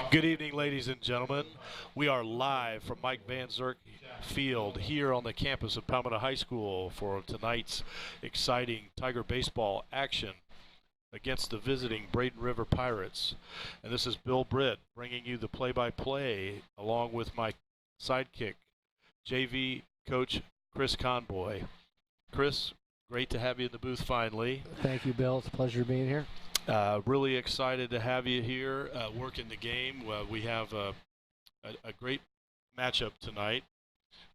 Good evening, ladies and gentlemen. We are live from Mike Van Zerk Field here on the campus of Palmetto High School for tonight's exciting Tiger baseball action against the visiting Braden River Pirates. And this is Bill Britt bringing you the play-by-play along with my sidekick, JV coach Chris Conboy. Chris, great to have you in the booth finally. Thank you, Bill. It's a pleasure being here. Really excited to have you here working the game. We have a great matchup tonight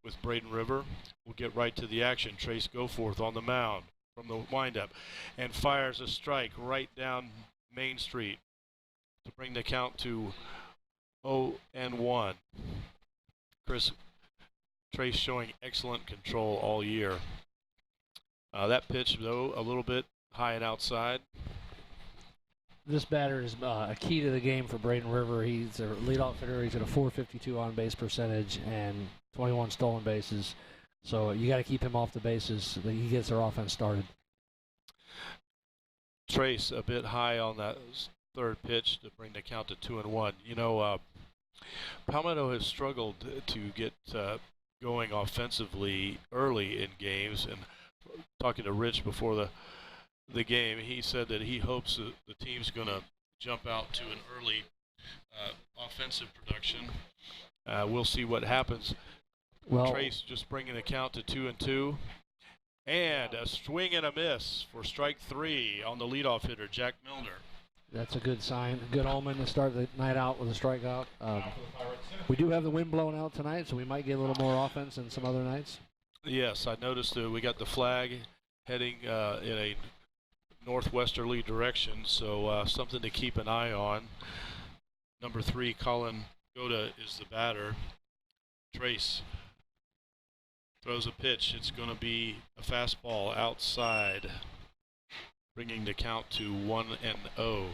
with Braden River. We'll get right to the action. Trace Goforth on the mound from the windup and fires a strike right down Main Street to bring the count to 0-1. Chris, Trace showing excellent control all year. That pitch, though, a little bit high and outside. This batter is a key to the game for Braden River. He's a leadoff hitter. He's got a .452 on-base percentage and 21 stolen bases. So you got to keep him off the bases so that he gets their offense started. Trace a bit high on that third pitch to bring the count to 2-1. You know, Palmetto has struggled to get going offensively early in games. And talking to Rich before the game, he said that he hopes that the team's going to jump out to an early offensive production. We'll see what happens. Well, Trace just bringing the count to 2-2. And a swing and a miss for strike three on the leadoff hitter, Jack Milner. That's a good sign, a good omen to start the night out with a strikeout. We do have the wind blowing out tonight, so we might get a little more offense than some other nights. Yes, I noticed that we got the flag heading in a northwesterly direction, so something to keep an eye on. Number 3, Colin Goda is the batter. Trace throws a pitch. It's going to be a fastball outside, bringing the count to 1-0.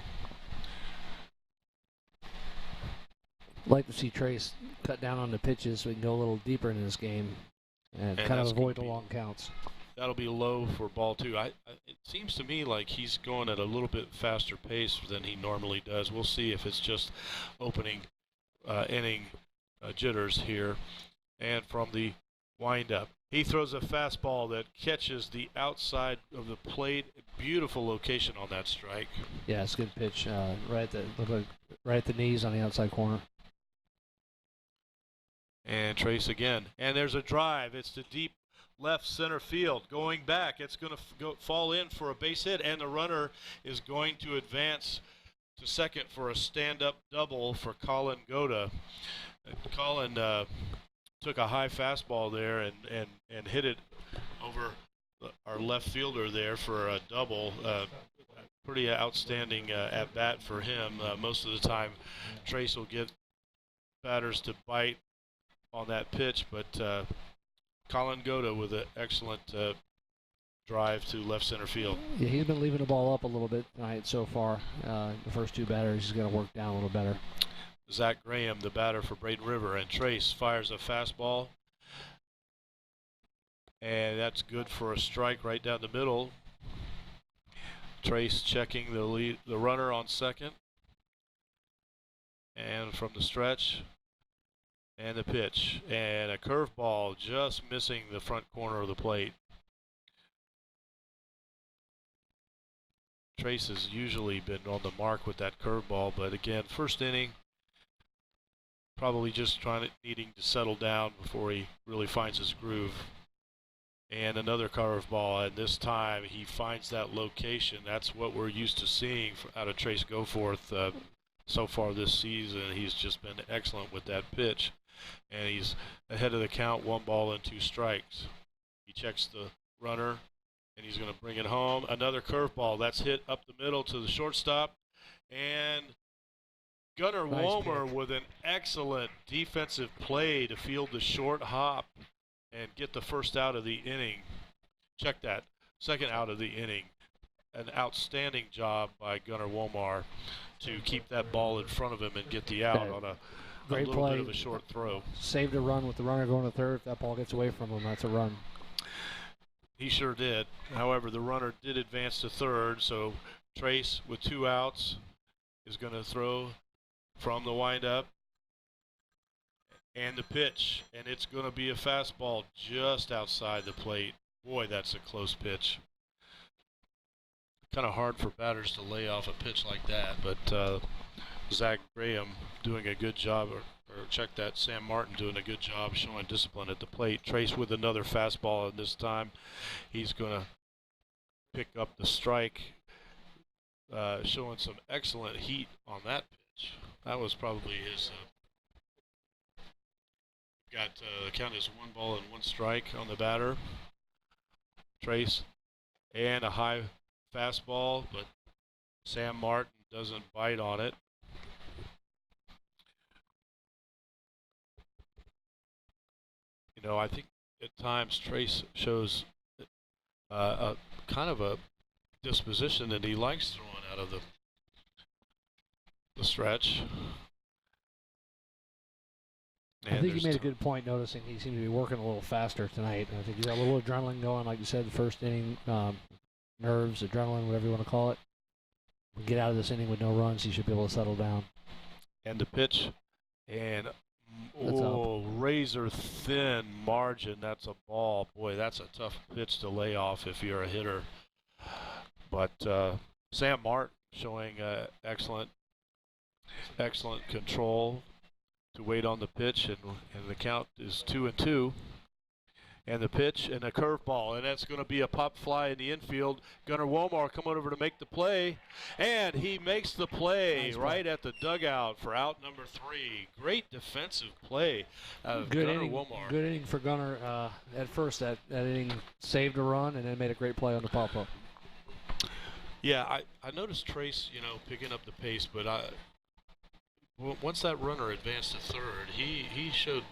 Like to see Trace cut down on the pitches so we can go a little deeper into this game and kind of avoid the long counts. That'll be low for ball 2. It seems to me like he's going at a little bit faster pace than he normally does. We'll see if it's just opening inning jitters here. And from the windup, he throws a fastball that catches the outside of the plate. Beautiful location on that strike. Yeah, it's a good pitch. Right at the knees on the outside corner. And Trace again. And there's a drive. It's to deep left center field. Going back, it's going to fall in for a base hit, and the runner is going to advance to second for a stand-up double for Colin Goda. Colin took a high fastball there and hit it over our left fielder there for a double. Pretty outstanding at bat for him. Most of the time, Trace will get batters to bite on that pitch, but Colin Goda with an excellent drive to left center field. Yeah, he's been leaving the ball up a little bit tonight so far. The first two batters, he's going to work down a little better. Zach Graham, the batter for Braden River, and Trace fires a fastball. And that's good for a strike right down the middle. Trace checking the runner on second. And from the stretch, and the pitch, and a curveball just missing the front corner of the plate. Trace has usually been on the mark with that curveball, but again, first inning, probably just needing to settle down before he really finds his groove. And another curveball, and this time he finds that location. That's what we're used to seeing out of Trace Goforth so far this season. He's just been excellent with that pitch. And he's ahead of the count, 1 ball and 2 strikes. He checks the runner, and he's going to bring it home. Another curveball. That's hit up the middle to the shortstop. And Gunnar Wolmer with an excellent defensive play to field the short hop and get the first out of the inning. Check that. Second out of the inning. An outstanding job by Gunnar Wolmer to keep that ball in front of him and get the out on a little play. Bit of a short throw. Saved a run with the runner going to third. If that ball gets away from him, that's a run. He sure did. However, the runner did advance to third, so Trace with 2 outs is going to throw from the windup. And the pitch, and it's going to be a fastball just outside the plate. Boy, that's a close pitch. Kind of hard for batters to lay off a pitch like that, but Zach Graham doing a good job, or check that, Sam Martin doing a good job showing discipline at the plate. Trace with another fastball, and this time he's going to pick up the strike, showing some excellent heat on that pitch. That was probably his... Got the count is 1-1 strike on the batter. Trace, and a high fastball, but Sam Martin doesn't bite on it. You know, I think at times Trace shows a kind of a disposition that he likes throwing out of the stretch. I think you made a good point noticing he seemed to be working a little faster tonight. I think he's got a little adrenaline going, like you said, the first inning, nerves, adrenaline, whatever you want to call it. We get out of this inning with no runs, he should be able to settle down. And the pitch, and razor thin margin. That's a ball. Boy, that's a tough pitch to lay off if you're a hitter. But Sam Martin showing excellent control to wait on the pitch, and the count is 2-2. And the pitch and a curveball, and that's going to be a pop fly in the infield. Gunnar Womar coming over to make the play, and he makes the play nice right at the dugout for out number 3. Great defensive play of good Gunnar inning, Womar. Good inning for Gunnar. At first, that inning saved a run and then made a great play on the pop-up. Yeah, I noticed Trace, picking up the pace, but once that runner advanced to third, he showed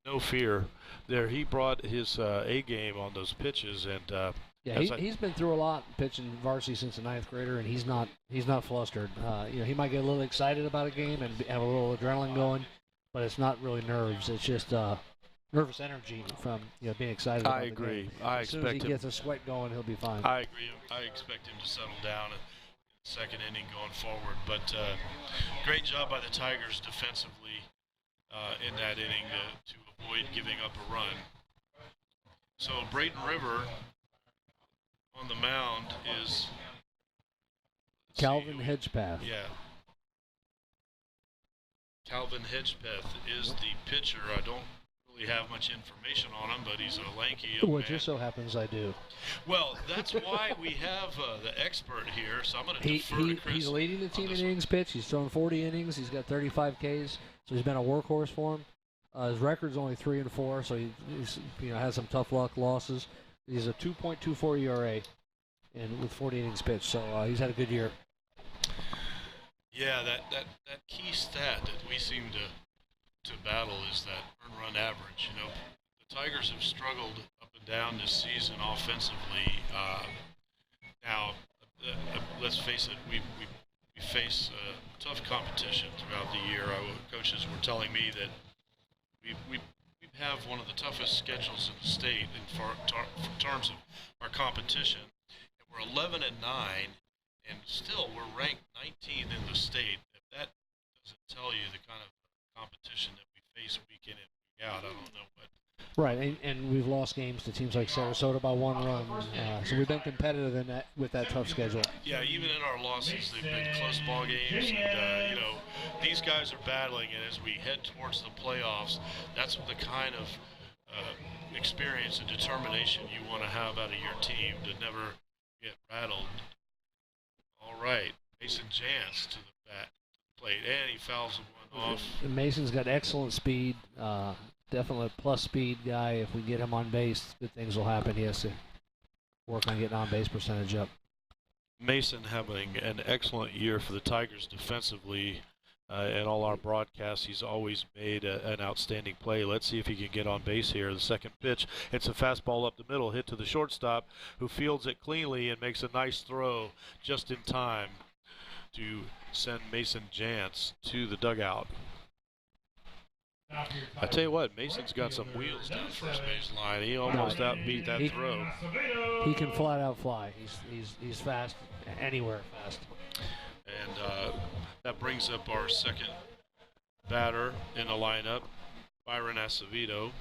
no fear there. He brought his A game on those pitches, and he's been through a lot pitching varsity since a 9th grader, and he's not flustered. He might get a little excited about a game and have a little adrenaline going, but it's not really nerves. It's just nervous energy from being excited about the game. As soon as he gets a sweat going, he'll be fine. I agree. I expect him to settle down in the second inning going forward. But great job by the Tigers defensively in that inning to avoid giving up a run. So Braden River on the mound is Calvin Hedgepeth. Yeah. Calvin Hedgepeth is the pitcher. I don't really have much information on him, but he's a lanky young man. Just so happens I do. Well, that's why we have the expert here, so I'm going to defer to Chris. He's leading the team in innings pitched. He's thrown 40 innings. He's got 35 Ks, so he's been a workhorse for him. His record's only 3-4, so he's has some tough luck losses. He's a 2.24 ERA, and with 40 innings pitched, so he's had a good year. Yeah, that key stat that we seem to battle is that earned run average. The Tigers have struggled up and down this season offensively. Now, let's face it, we face tough competition throughout the year. Coaches were telling me that we have one of the toughest schedules in the state in terms of our competition. And we're 11-9, and still we're ranked 19th in the state. If that doesn't tell you the kind of competition that we face week in and week out, I don't know what. Right, and we've lost games to teams like Sarasota by 1 run, so we've been competitive in that with that tough schedule. Yeah, even in our losses, they've been close ball games, and these guys are battling, and as we head towards the playoffs, that's the kind of experience and determination you want to have out of your team to never get rattled. All right, Mason Jantz to the plate, and he fouls one off. Mason's got excellent speed. Definitely a plus speed guy. If we get him on base, good things will happen. He has to work on getting on base percentage up. Mason having an excellent year for the Tigers defensively. In all our broadcasts, he's always made an outstanding play. Let's see if he can get on base here. The second pitch, it's a fastball up the middle, hit to the shortstop, who fields it cleanly and makes a nice throw just in time to send Mason Jantz to the dugout. I tell you what, Mason's got some wheels down first base line. He almost outbeat that throw. He can flat out fly. He's fast, anywhere fast. And that brings up our second batter in the lineup, Byron Acevedo.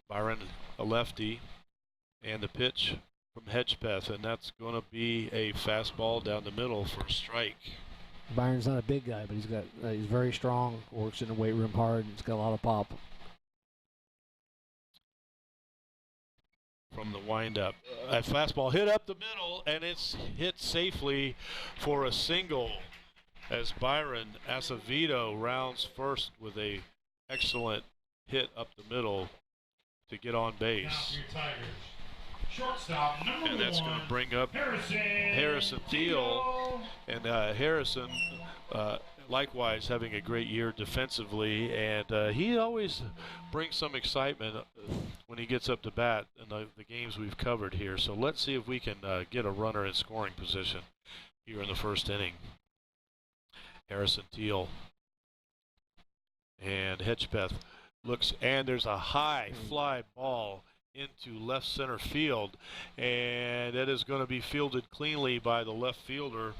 Byron, a lefty, and the pitch from Hedgepeth, and that's going to be a fastball down the middle for a strike. Byron's not a big guy, but he's very strong, works in the weight room hard, he's got a lot of pop. From the windup, a fastball hit up the middle, and it's hit safely for a single as Byron Acevedo rounds first with a excellent hit up the middle to get on base. Shortstop, and that's going to bring up Harrison Thiel. And Harrison, likewise, having a great year defensively, and he always brings some excitement when he gets up to bat in the games we've covered here. So let's see if we can get a runner in scoring position here in the first inning. Harrison Thiel and Hedgepeth looks, and there's a high fly ball into left center field, and it is going to be fielded cleanly by the left fielder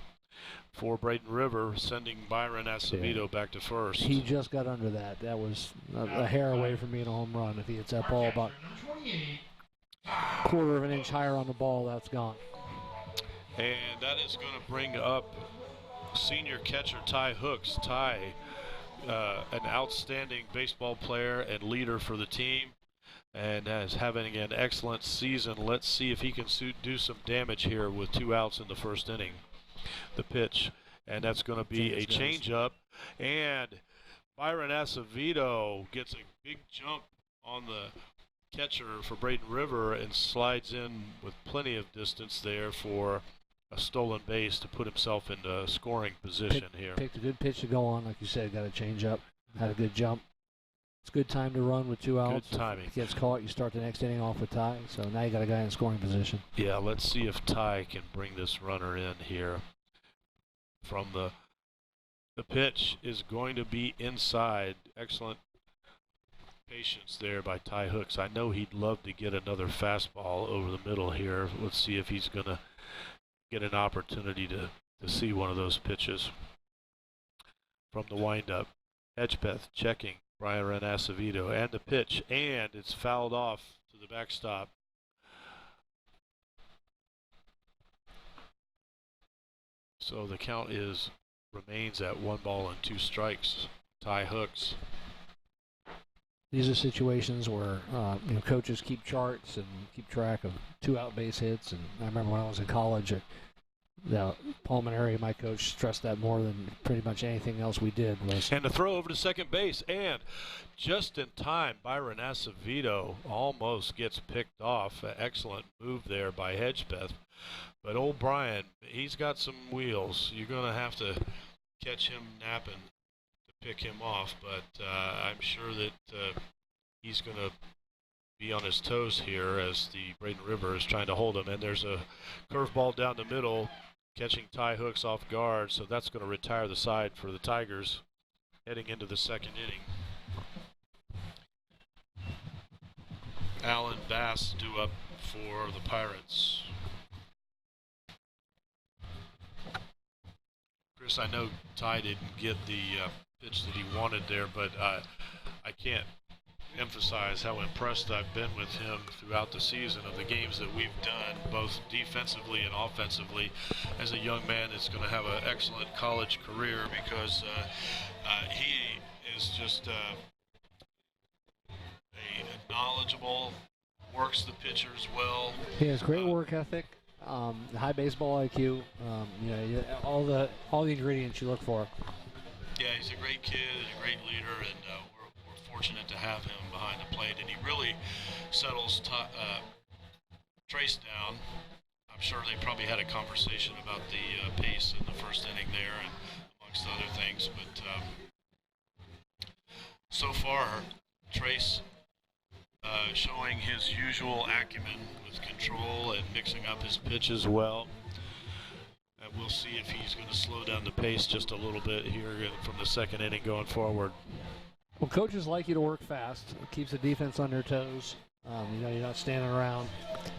for Braden River, sending Byron Acevedo back to first. He just got under that. That was a hair away from being a home run. If he hits that ball about a quarter of an inch higher on the ball, that's gone. And that is going to bring up senior catcher Ty Hooks. Ty, an outstanding baseball player and leader for the team, and is having an excellent season. Let's see if he can do some damage here with 2 outs in the first inning. The pitch, and that's going to be a changeup, and Byron Acevedo gets a big jump on the catcher for Braden River and slides in with plenty of distance there for a stolen base to put himself into scoring position here. Picked a good pitch to go on, like you said, got a changeup, had a good jump. It's a good time to run with 2 outs. Good timing. If he gets caught, you start the next inning off with Ty. So now you got a guy in scoring position. Yeah, let's see if Ty can bring this runner in here. From the pitch is going to be inside. Excellent patience there by Ty Hooks. I know he'd love to get another fastball over the middle here. Let's see if he's going to get an opportunity to see one of those pitches. From the windup, Hedgepeth checking Byron Acevedo, and the pitch, and it's fouled off to the backstop. So the count remains at 1 ball and 2 strikes. Ty Hooks. These are situations where coaches keep charts and keep track of 2-out base hits. And I remember when I was in college, Paul Maneri, my coach, stressed that more than pretty much anything else we did. And the throw over to second base, and just in time, Byron Acevedo almost gets picked off. An excellent move there by Hedgepeth. But old Brian, he's got some wheels. You're going to have to catch him napping to pick him off. But I'm sure that he's going to be on his toes here as the Braden River is trying to hold him. And there's a curveball down the middle, catching Ty Hooks off guard. So that's going to retire the side for the Tigers heading into the second inning. Alan Bass due up for the Pirates. Chris, I know Ty didn't get the pitch that he wanted there, but I can't emphasize how impressed I've been with him throughout the season of the games that we've done, both defensively and offensively. As a young man that's going to have an excellent college career, because he is just knowledgeable, works the pitchers well. He has great work ethic. High baseball IQ, all the ingredients you look for. Yeah, he's a great kid and a great leader, and we're fortunate to have him behind the plate. And he really settles Trace down. I'm sure they probably had a conversation about the pace in the first inning there, and amongst other things. But so far, Trace showing his usual acumen with control and mixing up his pitch as well. And we'll see if he's going to slow down the pace just a little bit here from the second inning going forward. Well, coaches like you to work fast. It keeps the defense on their toes. You're not standing around.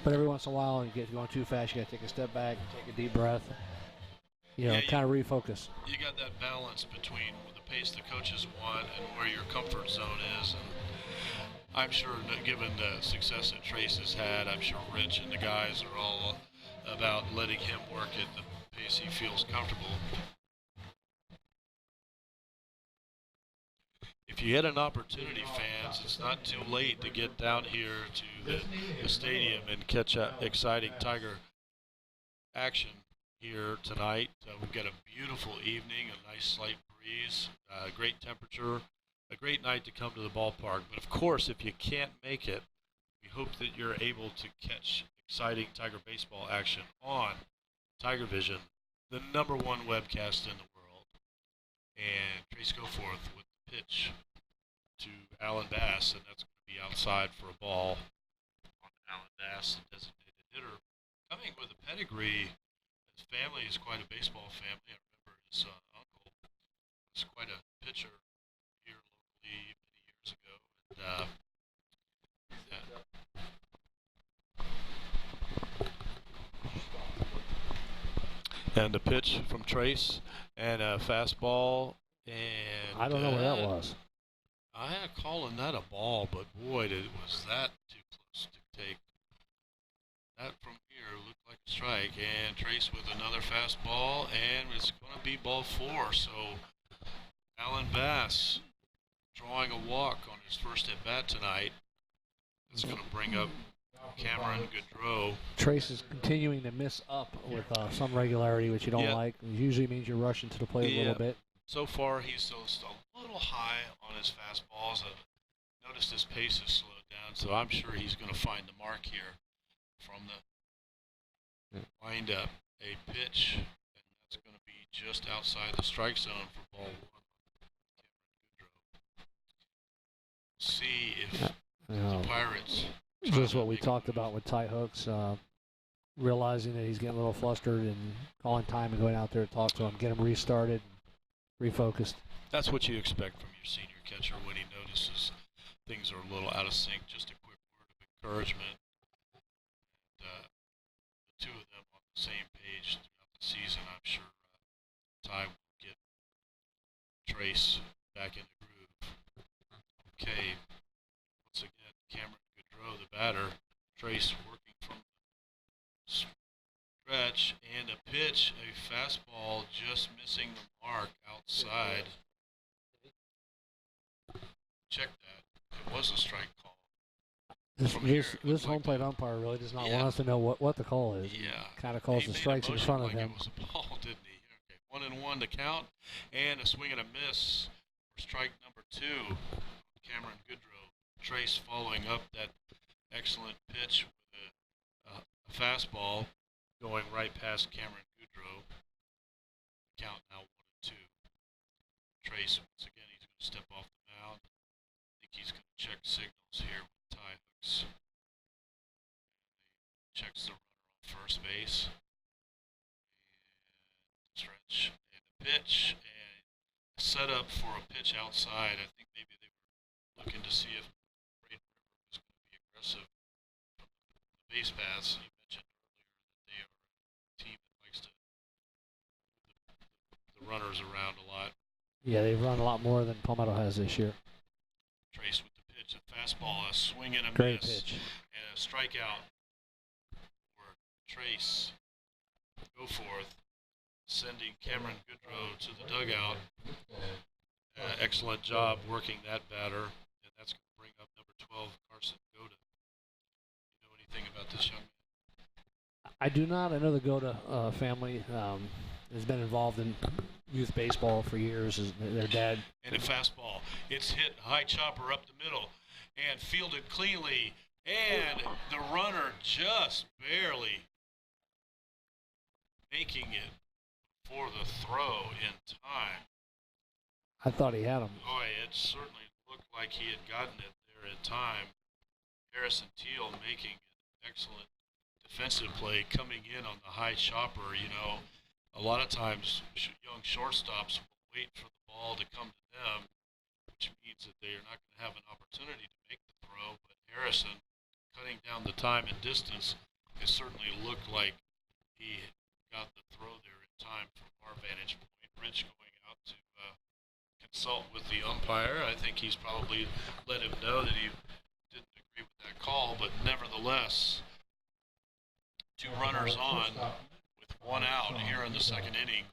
But every once in a while, you get going too fast, you got to take a step back, take a deep breath. Yeah, kind of refocus. you got that balance between the pace the coaches want and where your comfort zone is. And I'm sure that given the success that Trace has had, I'm sure Rich and the guys are all about letting him work at the pace he feels comfortable. If you get an opportunity, fans, it's not too late to get down here to the stadium and catch exciting Tiger action here tonight. We've got a beautiful evening, a nice slight breeze, great temperature, a great night to come to the ballpark. But of course, if you can't make it, we hope that you're able to catch exciting Tiger baseball action on Tiger Vision, the #1 webcast in the world. And Trace Goforth with the pitch to Alan Bass, and that's going to be outside for a ball on Alan Bass, the designated hitter. Coming with a pedigree, his family is quite a baseball family. I remember his uncle was quite a pitcher here locally many years ago. And the pitch from Trace, and a fastball, and I don't know where that was. I had calling that a ball, but boy, was that too close to take. That from here looked like a strike, and Trace with another fastball, and it's going to be ball 4. So Alan Bass drawing a walk on his first at bat tonight. That's going to bring up Cameron Goodrow. Trace is continuing to miss up with some regularity, which you don't like. It usually means you're rushing to the plate a little bit. So far, he's still a little high on his fastballs. I've noticed his pace has slowed down, so I'm sure he's going to find the mark here from the wind-up. A pitch, and that's going to be just outside the strike zone for ball 1. See if the Pirates. Just what we talked about with tight hooks, realizing that he's getting a little flustered and calling time and going out there to talk to him, get him restarted, refocused. That's what you expect from your senior catcher when he notices things are a little out of sync. Just a quick word of encouragement. And, the two of them on the same page throughout the season, I'm sure Ty will get Trace back in the groove. Okay, once again, Cameron Goodrow, the batter. Trace working from the stretch, and a pitch, a fastball just missing the mark outside. Check that. It was a strike call. This home plate umpire really does not want us to know what the call is. Yeah. Kind of calls the strikes in front of him. It was a ball, didn't he? Okay, 1-1 to count, and a swing and a miss for strike number 2. Cameron Goodrow. Trace following up that excellent pitch with a fastball going right past Cameron Goodrow. Count now 1-2. Trace, once again, he's going to step off the mound. I think he's going to check signals here with tie hooks. Checks the runner on first base. And stretch and a pitch, and set up for a pitch outside. I think maybe they were looking to see if Braden River was going to be aggressive from the base paths. You mentioned earlier that they are a team that likes to move the runners around a lot. Yeah, they've run a lot more than Palmetto has this year. Trace with the pitch, a fastball, a swing and a Great miss, pitch. and a strikeout for Trace. Goforth sending Cameron Goodrow to the dugout. Excellent job working that batter, and that's going to bring up number 12, Carson Goda. You know anything about this young man? I do not. I know the Goda family has been involved in youth baseball for years. Their dad. And a fastball. It's hit high chopper up the middle and fielded cleanly, and the runner just barely making it for the throw in time. I thought he had him. Boy, it certainly looked like he had gotten it there in time. Harrison Teal making an excellent defensive play, coming in on the high chopper. You know, a lot of times young shortstops will wait for the ball to come to them, which means that they are not going to have an opportunity to make the throw. But Harrison, cutting down the time and distance, it certainly looked like he got the throw there in time from our vantage point. Rich going out to consult with the umpire. I think he's probably let him know that he didn't agree with that call, but nevertheless, 2 runners on with 1 out here in the second inning.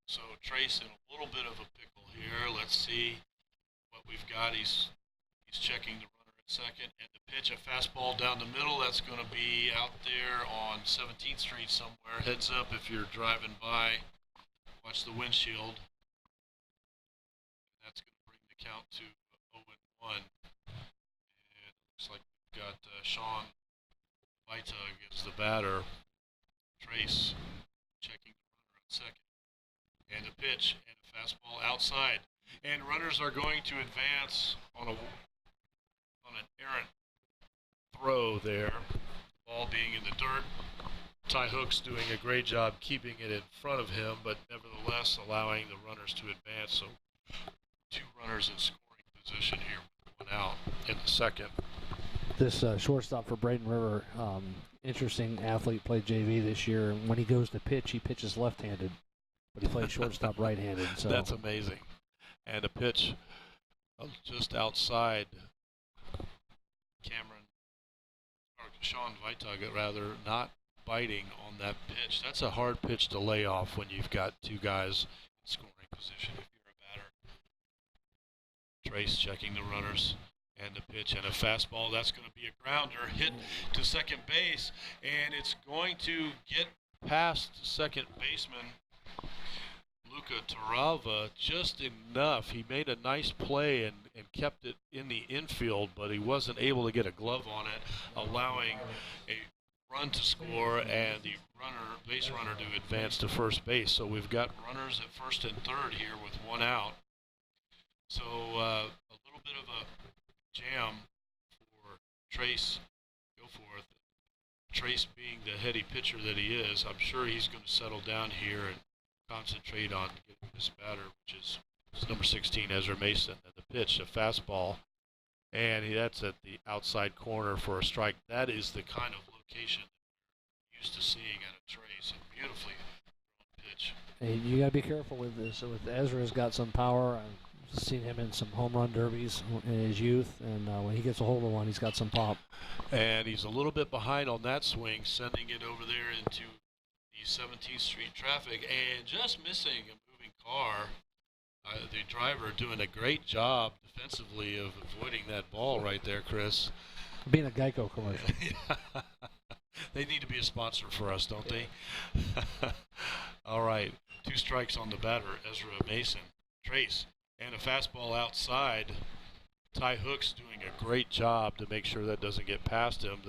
So Trace in a little bit of a pickle here. Let's see what we've got. He's checking the runner at second, and the pitch, a fastball down the middle. That's going to be out there on 17th Street somewhere. Heads up if you're driving by. Watch the windshield. That's going to bring the count to 0-1. And it looks like we've got Sean Vitug as the batter. Trace checking the runner at second. And a pitch and a fastball outside. And runners are going to advance on an errant throw there. Ball being in the dirt. Ty Hook's doing a great job keeping it in front of him, but nevertheless allowing the runners to advance. So 2 runners in scoring position here with 1 out in the second. This shortstop for Braden River, interesting athlete, played JV this year. When he goes to pitch, he pitches left-handed, but he plays shortstop right-handed. So that's amazing. And a pitch just outside Sean Vitug, rather, not biting on that pitch. That's a hard pitch to lay off when you've got 2 guys in scoring position if you're a batter. Trace checking the runners. And a pitch and a fastball. That's going to be a grounder hit to second base. And it's going to get past second baseman Luca Tarava just enough. He made a nice play and kept it in the infield, but he wasn't able to get a glove on it, allowing a run to score and the base runner to advance to first base. So we've got runners at first and third here with 1 out. So a little bit of a jam for Trace Goforth. Trace being the heady pitcher that he is, I'm sure he's going to settle down here and concentrate on getting this batter, which is number 16, Ezra Mason. And the pitch, a fastball, and that's at the outside corner for a strike. That is the kind of location that we're used to seeing at a Trace. A beautifully thrown pitch. Hey, you got to be careful with this. With Ezra's got some power. I've seen him in some home run derbies in his youth, and when he gets a hold of one, he's got some pop. And he's a little bit behind on that swing, sending it over there into the 17th Street traffic, and just missing a moving car. The driver doing a great job defensively of avoiding that ball right there, Chris. Being a Geico commercial. They need to be a sponsor for us, don't they? All right, 2 strikes on the batter, Ezra Mason. Trace. And a fastball outside. Ty Hook's doing a great job to make sure that doesn't get past him.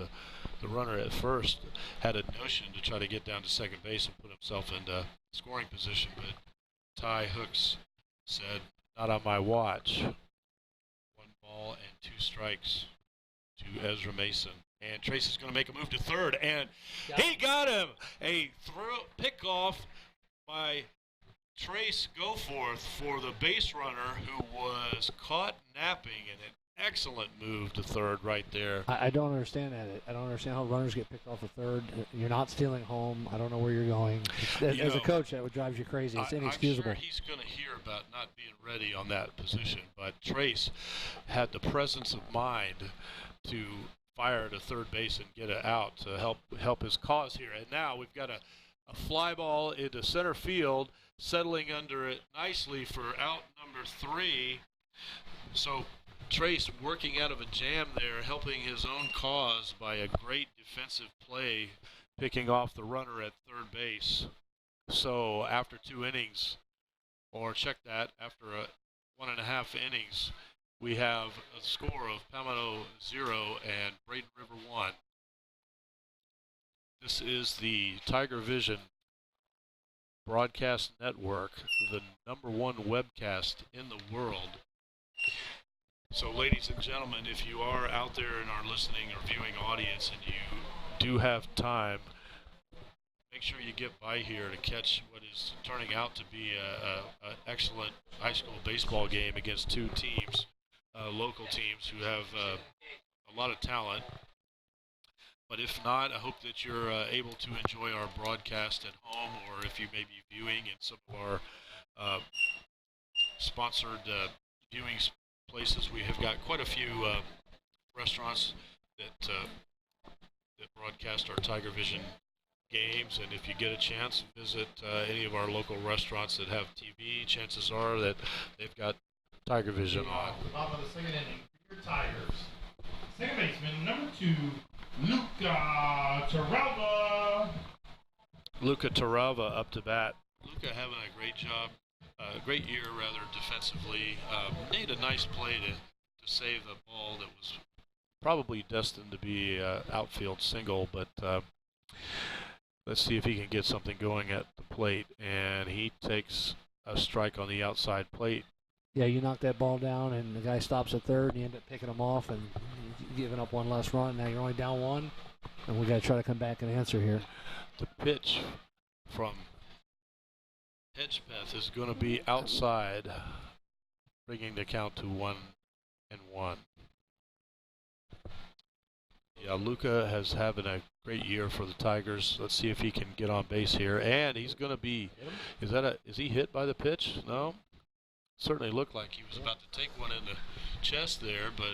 The runner at first had a notion to try to get down to second base and put himself into scoring position, but Ty Hooks said, not on my watch. 1 ball and 2 strikes to Ezra Mason. And Trace is going to make a move to third, and he got him! A pick off by Trace Goforth for the base runner who was caught napping, and an excellent move to third right there. I don't understand that. I don't understand how runners get picked off at third. You're not stealing home. I don't know where you're going. As a coach, that would drive you crazy. It's inexcusable. I'm sure he's going to hear about not being ready on that position, but Trace had the presence of mind to fire to third base and get it out to help his cause here. And now we've got a fly ball into center field, settling under it nicely for out number 3. So Trace working out of a jam there, helping his own cause by a great defensive play, picking off the runner at third base. So after 2 innings, or check that, after 1.5 innings, we have a score of Palmetto 0 and Braden River 1. This is the Tiger Vision Broadcast Network, the #1 webcast in the world. So ladies and gentlemen, if you are out there in our listening or viewing audience and you do have time, make sure you get by here to catch what is turning out to be an excellent high school baseball game against 2 teams, local teams who have a lot of talent. But if not, I hope that you're able to enjoy our broadcast at home, or if you may be viewing in some of our sponsored viewing places. We have got quite a few restaurants that broadcast our Tiger Vision games, and if you get a chance, visit any of our local restaurants that have TV. Chances are that they've got Tiger Vision on. Top of the second inning for your Tigers. Second baseman, number 2, Luca Taralva. Luca Taralva up to bat. Luca having a great job, great year rather defensively. Made a nice play to save a ball that was probably destined to be outfield single, but let's see if he can get something going at the plate. And he takes a strike on the outside plate. Yeah, you knock that ball down, and the guy stops at third, and you end up picking him off and giving up one less run. Now you're only down 1, and we got to try to come back and answer here. The pitch from Hedgepeth is going to be outside, bringing the count to 1-1. Yeah, Luca has having a great year for the Tigers. Let's see if he can get on base here, and he's going to be. Is he hit by the pitch? No. Certainly looked like he was about to take one in the chest there, but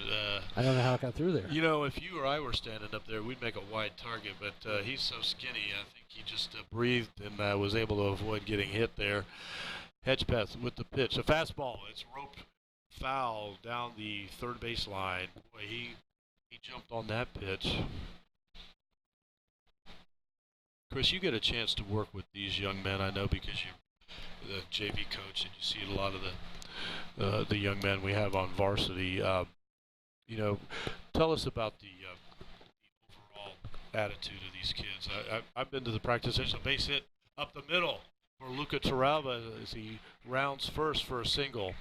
I don't know how it got through there. You know, if you or I were standing up there, we'd make a wide target, but he's so skinny, I think he just breathed and was able to avoid getting hit there. Hedgepeth with the pitch, a fastball. It's roped foul down the third base line. Boy, he jumped on that pitch. Chris, you get a chance to work with these young men, I know, because you're the JV coach and you see a lot of the young men we have on varsity. You know, tell us about the overall attitude of these kids. I've been to the practice. There's a base hit up the middle for Luca Taralva as he rounds first for a single.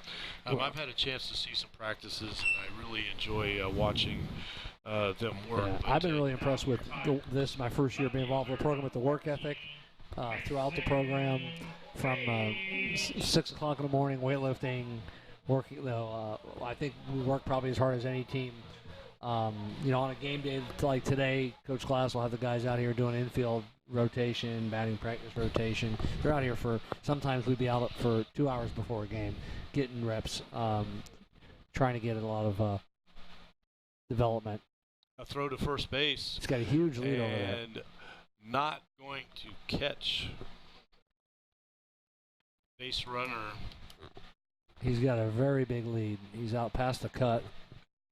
I've had a chance to see some practices, and I really enjoy watching them work. Yeah, I've been really impressed with this, my first year being involved with the program, with the work ethic throughout the program, from 6 o'clock in the morning, weightlifting, working. I think we work probably as hard as any team. You know, on a game day like today, Coach Glass will have the guys out here doing infield rotation, batting practice rotation. They're out here for, sometimes we'd be out for 2 hours before a game, getting reps, trying to get a lot of development. A throw to first base. He's got a huge lead over there. And not going to catch base runner. He's got a very big lead. He's out past the cut.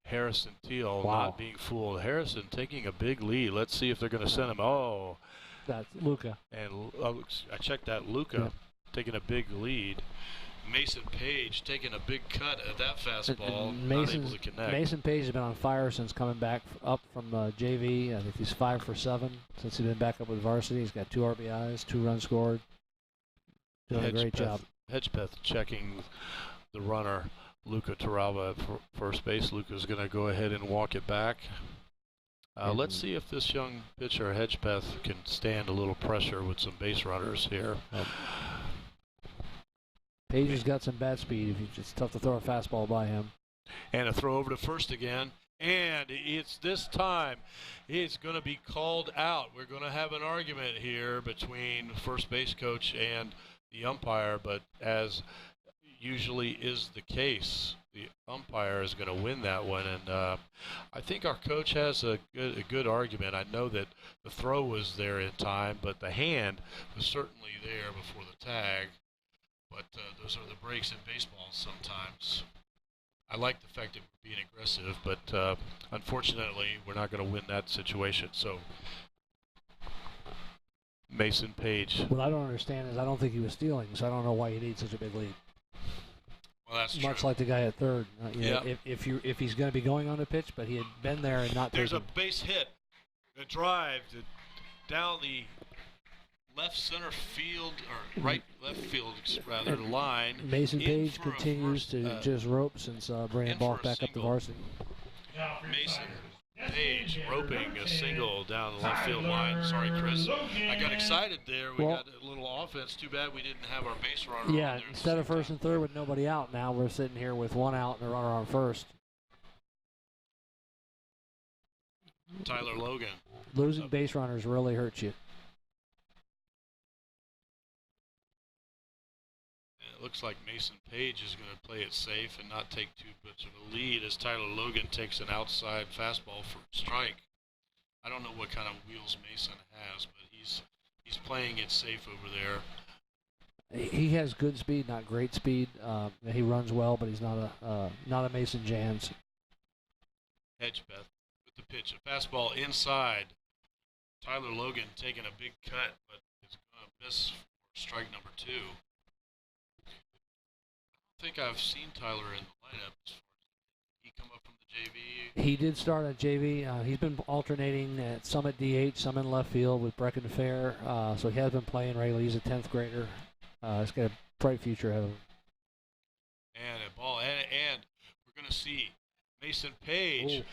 Harrison Teal Wow. not being fooled. Harrison taking a big lead. Let's see if they're going to send him. Oh. That's Luca. And I checked that. Luca taking a big lead. Mason Page taking a big cut at that fastball, not able to connect. Mason Page has been on fire since coming back up from JV. I think he's 5 for 7 since he's been back up with varsity. He's got 2 RBIs, 2 runs scored. Doing a great job. Hedgepeth checking the runner, Luca Taralva at first base. Luca's going to go ahead and walk it back. Let's see if this young pitcher, Hedgepeth, can stand a little pressure with some base runners here. Page has got some bat speed. It's tough to throw a fastball by him. And a throw over to first again. And it's this time, it's going to be called out. We're going to have an argument here between first base coach and the umpire, but as usually is the case, the umpire is going to win that one. And I think our coach has a good argument. I know that the throw was there in time, but the hand was certainly there before the tag. But those are the breaks in baseball sometimes. I like the fact that we're being aggressive, but unfortunately, we're not going to win that situation. So, Mason Page. What I don't understand is I don't think he was stealing, so I don't know why you need such a big lead. Well, that's true. Much like the guy at third. If he's going to be going on the pitch, but he had been there and not. There's a base hit, a drive down the left center field, or right left field rather, line. Mason Page continues to just rope since bringing ball back up to varsity. Mason Page roping a single down the left field line. Sorry, Chris. I got excited there. We got a little offense. Too bad we didn't have our base runner on there. Instead of first and third with nobody out, now we're sitting here with 1 out and a runner on first. Tyler Logan. Losing base runners really hurts you. It looks like Mason Page is going to play it safe and not take too much of a lead as Tyler Logan takes an outside fastball for a strike. I don't know what kind of wheels Mason has, but he's playing it safe over there. He has good speed, not great speed. He runs well, but he's not a Mason Jans. Hedgebeth with the pitch, a fastball inside. Tyler Logan taking a big cut, but is going to miss for strike number 2. I don't think I've seen Tyler in the lineup. Did he come up from the JV? He did start at JV. He's been alternating at some at DH, some in left field with Brecken Fair. So he has been playing regularly. He's a 10th grader. He's got a bright future ahead of him. And a ball, and we're going to see Mason Page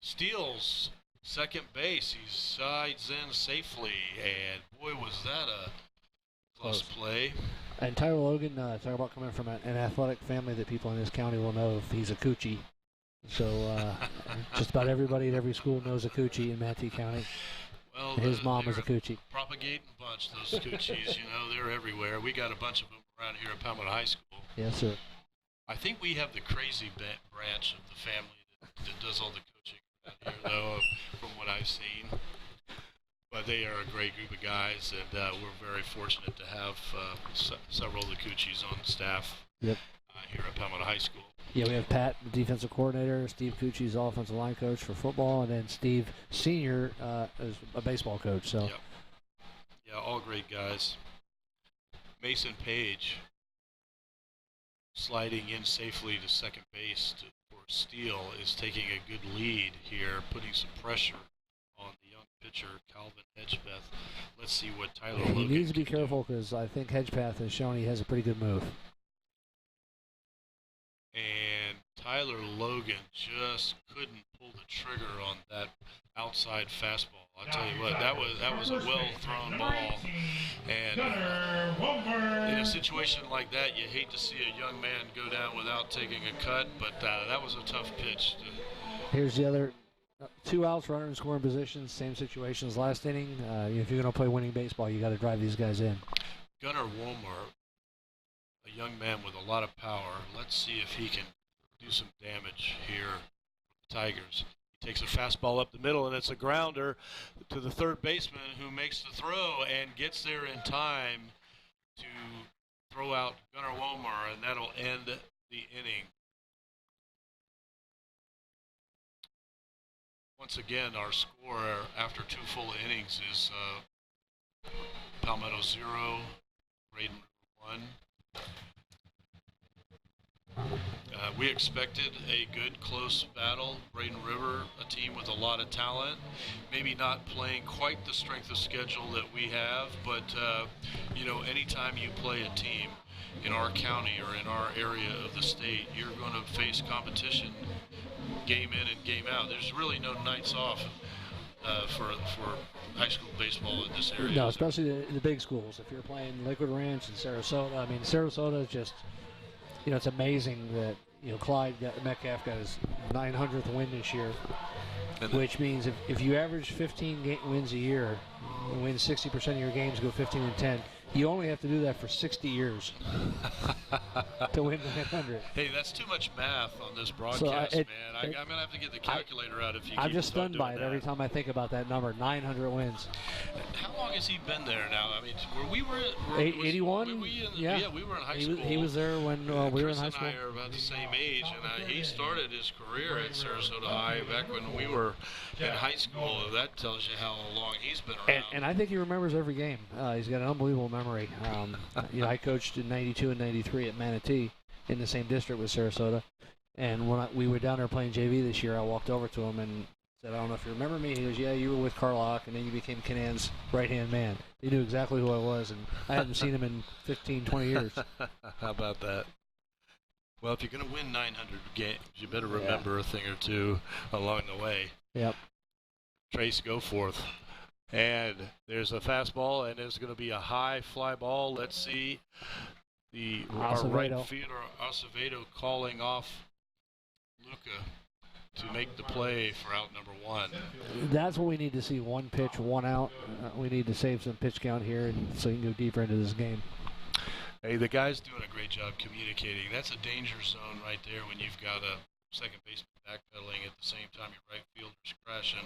steals second base. He sides in safely, and boy, was that a close play. And Tyler Logan, talk about coming from an athletic family that people in this county will know if he's a coochie. So just about everybody at every school knows a coochie in Manatee County. Well, his mom was a coochie. Propagating bunch, those coochies, they're everywhere. We got a bunch of them around here at Palmetto High School. Yes, sir. I think we have the crazy branch of the family that does all the coaching around here, though, from what I've seen. But they are a great group of guys, and we're very fortunate to have several of the coochies on staff here at Palmetto High School. Yeah, we have Pat, the defensive coordinator, Steve Cucci's offensive line coach for football, and then Steve Sr. is a baseball coach. So, yeah, all great guys. Mason Page sliding in safely to second base for steal is taking a good lead here, putting some pressure on the young pitcher Calvin Hedgebeth. Let's see what Tyler Logan he needs to be can careful because I think Hedgebeth has shown he has a pretty good move. And Tyler Logan just couldn't pull the trigger on that outside fastball. I'll tell you what, that was a well-thrown ball. And in a situation like that, you hate to see a young man go down without taking a cut, but that was a tough pitch. Here's the other 2 outs, runner in scoring positions, same situation as last inning. If you're going to play winning baseball, you got to drive these guys in. Gunnar Wolmer, a young man with a lot of power. Let's see if he can do some damage here for the Tigers. He takes a fastball up the middle, and it's a grounder to the third baseman who makes the throw and gets there in time to throw out Gunnar Wolmer, and that'll end the inning. Once again, our score after 2 full innings is Palmetto 0, Braden River 1. We expected a good, close battle. Braden River, a team with a lot of talent, maybe not playing quite the strength of schedule that we have, but anytime you play a team in our county or in our area of the state, you're going to face competition game in and game out. There's really no nights off for high school baseball in this area. No, especially the big schools. If you're playing Lakewood Ranch and Sarasota, I mean, Sarasota is just, it's amazing that, Clyde Metcalf got his 900th win this year, which means if you average 15 wins a year, win 60% of your games, go 15-10, you only have to do that for 60 years to win 900. Hey, that's too much math on this broadcast, man. I'm going to have to get the calculator out if you I'm just stunned by it every time I think about that number, 900 wins. How long has he been there now? I mean, we were 81? Yeah, we were in high school. He was there when we were in high school. Chris and I are about the same age, and he started his career at Sarasota High back when we were in high school. That tells you how long he's been around. And I think he remembers every game. He's got an unbelievable memory. I coached in 92 and 93 at Manatee in the same district with Sarasota. And when we were down there playing JV this year, I walked over to him and said, I don't know if you remember me. He goes, yeah, you were with Carlock, and then you became Kinan's right-hand man. He knew exactly who I was, and I hadn't seen him in 15, 20 years. How about that? Well, if you're going to win 900 games, you better remember a thing or two along the way. Yep. Trace, go forth. And there's a fastball, and there's going to be a high fly ball. Let's see our right fielder, Acevedo, calling off Luca. to make the play for out number one. That's what we need to see, one pitch, one out. We need to save some pitch count here so you can go deeper into this game. Hey, the guy's doing a great job communicating. That's a danger zone right there when you've got a second baseman backpedaling at the same time your right fielder's crashing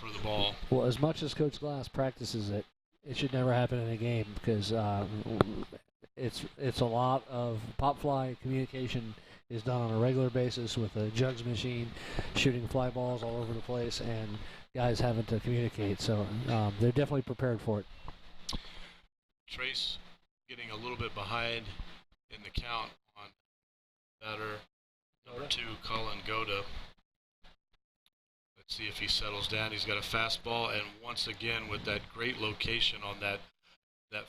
for the ball. Well, as much as Coach Glass practices it, it should never happen in a game because it's a lot of pop fly communication is done on a regular basis with a jugs machine, shooting fly balls all over the place, and guys having to communicate. So they're definitely prepared for it. Trace getting a little bit behind in the count on batter number 2, Colin Goda. Let's see if he settles down. He's got a fastball, and once again with that great location on that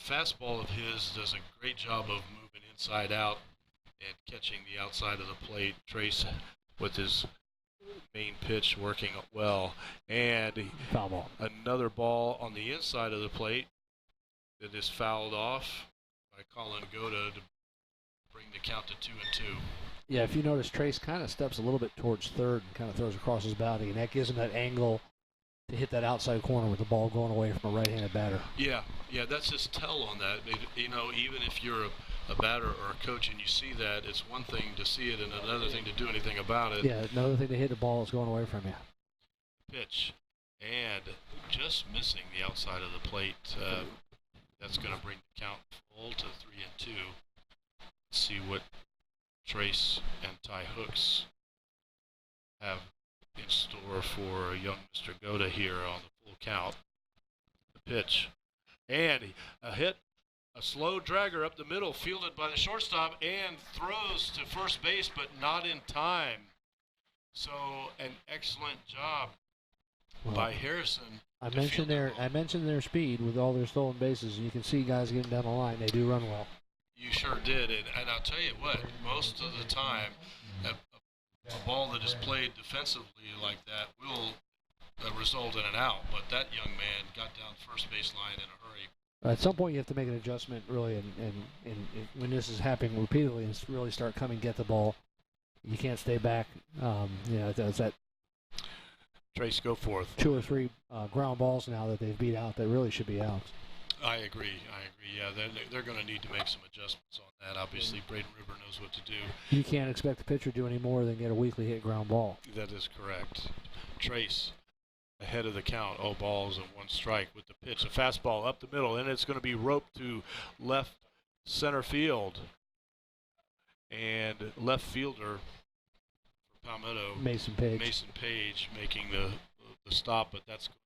fastball of his, does a great job of moving inside out and catching the outside of the plate. Trace with his main pitch working well, and foul ball. Another ball on the inside of the plate that is fouled off by Colin Goda to bring the count to 2-2. Yeah, if you notice, Trace kind of steps a little bit towards third and kind of throws across his body, and that gives him that angle to hit that outside corner with the ball going away from a right-handed batter. Yeah, that's his tell on that. Even if you're a batter or a coach and you see that, it's one thing to see it and another thing to do anything about it. Yeah, another thing to hit the ball is going away from you. Pitch, and just missing the outside of the plate. That's going to bring the count full to 3-2. Let's see what Trace and Ty Hooks have in store for young Mr. Goda here on the full count. The pitch, and a hit, a slow dragger up the middle, fielded by the shortstop, and throws to first base, but not in time. So an excellent job by Harrison. I mentioned their speed with all their stolen bases, and you can see guys getting down the line. They do run well. You sure did, and I'll tell you what, most of the time, a ball that is played defensively like that will result in an out, but that young man got down first base line in a hurry. At some point, you have to make an adjustment, really, and when this is happening repeatedly, and really start coming get the ball. You can't stay back. It's that Trace, go forth. 2 or 3 ground balls now that they've beat out that really should be outs. I agree. Yeah, they're going to need to make some adjustments on that. Obviously, Braden River knows what to do. You can't expect the pitcher to do any more than get a weakly hit ground ball. That is correct. Trace ahead of the count. 0 balls and 1 strike with the pitch. A fastball up the middle, and it's going to be roped to left center field. And left fielder for Palmetto, Mason Page making the stop, but that's going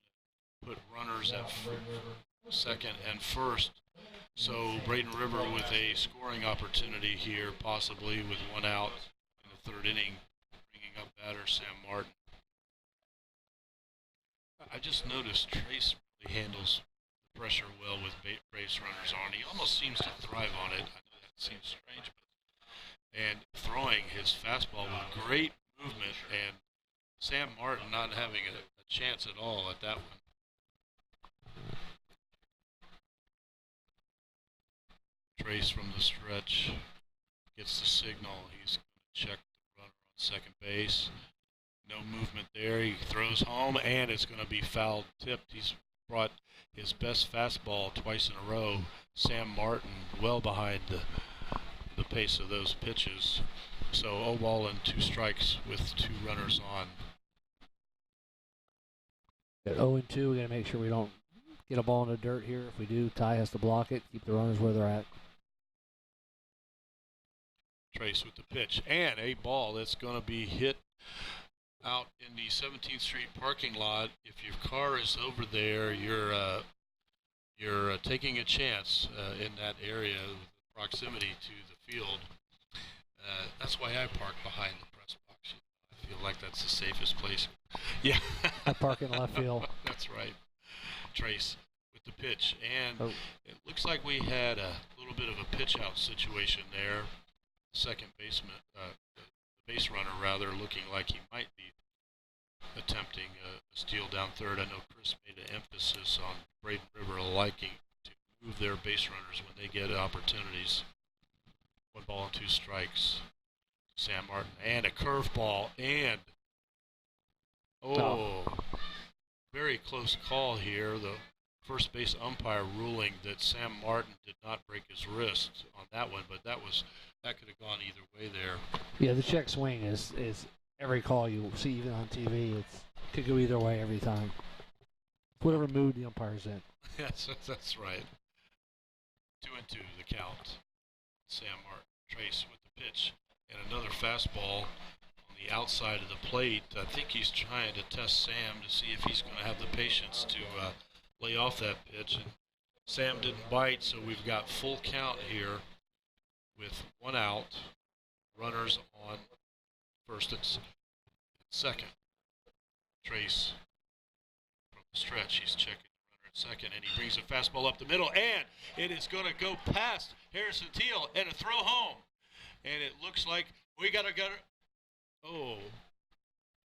to put runners at second and first. So Braden River with a scoring opportunity here, possibly with 1 out in the 3rd inning, bringing up batter Sam Martin. I just noticed Trace really handles the pressure well with base runners on. He almost seems to thrive on it. I know that seems strange, and throwing his fastball with great movement, and Sam Martin not having a chance at all at that one. Trace from the stretch gets the signal. He's going to check the runner on second base. No movement there. He throws home, and it's going to be foul tipped. He's brought his best fastball twice in a row. Sam Martin well behind the pace of those pitches. So 0 ball and 2 strikes with 2 runners on. At 0-2, we got to make sure we don't get a ball in the dirt here. If we do, Ty has to block it, keep the runners where they're at. Trace with the pitch, and a ball that's going to be hit out in the 17th Street parking lot. If your car is over there, you're taking a chance in that area with proximity to the field. That's why I park behind the press box. I feel like that's the safest place. Yeah. I park in left field. That's right. Trace with the pitch, and it looks like we had a little bit of a pitch out situation there. Second baseman, the base runner rather, looking like he might be attempting a steal down third. I know Chris made an emphasis on Braden River liking to move their base runners when they get opportunities. 1 ball and 2 strikes. Sam Martin, and a curveball, and Oh, very close call here. The first base umpire ruling that Sam Martin did not break his wrist on that one, but that could have gone either way there. Yeah, the check swing is every call you see even on TV. It could go either way every time. Whatever mood the umpire's in. Yes, that's right. 2-2 the count. Sam Martin, Trace with the pitch, and another fastball on the outside of the plate. I think he's trying to test Sam to see if he's going to have the patience to lay off that pitch. And Sam didn't bite, so we've got full count here with 1 out, runners on first and second. Trace from the stretch, he's checking the runner at second, and he brings a fastball up the middle, and it is going to go past Harrison Teal and a throw home. And it looks like we got a gutter. Oh,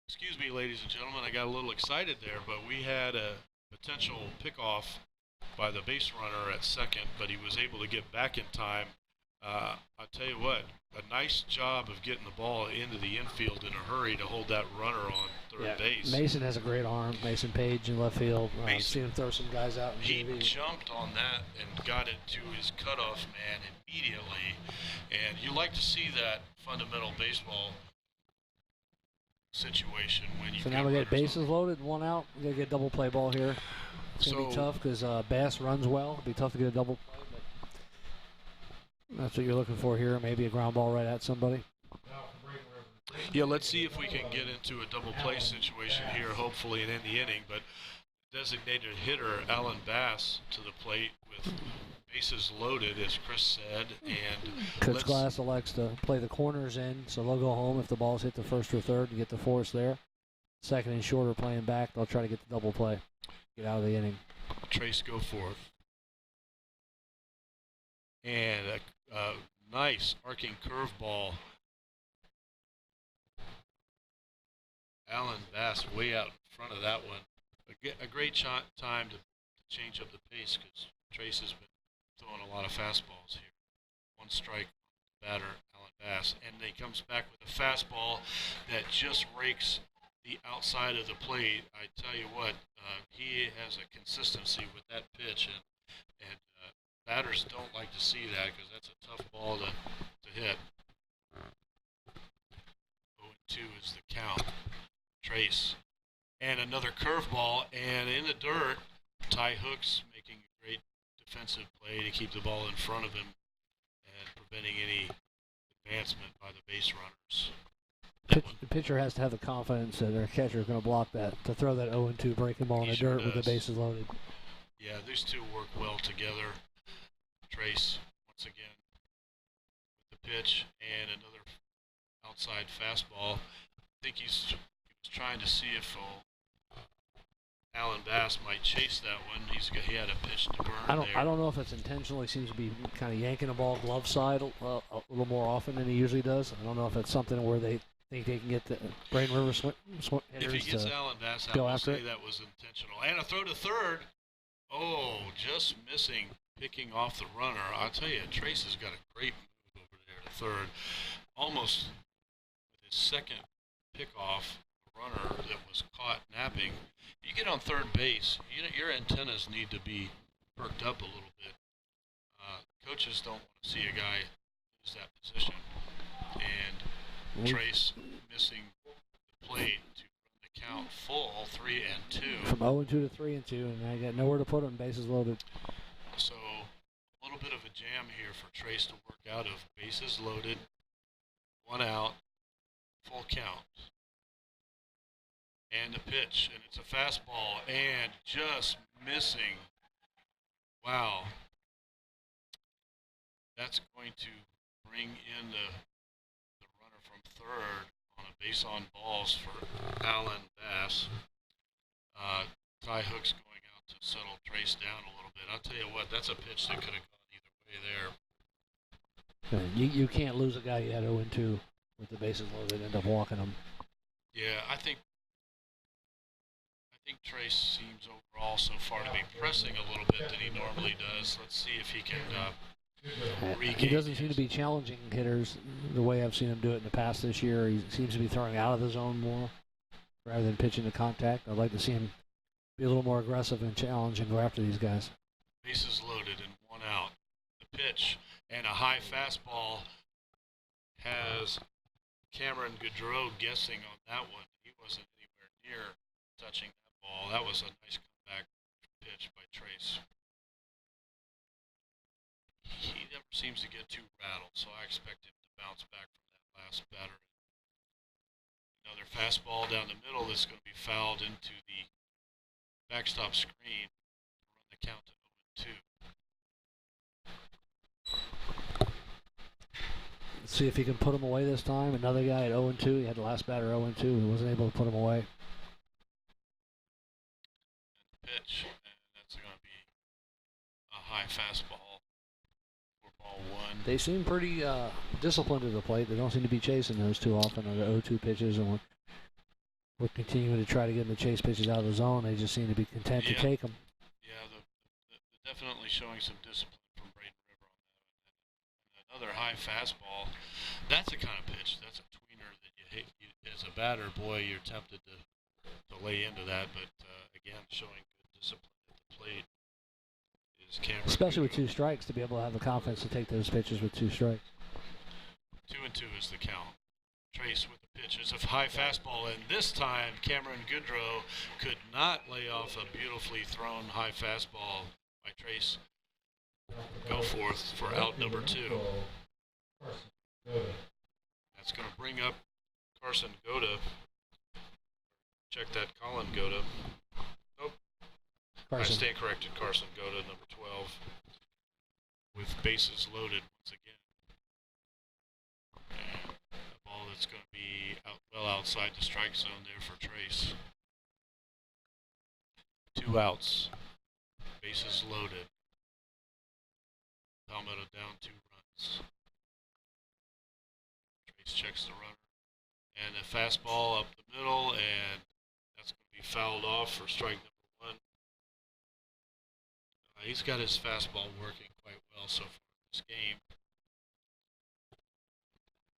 excuse me, ladies and gentlemen, I got a little excited there, but we had a potential pickoff by the base runner at second, but he was able to get back in time. I'll tell you what, a nice job of getting the ball into the infield in a hurry to hold that runner on third base. Mason has a great arm. Mason Page in left field. Seen him throw some guys out in He JV. jumped on that and got it to his cutoff man immediately. And you like to see that fundamental baseball situation when you. So now we got bases loaded, 1 out. We got to get a double play ball here. It's going to be tough because Bass runs well. It'll be tough to get a double play, but that's what you're looking for here. Maybe a ground ball right at somebody. Yeah, let's see if we can get into a double play situation here, hopefully, and end the inning. But designated hitter Alan Bass to the plate with bases loaded, as Chris said. And Coach Glass elects to play the corners in, so they'll go home if the ball's hit the first or third to get the force there. Second and shorter playing back, they'll try to get the double play, get out of the inning. Trace go forth. And a nice arcing curveball. Alan Bass way out in front of that one. A great time to change up the pace because Trace has been throwing a lot of fastballs here. 1 strike batter, Alan Bass. And he comes back with a fastball that just rakes the outside of the plate. I tell you what, he has a consistency with that pitch, and batters don't like to see that because that's a tough ball to hit. 0-2 is the count. Trace. And another curveball, and in the dirt, Ty Hooks making a great defensive play to keep the ball in front of him and preventing any advancement by the base runners. The pitcher has to have the confidence that their catcher is going to block that, to throw that 0-2 breaking ball in the dirt with the bases loaded. Yeah, these two work well together. Trace, once again, with the pitch and another outside fastball. I think he was trying to see if Alan Bass might chase that one. He had a pitch to burn there. I don't know if it's intentional. He seems to be kind of yanking the ball glove side a little more often than he usually does. I don't know if it's something where they think they can get the Braden River hitters. If he gets Alan Bass out, we'll say that was intentional. And a throw to third. Oh, just missing, picking off the runner. I'll tell you, Trace has got a great move over there to third. Almost with his second pickoff, a runner that was caught napping. You get on third base, your antennas need to be perked up a little bit. Coaches don't want to see a guy lose that position. And Trace missing the plate to run the count full, 3-2. From 0-2 to 3-2, and I got nowhere to put him, bases loaded. So a little bit of a jam here for Trace to work out of. Bases loaded, 1 out, full count. And the pitch, and it's a fastball, and just missing. Wow. That's going to bring in the runner from third on a base on balls for Alan Bass. Ty Hooks going out to settle Trace down a little bit. I'll tell you what, that's a pitch that could have gone either way there. You can't lose a guy you had 0-2 with the bases loaded and end up walking him. Yeah, I think Trace seems overall so far to be pressing a little bit than he normally does. Let's see if he can regain. He doesn't seem to be challenging hitters the way I've seen him do it in the past this year. He seems to be throwing out of the zone more. rather than pitching to contact. I'd like to see him be a little more aggressive and challenge and go after these guys. Bases loaded and 1 out. The pitch and a high fastball has Cameron Gaudreau guessing on that one. He wasn't anywhere near touching that ball. That was a nice comeback pitch by Trace. He never seems to get too rattled, so I expect him to bounce back from that last batter. Another fastball down the middle that's going to be fouled into the backstop screen. Run the count to 0-2. Let's see if he can put him away this time. Another guy at 0-2. He had the last batter 0-2. He wasn't able to put him away. And the pitch, and that's going to be a high fastball. Ball 1. They seem pretty disciplined at the plate. They don't seem to be chasing those too often on the 0-2 pitches, and we're continuing to try to get them to chase pitches out of the zone. They just seem to be content to take them. Yeah, they're definitely showing some discipline from Braden River on that. And another high fastball. That's the kind of pitch. That's a tweener that you hate. As a batter, boy, you're tempted to lay into that, but again, showing good discipline at the plate. Especially with 2 strikes, to be able to have the confidence to take those pitches with 2 strikes. 2-2 is the count. Trace with the pitch. It's a high fastball, and this time Cameron Gaudreau could not lay off a beautifully thrown high fastball by Trace. Go forth for out number 2. That's going to bring up Carson Goda. Check that, Colin Goda. Nope. I stand corrected. Carson Goda, number 12, with bases loaded once again. And a ball that's going to be well outside the strike zone there for Trace. 2 outs. Bases loaded. Palmetto down 2 runs. Trace checks the runner. And a fastball up the middle, and that's going to be fouled off for strike number 1. He's got his fastball working quite well so far in this game.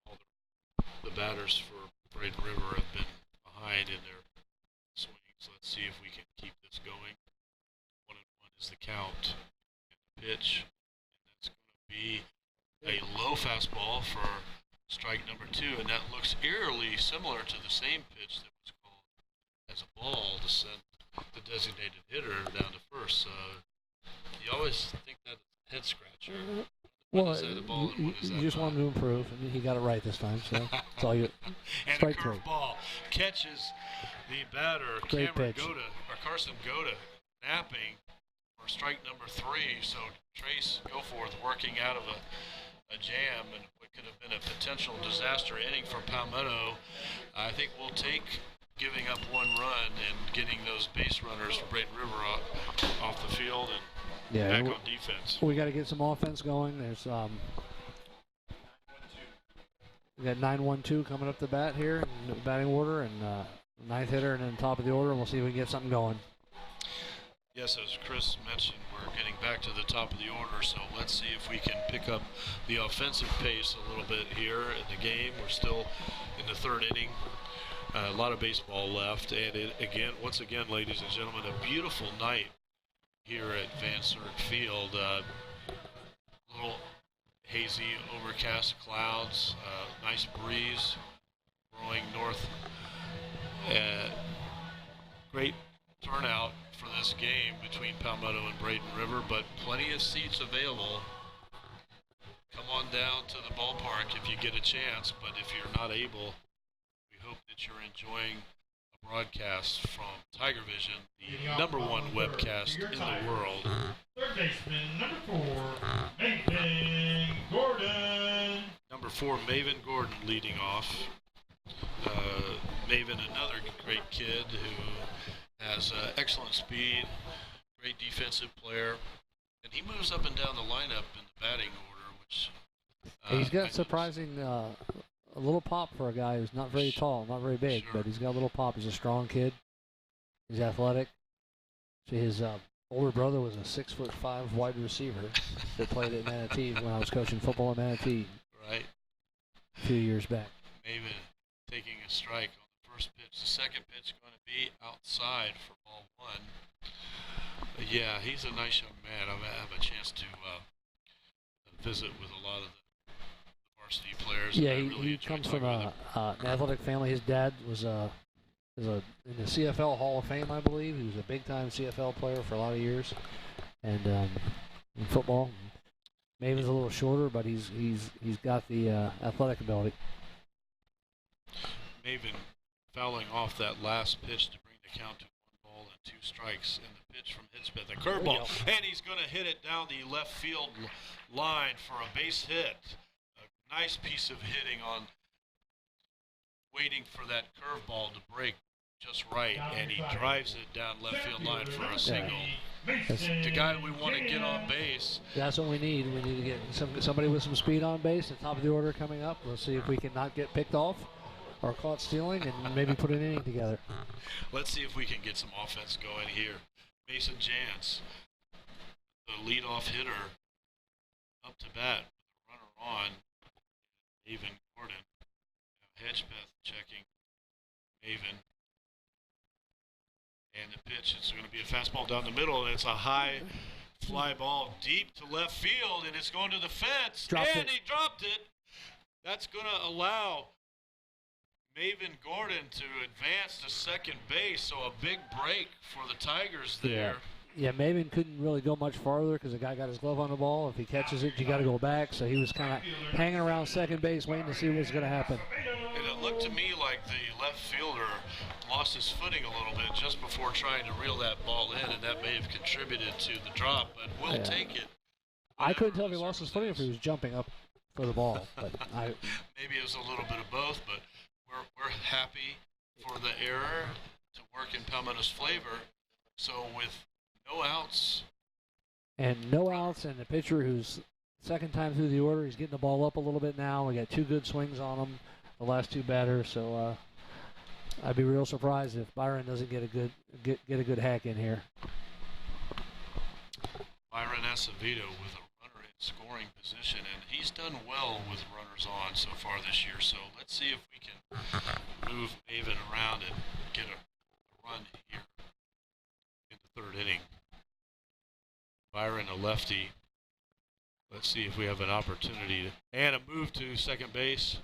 All the batters for Braden River have been behind in their swings. Let's see if we can keep this going. 1-1 is the count. And the pitch. And that's going to be a low fastball for strike number 2. And that looks eerily similar to the same pitch that was called as a ball to send the designated hitter down to first. You always think that's a head scratcher. Well, you just want him to improve, and he got it right this time. So that's all you. And a curveball catches the batter, Great Cameron pitch. Goda, or Carson Goda, napping for strike number 3. So Trace Goforth working out of a jam and what could have been a potential disaster inning for Palmetto. I think we'll take giving up 1 run and getting those base runners from Braden River off the field and back on defense. We got to get some offense going. There's we got 9-1-2 coming up the bat here in the batting order, and 9th hitter, and then top of the order, and we'll see if we can get something going. Yes, as Chris mentioned, we're getting back to the top of the order, so let's see if we can pick up the offensive pace a little bit here in the game. We're still in the 3rd inning. A lot of baseball left, and once again, ladies and gentlemen, a beautiful night here at Van Zurich Field. A little hazy, overcast clouds, nice breeze blowing north. Great turnout for this game between Palmetto and Braden River, but plenty of seats available. Come on down to the ballpark if you get a chance, but if you're not able, hope that you're enjoying a broadcast from Tiger Vision, the #1 webcast in the world. Third baseman, number 4, Maven Gordon. Number 4, Maven Gordon leading off. Maven, another great kid who has excellent speed, great defensive player, and he moves up and down the lineup in the batting order, which he's got surprising a little pop for a guy who's not very tall, not very big, but he's got a little pop. He's a strong kid. He's athletic. See, his older brother was a 6'5" wide receiver that played at Manatee when I was coaching football at Manatee. Right. A few years back. Maybe taking a strike on the first pitch. The second pitch going to be outside for ball 1. Yeah, he's a nice young man. I have a chance to visit with a lot of the varsity players. Yeah, really he comes from an athletic family. His dad was in the CFL Hall of Fame, I believe. He was a big-time CFL player for a lot of years, and in football. Maven's a little shorter, but he's got the athletic ability. Maven fouling off that last pitch to bring the count to 1 ball and 2 strikes. And the pitch from Hitchbeth, a curveball, and he's going to hit it down the left field line for a base hit. A nice piece of hitting on waiting for that curveball to break just right, and he drives it down left field line for a single. The guy we want to get on base. That's what we need. We need to get somebody with some speed on base. The top of the order coming up. We'll see if we can not get picked off or caught stealing and maybe put an inning together. Let's see if we can get some offense going here. Mason Jantz, the leadoff hitter, up to bat with a runner on. Maven Gordon. Hedgebeth checking Maven. And the pitch, it's going to be a fastball down the middle, and it's a high fly ball deep to left field, and it's going to the fence. He dropped it. That's going to allow Maven Gordon to advance to second base, so a big break for the Tigers there. Yeah, Maven couldn't really go much farther because the guy got his glove on the ball. If he catches it, you got to go back. So he was kind of hanging around second base, waiting to see what's going to happen. And it looked to me like the left fielder lost his footing a little bit just before trying to reel that ball in, and that may have contributed to the drop, but we'll take it. I couldn't tell if he lost his footing or if he was jumping up for the ball. But maybe it was a little bit of both, but we're happy for the error to work in Palmetto's favor. So with no outs. And no outs, and the pitcher who's second time through the order, he's getting the ball up a little bit now. We got 2 good swings on him, the last 2 batters. So I'd be real surprised if Byron doesn't get a good hack in here. Byron Acevedo with a runner in scoring position, and he's done well with runners on so far this year. So let's see if we can move Maven around and get a run here in the 3rd inning. Byron, a lefty. Let's see if we have an opportunity and a move to second base,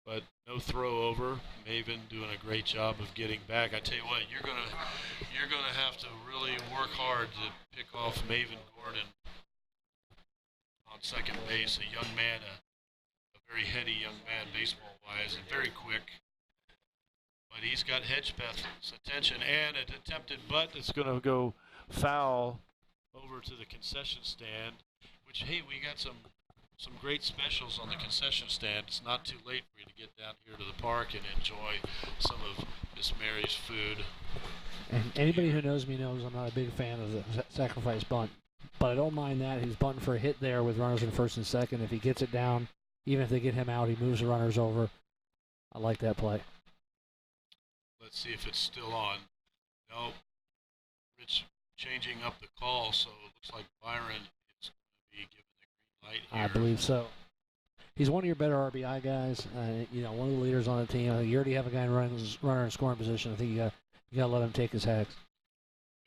but no throw over. Maven doing a great job of getting back. I tell you what, you're gonna have to really work hard to pick off Maven Gordon on second base. A young man, a very heady young man baseball-wise, and very quick. But he's got Hedgebeth's attention, and an attempted butt that's going to go foul over to the concession stand, which, hey, we got some great specials on the concession stand. It's not too late for you to get down here to the park and enjoy some of Miss Mary's food. And anybody who knows me knows I'm not a big fan of the sacrifice bunt, but I don't mind that. He's bunting for a hit there with runners in first and second. If he gets it down, even if they get him out, he moves the runners over. I like that play. Let's see if it's still on. No. Rich changing up the call, so it looks like Byron is going to be given the green light here. I believe so. He's one of your better RBI guys. One of the leaders on the team. You already have a guy runner in scoring position. I think you got to let him take his hacks.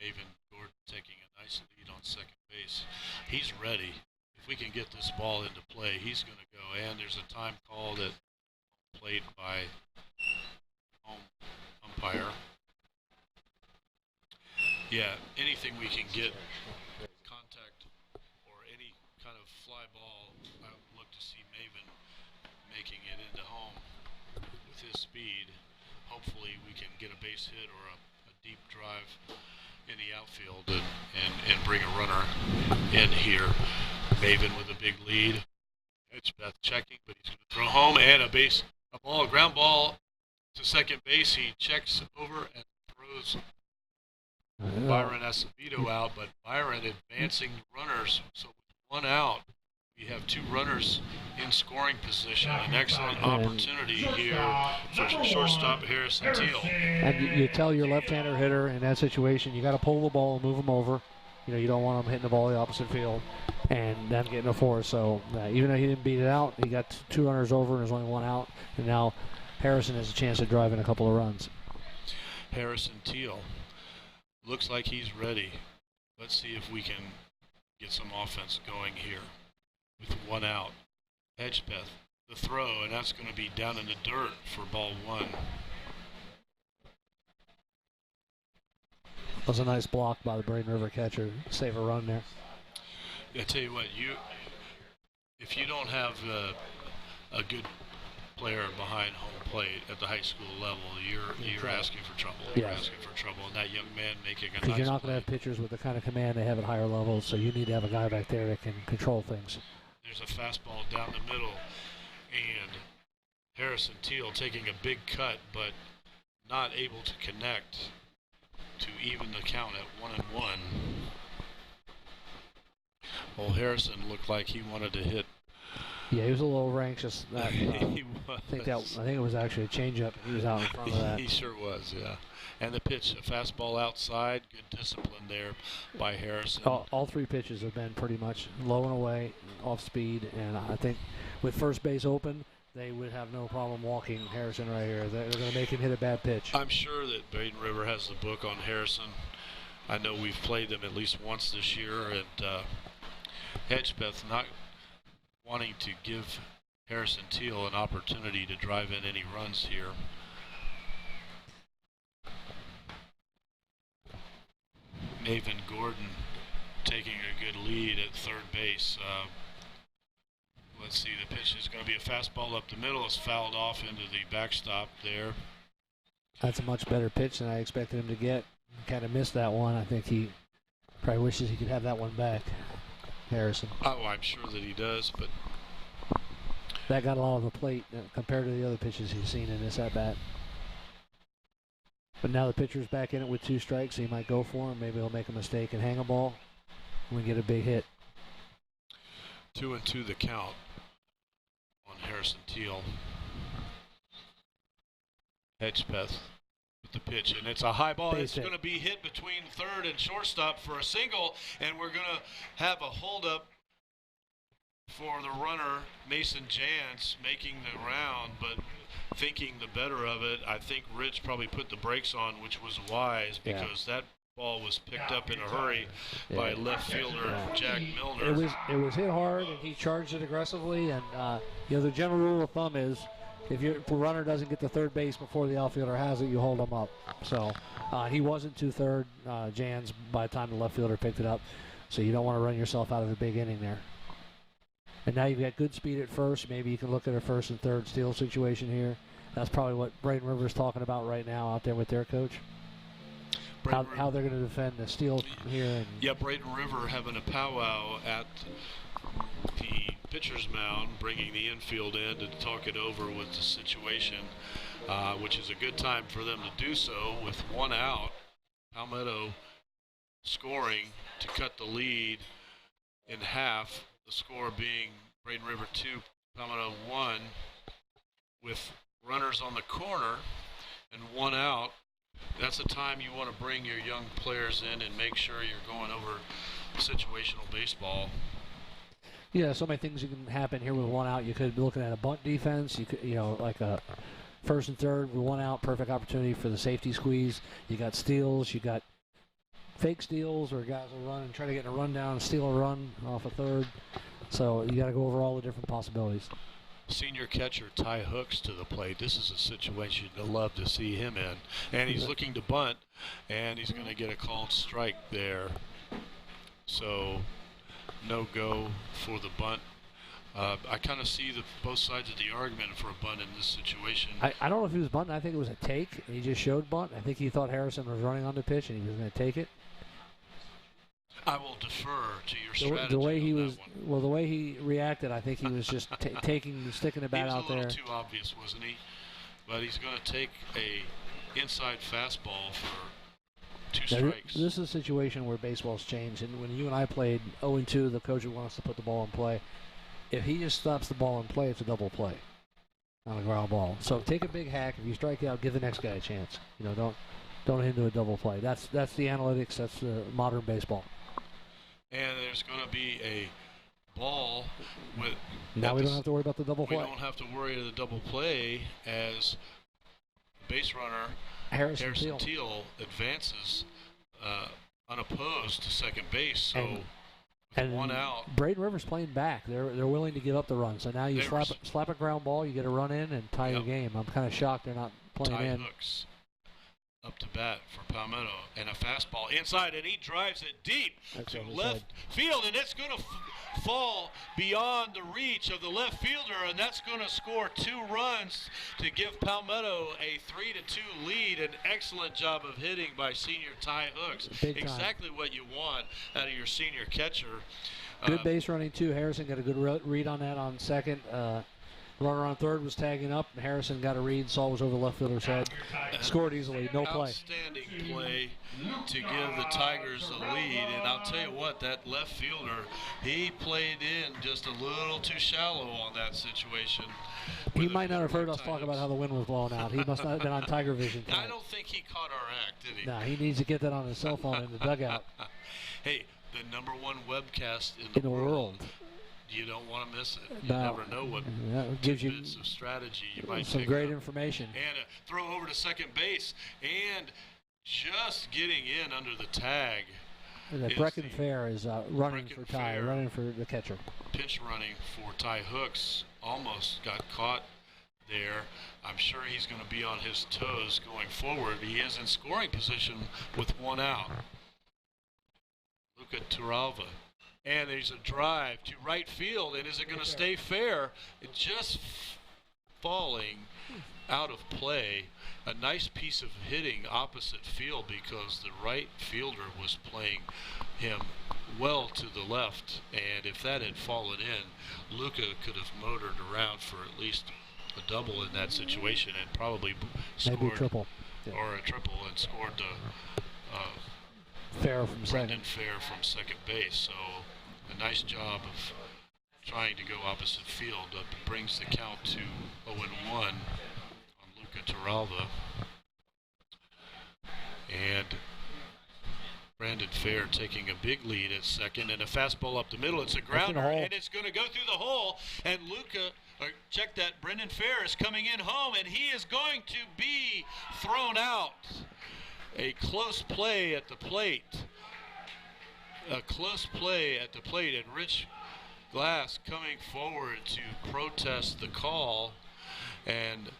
Maven Gordon taking a nice lead on second base. He's ready. If we can get this ball into play, he's going to go. And there's a time call that played by home umpire. Yeah, anything we can get contact or any kind of fly ball, I would look to see Maven making it into home with his speed. Hopefully we can get a base hit or a deep drive in the outfield and bring a runner in here. Maven with a big lead. Hedgebeth checking, but he's going to throw home, and a ground ball to second base. He checks over and throws Byron Acevedo out, but Byron advancing runners. So with 1 out, we have 2 runners in scoring position. An excellent opportunity here for shortstop Harrison Teal. And you tell your left-hander hitter in that situation, you got to pull the ball and move him over. You don't want him hitting the ball the opposite field and them getting a force. So even though he didn't beat it out, he got 2 runners over and there's only 1 out. And now Harrison has a chance to drive in a couple of runs. Harrison Teal. Looks like he's ready. Let's see if we can get some offense going here. With one out. Hedgepeth, the throw, and that's going to be down in the dirt for ball one. That was a nice block by the Braden River catcher. Save a run there. I tell you what, if you don't have a good player behind home plate at the high school level, you're asking for trouble. You're asking for trouble, and that young man making a nice you're not going play. to have pitchers with the kind of command they have at higher levels, so you need to have a guy back there that can control things. There's a fastball down the middle, and Harrison Teal taking a big cut, but not able to connect to even the count at 1-1. Well, Harrison looked like he wanted to hit. Yeah, he was a little anxious. He was. I think it was actually a changeup. He was out in front of that. He sure was, yeah. And the pitch, a fastball outside, good discipline there by Harrison. All three pitches have been pretty much low and away, off speed, and I think with first base open, they would have no problem walking Harrison right here. They're going to make him hit a bad pitch. I'm sure that Braden River has the book on Harrison. I know we've played them at least once this year, and Hedgepeth not wanting to give Harrison Teal an opportunity to drive in any runs here. Nathan Gordon taking a good lead at third base. Let's see, the pitch is going to be a fastball up the middle. It's fouled off into the backstop there. That's a much better pitch than I expected him to get. Kind of missed that one. I think he probably wishes he could have that one back, Harrison. Oh, I'm sure that he does, but that got a lot on the plate compared to the other pitches he's seen in this at-bat. But now the pitcher's back in it with 2 strikes. So he might go for him. Maybe he'll make a mistake and hang a ball. We get a big hit. 2-2 the count on Harrison Teal. Hedgepeth with the pitch, and it's a high ball. It's going to be hit between third and shortstop for a single, and we're going to have a holdup for the runner, Mason Jans, making the round, but thinking the better of it. I think Rich probably put the brakes on, which was wise, because that ball was picked up in a hurry by left fielder Jack Milner. It was hit hard, and he charged it aggressively. And the general rule of thumb is if the runner doesn't get to third base before the outfielder has it, you hold him up. So he wasn't to third, Jans, by the time the left fielder picked it up. So you don't want to run yourself out of a big inning there. And now you've got good speed at first. Maybe you can look at a first and third steal situation here. That's probably what Braden River is talking about right now out there with their coach. How they're going to defend the steal here. And Braden River having a powwow at the pitcher's mound, bringing the infield in to talk it over with the situation, which is a good time for them to do so with 1 out. Palmetto scoring to cut the lead in half, the score being Braden River 2, Palmetto 1, with runners on the corner and 1 out. That's a time you want to bring your young players in and make sure you're going over situational baseball. Yeah, so many things can happen here with 1 out. You could be looking at a bunt defense. You could, like a first and third with 1 out, perfect opportunity for the safety squeeze. You got steals. You got fake steals where guys will run and try to get in a run down, steal a run off a third. So you got to go over all the different possibilities. Senior catcher Ty Hooks to the plate. This is a situation you'd love to see him in. And he's looking to bunt, and he's going to get a called strike there. So no go for the bunt. I kind of see both sides of the argument for a bunt in this situation. I don't know if he was bunting. I think it was a take, and he just showed bunt. I think he thought Harrison was running on the pitch, and he was going to take it. I will defer to your strategy. The way he reacted, I think he was just sticking the bat out there. He was a little too obvious, wasn't he? But he's going to take a inside fastball for 2 strikes. This is a situation where baseball's changed, and when you and I played 0-2, the coach would want us to put the ball in play. If he just stops the ball in play, it's a double play on a ground ball. So take a big hack. If you strike out, give the next guy a chance. Don't hit into a double play. That's the analytics. That's the modern baseball. And there's going to be a ball with. Now we don't have to worry about the double play. We don't have to worry about the double play as base runner Harrison Teal advances unopposed to second base. So and one out. Braden River's playing back. They're willing to give up the run. So now you slap a ground ball, you get a run in, and tie the game. I'm kind of shocked they're not playing Ty in. Hooks up to bat for Palmetto, and a fastball inside, and he drives it deep to left field, and it's going to fall beyond the reach of the left fielder, and that's going to score 2 runs to give Palmetto a 3-2 lead. An excellent job of hitting by senior Ty Hooks. Exactly what you want out of your senior catcher. Good base running too. Harrison got a good read on that on second. Runner on third was tagging up, and Harrison got a read, saw was over the left fielder's head. Scored easily, no play. Outstanding play to give the Tigers the lead, and I'll tell you what, that left fielder, he played in just a little too shallow on that situation. He might not have heard us talk about how the wind was blowing out. He must not have been on Tiger Vision tonight. I don't think he caught our act, did he? No, he needs to get that on his cell phone in the dugout. Hey, the #1 webcast in the world. You don't want to miss it. You never know what gives you bits of strategy you might some great information. And a throw over to second base, and just getting in under the tag. Braden Fair is running for Ty, running for the catcher. Pitch running for Ty Hooks. Almost got caught there. I'm sure he's going to be on his toes going forward. He is in scoring position with 1 out. Look at Turalva. And there's a drive to right field, and is it going to stay fair? It just falling out of play. A nice piece of hitting opposite field because the right fielder was playing him well to the left, and if that had fallen in, Luca could have motored around for at least a double in that situation and probably scored maybe a triple. Or a triple and scored the Fair from Brendan second. Fair from second base. So a nice job of trying to go opposite field. Brings the count to 0-1 on Luca Turalva. And Brandon Fair taking a big lead at second, and a fastball up the middle. It's a grounder, and it's going to go through the hole. And check that, Brendan Fair is coming in home, and he is going to be thrown out. A close play at the plate. A close play at the plate, and Rich Glass coming forward to protest the call. And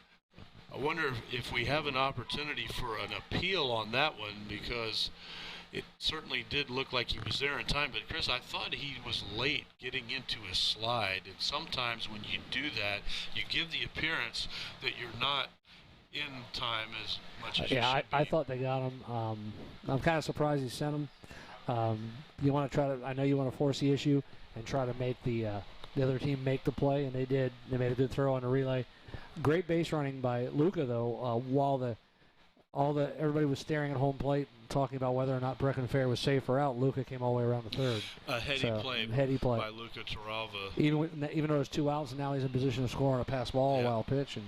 I wonder if we have an opportunity for an appeal on that one, because it certainly did look like he was there in time. But Chris, I thought he was late getting into his slide, and sometimes when you do that, you give the appearance that you're not in time as much as you should be. I thought they got him. I'm kind of surprised he sent him. You want to try to, I know you want to force the issue and try to make the other team make the play, and they did. They made a good throw on the relay. Great base running by Luca, though. While everybody was staring at home plate and talking about whether or not Breckin Fair was safe or out, Luca came all the way around the third. A heady play by Luca Turalva. Even though there's 2 outs, and now he's in position to score on a pass ball, a wild pitch. And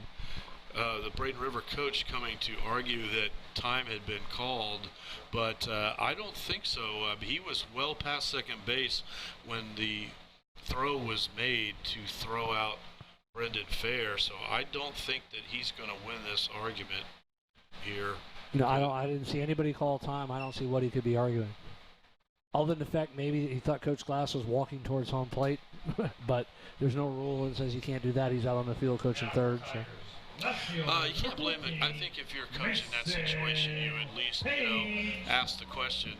the Braden River coach coming to argue that time had been called, but I don't think so. He was well past second base when the throw was made to throw out Brendan Fair, so I don't think that he's going to win this argument here. No, I didn't see anybody call time. I don't see what he could be arguing. Other than the fact maybe he thought Coach Glass was walking towards home plate, but there's no rule that says you can't do that. He's out on the field coaching third. So. You can't blame it. I think if you're coaching that situation, you at least, ask the question,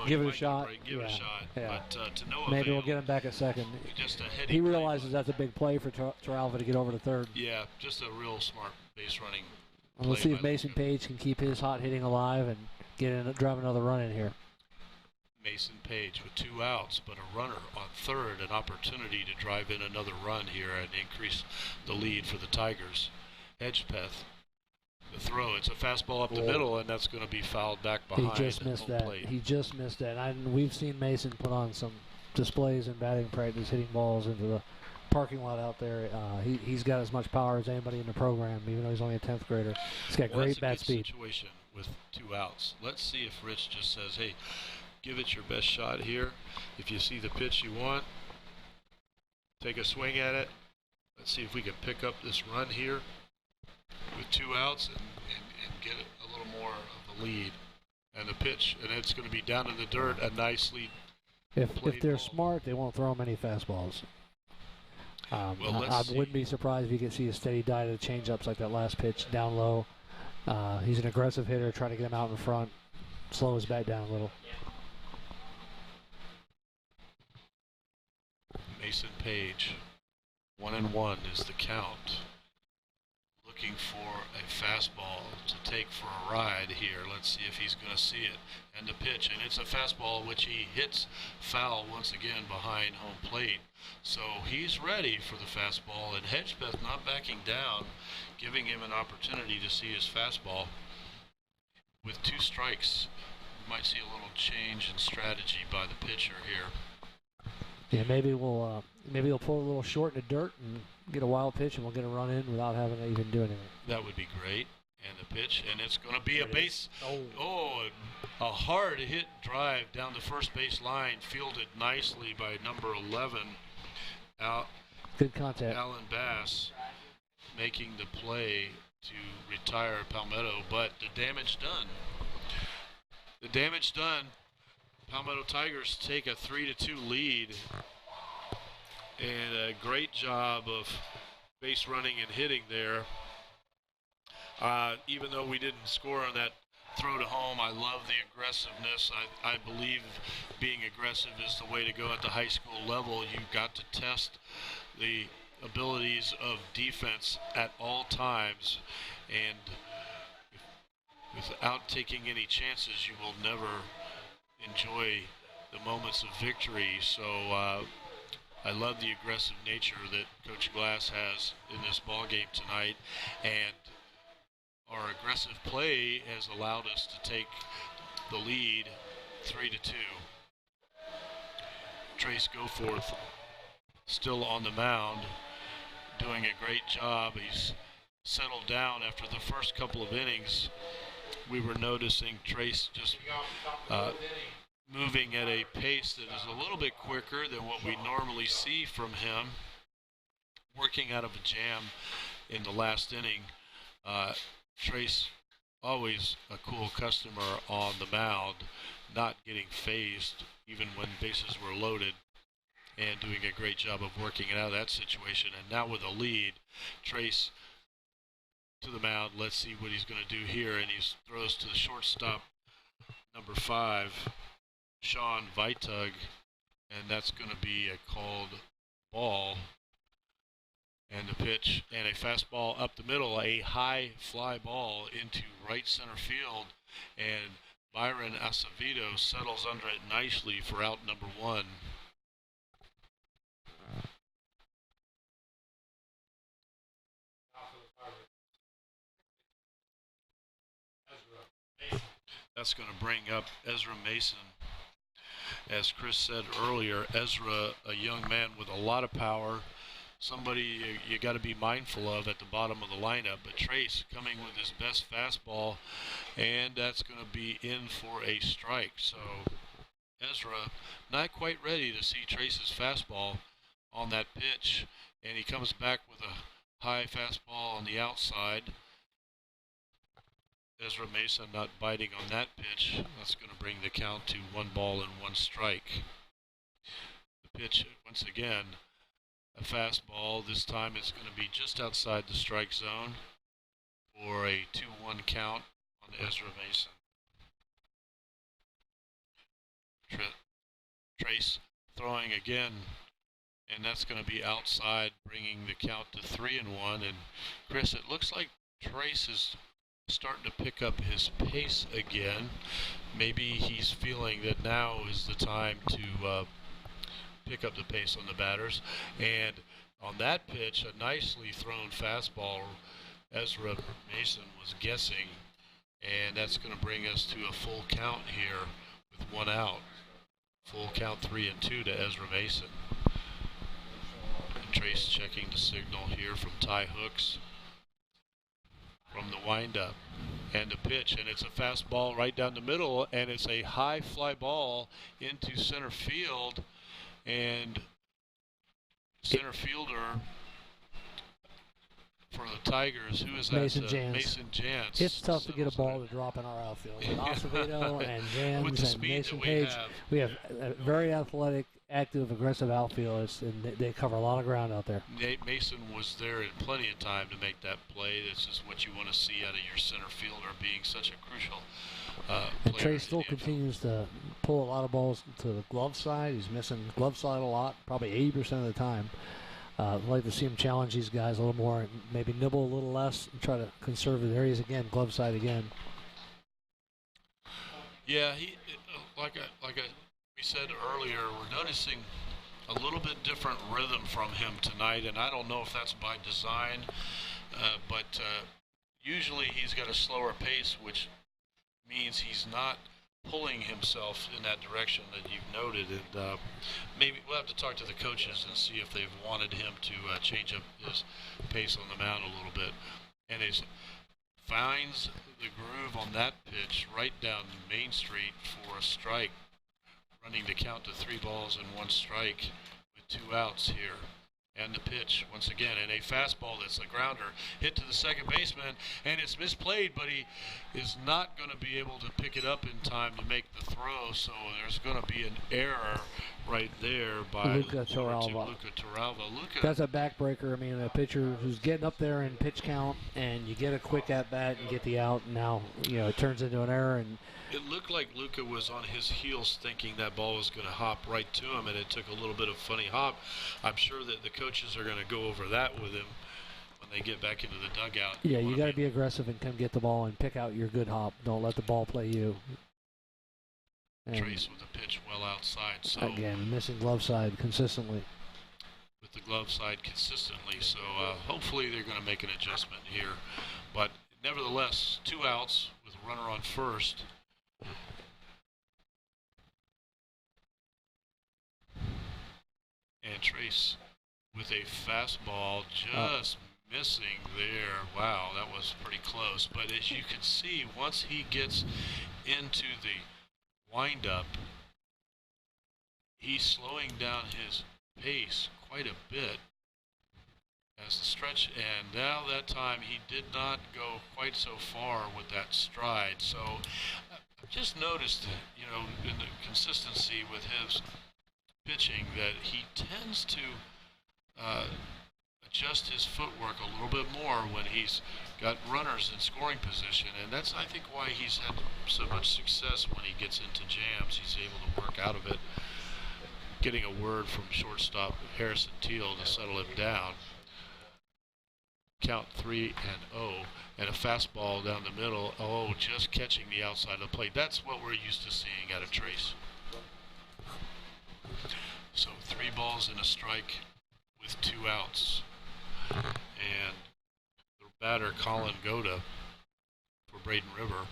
Give it a shot. Give it a shot. Yeah. But to no maybe avail, we'll get him back at second. Just a heady he realizes that's a big play for Turalva to get over to third. Yeah, just a real smart base running. And we'll see if Mason Page can keep his hot hitting alive and drive another run in here. Mason Page with 2 outs, but a runner on third, an opportunity to drive in another run here and increase the lead for the Tigers. Hedgepeth, the throw, it's a fastball up the middle, and that's going to be fouled back behind. He just missed that. Plate. He just missed that. And we've seen Mason put on some displays in batting practice, hitting balls into the parking lot out there. He's got as much power as anybody in the program, even though he's only a 10th grader. He's got great bat speed. Situation with 2 outs. Let's see if Rich just says, hey, give it your best shot here. If you see the pitch you want, take a swing at it. Let's see if we can pick up this run here with 2 outs and get a little more more of a lead. And the pitch, and it's going to be down in the dirt, a nicely If played they're ball. smart, they won't throw many fastballs. Well, I wouldn't be surprised if you could see a steady diet of changeups like that last pitch down low. He's an aggressive hitter, trying to get him out in front, slow his bat down a little. Mason Page, 1-1 is the count. Looking for a fastball to take for a ride here. Let's see if he's going to see it. And the pitch, and it's a fastball which he hits foul once again behind home plate. So he's ready for the fastball, and Hedgepeth not backing down, giving him an opportunity to see his fastball. With 2 strikes, you might see a little change in strategy by the pitcher here. Yeah, maybe they'll pull a little short in the dirt and get a wild pitch, and we'll get a run in without having to even do anything. That would be great. And the pitch, and it's going to be a base. Oh. A hard hit drive down the first base line, fielded nicely by number 11, Good contact. Alan Bass, making the play to retire Palmetto, but the damage done. The damage done. Palmetto Tigers take a 3-2 lead, and a great job of base running and hitting there. Even though we didn't score on that throw to home, I love the aggressiveness. I believe being aggressive is the way to go at the high school level. You've got to test the abilities of defense at all times, and without taking any chances, you will never enjoy the moments of victory. So I love the aggressive nature that Coach Glass has in this ball game tonight, and our aggressive play has allowed us to take the lead 3-2. Trace Goforth still on the mound, doing a great job. He's settled down after the first couple of innings. We were noticing Trace just moving at a pace that is a little bit quicker than what we normally see from him, working out of a jam in the last inning. Trace, always a cool customer on the mound, not getting phased even when bases were loaded, and doing a great job of working it out of that situation. And now with a lead, Trace to the mound. Let's see what he's going to do here. And he throws to the shortstop, number 5, Sean Vitug, and that's going to be a called ball. And the pitch, and a fastball up the middle, a high fly ball into right center field, and Byron Acevedo settles under it nicely for out number 1. That's going to bring up Ezra Mason. As Chris said earlier, Ezra, a young man with a lot of power, somebody you got to be mindful of at the bottom of the lineup. But Trace coming with his best fastball, and that's going to be in for a strike. So Ezra not quite ready to see Trace's fastball on that pitch, and he comes back with a high fastball on the outside. Ezra Mason not biting on that pitch. That's going to bring the count to 1 ball and 1 strike. The pitch, once again, a fastball. This time it's going to be just outside the strike zone for a 2-1 count on Ezra Mason. Trace throwing again, and that's going to be outside, bringing the count to 3-1. And Chris, it looks like Trace is starting to pick up his pace again. Maybe he's feeling that now is the time to pick up the pace on the batters. And on that pitch, a nicely thrown fastball, Ezra Mason was guessing, and that's going to bring us to a full count here with 1 out. Full count 3-2 to Ezra Mason. And Trace checking the signal here from Ty Hooks from the windup. And the pitch, and it's a fastball right down the middle, and it's a high fly ball into center field, and center fielder for the Tigers. Who is that? Mason Jans. Mason Jans. It's tough to get a ball to drop in our outfield. With Acevedo and Jans With the and speed Mason that Page, we have a very athletic, active, aggressive outfield, and they cover a lot of ground out there. Nate Mason was there in plenty of time to make that play. This is what you want to see out of your center fielder, being such a crucial And player Trey still continues to pull a lot of balls to the glove side. He's missing glove side a lot, probably 80% of the time. I'd like to see him challenge these guys a little more, and maybe nibble a little less, and try to conserve the areas again, glove side again. Yeah, we said earlier, we're noticing a little bit different rhythm from him tonight, and I don't know if that's by design, but usually he's got a slower pace, which means he's not pulling himself in that direction that you've noted, and maybe we'll have to talk to the coaches and see if they've wanted him to change up his pace on the mound a little bit. And he finds the groove on that pitch right down Main Street for a strike, running to count to 3 balls and 1 strike with 2 outs here. And the pitch, once again, and a fastball that's a grounder, hit to the second baseman, and it's misplayed, but he is not going to be able to pick it up in time to make the throw, so there's going to be an error right there by Luca Torralva. That's a backbreaker. I mean, a pitcher who's getting up there in pitch count, and you get a quick at-bat and get the out, and now, it turns into an error, and it looked like Luca was on his heels thinking that ball was going to hop right to him, and it took a little bit of funny hop. I'm sure that the coaches are going to go over that with him when they get back into the dugout. Yeah, you got to be aggressive and come get the ball and pick out your good hop. Don't let the ball play you. And Trace with the pitch well outside. So again, missing glove side consistently. With the glove side consistently, so hopefully they're going to make an adjustment here. But nevertheless, 2 outs with a runner on first. And Trace with a fastball just missing there. Wow, that was pretty close. But as you can see, once he gets into the windup, he's slowing down his pace quite a bit as the stretch, and now that time he did not go quite so far with that stride. So I've just noticed, in the consistency with his pitching, that he tends to adjust his footwork a little bit more when he's got runners in scoring position, and that's, I think, why he's had so much success when he gets into jams. He's able to work out of it, getting a word from shortstop Harrison Teal to settle him down. Count 3-0, and a fastball down the middle. Oh, just catching the outside of the plate. That's what we're used to seeing out of Trace. So 3 balls and a strike with 2 outs. And the batter, Colin Goda, for Braden River.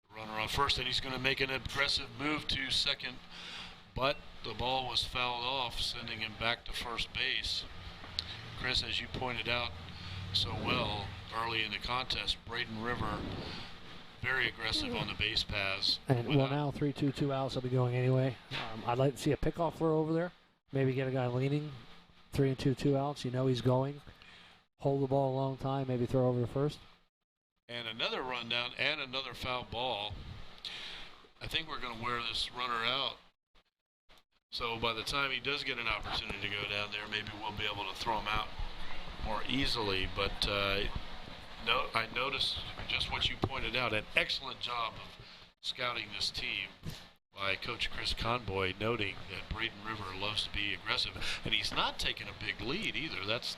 The runner on first, and he's going to make an aggressive move to second, but the ball was fouled off, sending him back to first base. Chris, as you pointed out so well early in the contest, Braden River very aggressive on the base paths. And now 3-2, 2 outs. I'll be going anyway. I'd like to see a pickoff throw over there. Maybe get a guy leaning. 3-2, 2 outs. He's going. Hold the ball a long time. Maybe throw over to first. And another rundown and another foul ball. I think we're going to wear this runner out. So by the time he does get an opportunity to go down there, maybe we'll be able to throw him out more easily. But I noticed just what you pointed out, an excellent job of scouting this team by Coach Chris Conboy, noting that Braden River loves to be aggressive. And he's not taking a big lead either. That's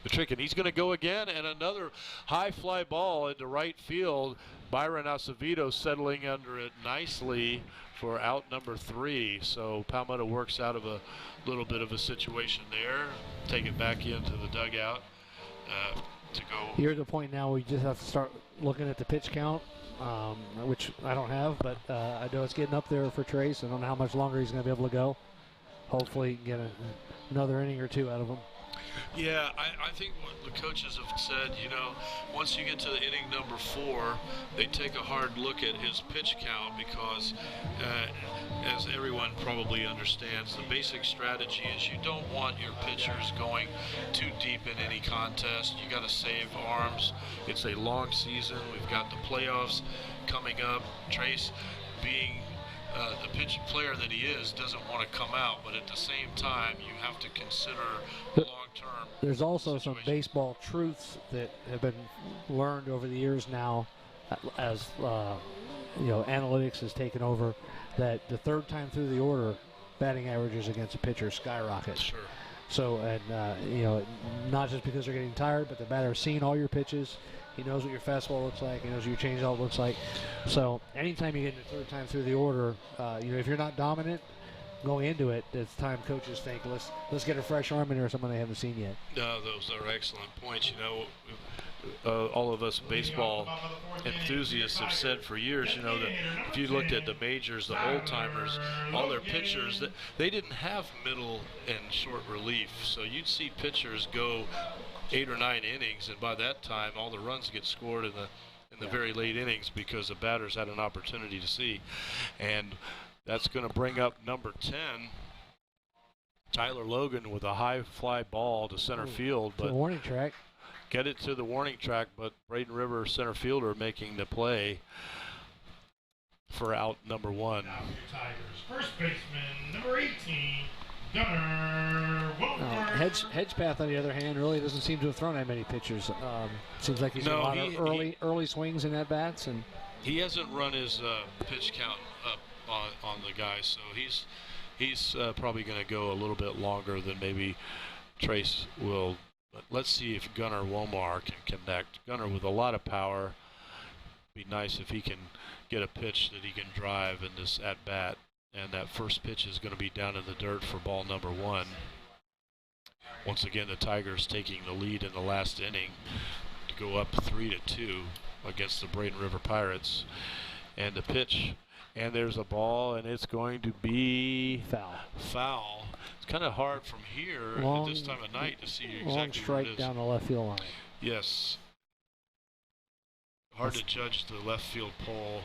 the trick. And he's going to go again, and another high fly ball into right field. Byron Acevedo settling under it nicely for out number 3. So Palmetto works out of a little bit of a situation there. Take it back into the dugout to go. You're at the point now where we just have to start looking at the pitch count, which I don't have, but I know it's getting up there for Trace. I don't know how much longer he's going to be able to go. Hopefully get another inning or 2 out of him. Yeah, I think what the coaches have said, once you get to the inning number 4, they take a hard look at his pitch count because, as everyone probably understands, the basic strategy is you don't want your pitchers going too deep in any contest. You got to save arms. It's a long season. We've got the playoffs coming up. Trace, being the pitch player that he is, doesn't want to come out, but at the same time, you have to consider long-term. There's also situation. some baseball truths that have been learned over the years now, as analytics has taken over. That the third time through the order, batting averages against a pitcher skyrocket. Sure. So, and not just because they're getting tired, but the batter's seen all your pitches. He knows what your fastball looks like. He knows what your changeup looks like. So anytime you get in the third time through the order, if you're not dominant going into it, it's time coaches think, let's get a fresh arm in there, someone they haven't seen yet. No, those are excellent points. All of us baseball enthusiasts have said for years, that if you looked at the majors, the old timers, all their pitchers, they didn't have middle and short relief. So you'd see pitchers go 8 or 9 innings, and by that time, all the runs get scored in the very late innings because the batters had an opportunity to see. And that's going to bring up number 10, Tyler Logan, with a high fly ball to center field. To the warning track. Get it to the warning track, but Braden River, center fielder, making the play for out number 1. Now for Tigers, first baseman, number 18, Gunnar Wilford. Hedgepath, on the other hand, really doesn't seem to have thrown that many pitchers. Seems like he's got a lot of early swings in at bats, and he hasn't run his pitch count up on the guy, so he's probably going to go a little bit longer than maybe Trace will. But let's see if Gunnar Womar can connect. Gunnar with a lot of power. Be nice if he can get a pitch that he can drive in this at bat. And that first pitch is going to be down in the dirt for ball number 1. Once again, the Tigers taking the lead in the last inning to go up 3-2 against the Braden River Pirates. And the pitch, and there's a ball, and it's going to be foul. It's kind of hard from here at this time of night to see exactly long strike what it is. Down the left field line. Yes. Hard to judge the left field pole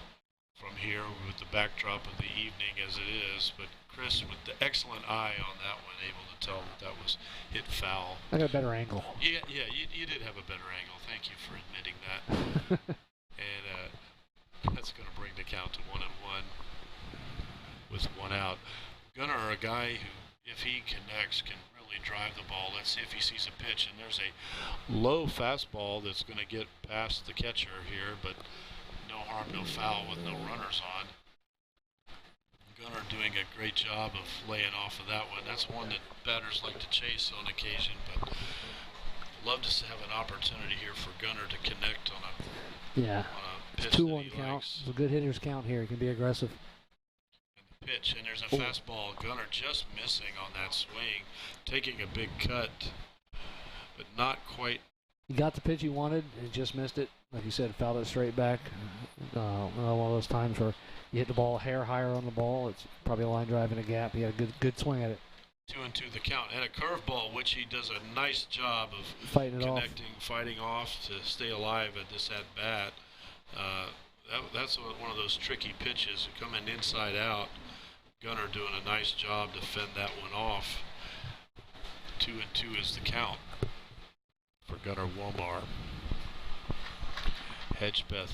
from here with the backdrop of the evening as it is, but Chris, with the excellent eye on that one, able to tell that was hit foul. I got a better angle. Yeah, you did have a better angle. Thank you for admitting that. And that's going to bring the count to 1-1 with 1 out. Gunnar, a guy who, if he connects, can really drive the ball. Let's see if he sees a pitch, and there's a low fastball that's going to get past the catcher here, but no harm, no foul with no runners on. Gunnar doing a great job of laying off of that one. That's one that batters like to chase on occasion, but love to have an opportunity here for Gunnar to connect on a pitch. It's 2-1 count. It's a good hitter's count here. He can be aggressive. And the pitch, and there's a fastball. Gunnar just missing on that swing, taking a big cut, but not quite. He got the pitch he wanted and just missed it. Like you said, fouled it straight back. One of those times where you hit the ball a hair higher on the ball. It's probably a line drive in a gap. He had a good swing at it. 2-2 the count, and a curveball, which he does a nice job of fighting off to stay alive at this at bat. That's one of those tricky pitches coming inside out. Gunnar doing a nice job to fend that one off. 2-2 is the count for Gunnar Womar. Hedgebeth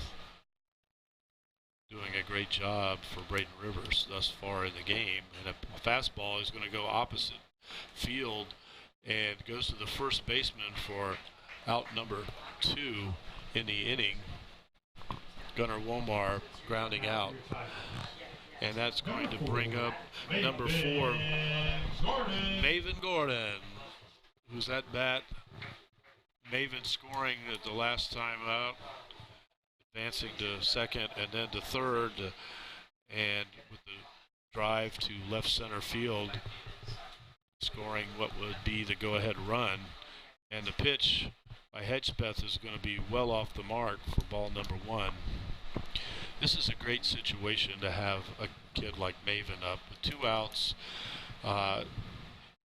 doing a great job for Braden Rivers thus far in the game. And a fastball is going to go opposite field and goes to the first baseman for out number 2 in the inning. Gunnar Womar grounding out. And that's going to bring up number 4, Maven Gordon, who's at bat. Maven scoring at the last time out, advancing to second and then to third, and with the drive to left center field, scoring what would be the go-ahead run. And the pitch by Hedgepeth is going to be well off the mark for ball number 1. This is a great situation to have a kid like Maven up with 2 outs.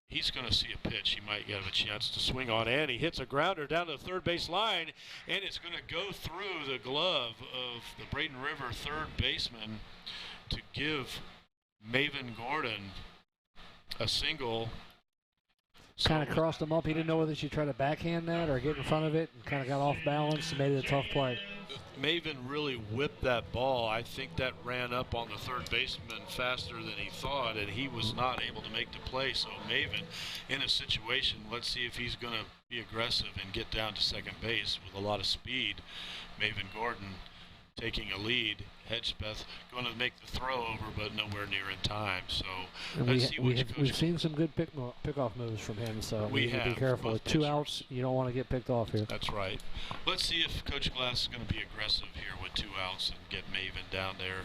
he's going to see a pitch he might get a chance to swing on, and he hits a grounder down to the third base line, and it's going to go through the glove of the Braden River third baseman to give Maven Gordon a single. Kind of crossed him up. He didn't know whether she tried to backhand that or get in front of it, and kind of got off balance and made it a tough play. Maven really whipped that ball. I think that ran up on the third baseman faster than he thought, and he was not able to make the play. So Maven, in a situation, let's see if he's going to be aggressive and get down to second base with a lot of speed. Maven Gordon taking a lead. Hedgepeth going to make the throw over, but nowhere near in time. So let's see we've seen some good pick-off moves from him, so we need to be careful. With 2 outs, you don't want to get picked off here. That's right. Let's see if Coach Glass is going to be aggressive here with 2 outs and get Maven down there.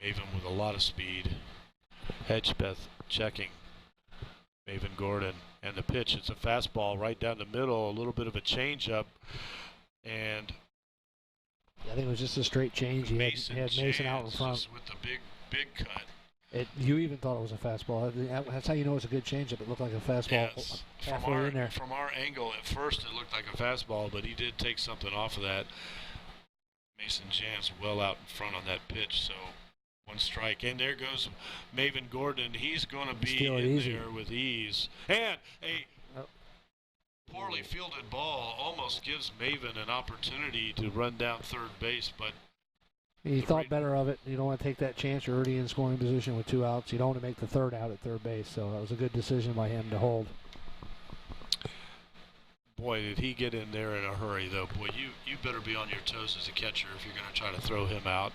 Maven with a lot of speed. Hedgepeth checking. Maven Gordon. And the pitch, it's a fastball right down the middle, a little bit of a changeup. And I think it was just a straight change. He had Mason out in front. With the big cut. You even thought it was a fastball. That's how you know it's a good changeup. It looked like a fastball halfway in there. From our angle, at first it looked like a fastball, but he did take something off of that. Mason Jan's well out in front on that pitch, so 1 strike. And there goes Maven Gordon. He's going to be in there with ease. And a poorly fielded ball almost gives Maven an opportunity to run down third base, but he thought better of it. You don't want to take that chance. You're already in scoring position with 2 outs. You don't want to make the third out at third base, so that was a good decision by him to hold. Boy, did he get in there in a hurry, though. Boy, you better be on your toes as a catcher if you're going to try to throw him out.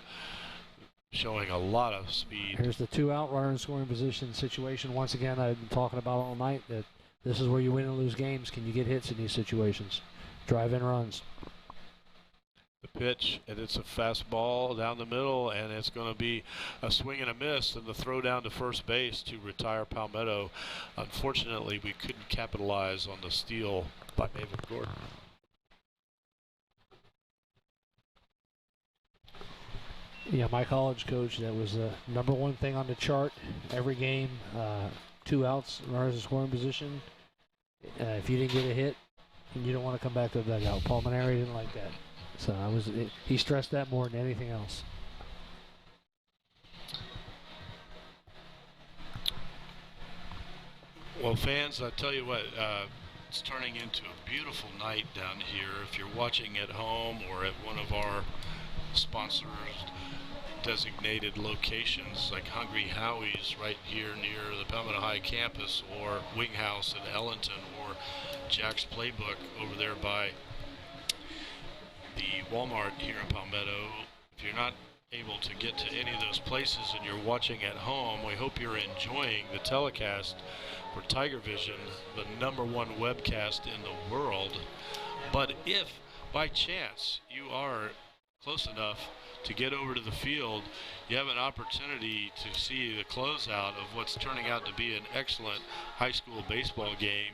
Showing a lot of speed. Here's the 2 out runner in scoring position situation. Once again, I've been talking about all night that this is where you win and lose games. Can you get hits in these situations? Drive in runs. The pitch, and it's a fastball down the middle, and it's going to be a swing and a miss, and the throw down to first base to retire Palmetto. Unfortunately, we couldn't capitalize on the steal by Maven Gordon. Yeah, my college coach, that was the #1 thing on the chart. Every game, 2 outs, runners in scoring position. If you didn't get a hit, you don't want to come back to the dugout. Paul Maneri didn't like that. So he stressed that more than anything else. Well, fans, I tell you what, it's turning into a beautiful night down here. If you're watching at home or at one of our sponsors designated locations like Hungry Howie's right here near the Palmetto High campus, or Wing House in Ellington, or Jack's Playbook over there by the Walmart here in Palmetto. If you're not able to get to any of those places and you're watching at home, we hope you're enjoying the telecast for Tiger Vision, the #1 webcast in the world. But if by chance you are close enough to get over to the field, you have an opportunity to see the closeout of what's turning out to be an excellent high school baseball game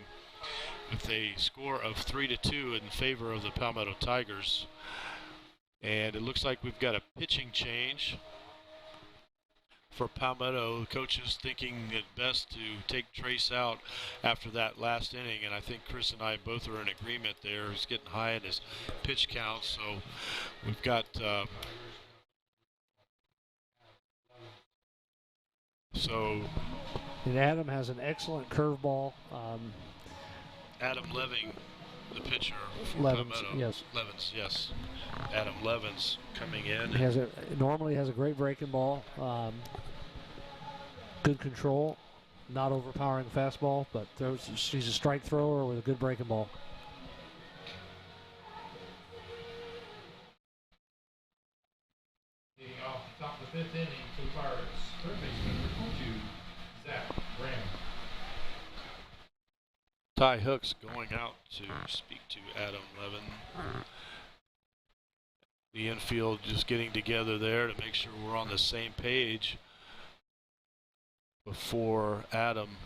with a score of 3-2 in favor of the Palmetto Tigers. And it looks like we've got a pitching change for Palmetto. Coaches thinking it best to take Trace out after that last inning, and I think Chris and I both are in agreement there. He's getting high in his pitch count, so we've got and Adam has an excellent curveball. Adam Leving, the pitcher for Levens, Palmetto. yes. Levens, yes. Adam Levens coming in. He normally has a great breaking ball. Good control, not overpowering fastball, but he's a strike thrower with a good breaking ball. Leading off the top of the 5th inning, so far as third baseman number 22, Zach Graham. Ty Hooks going out to speak to Adam Levin. The infield just getting together there to make sure we're on the same page before Adam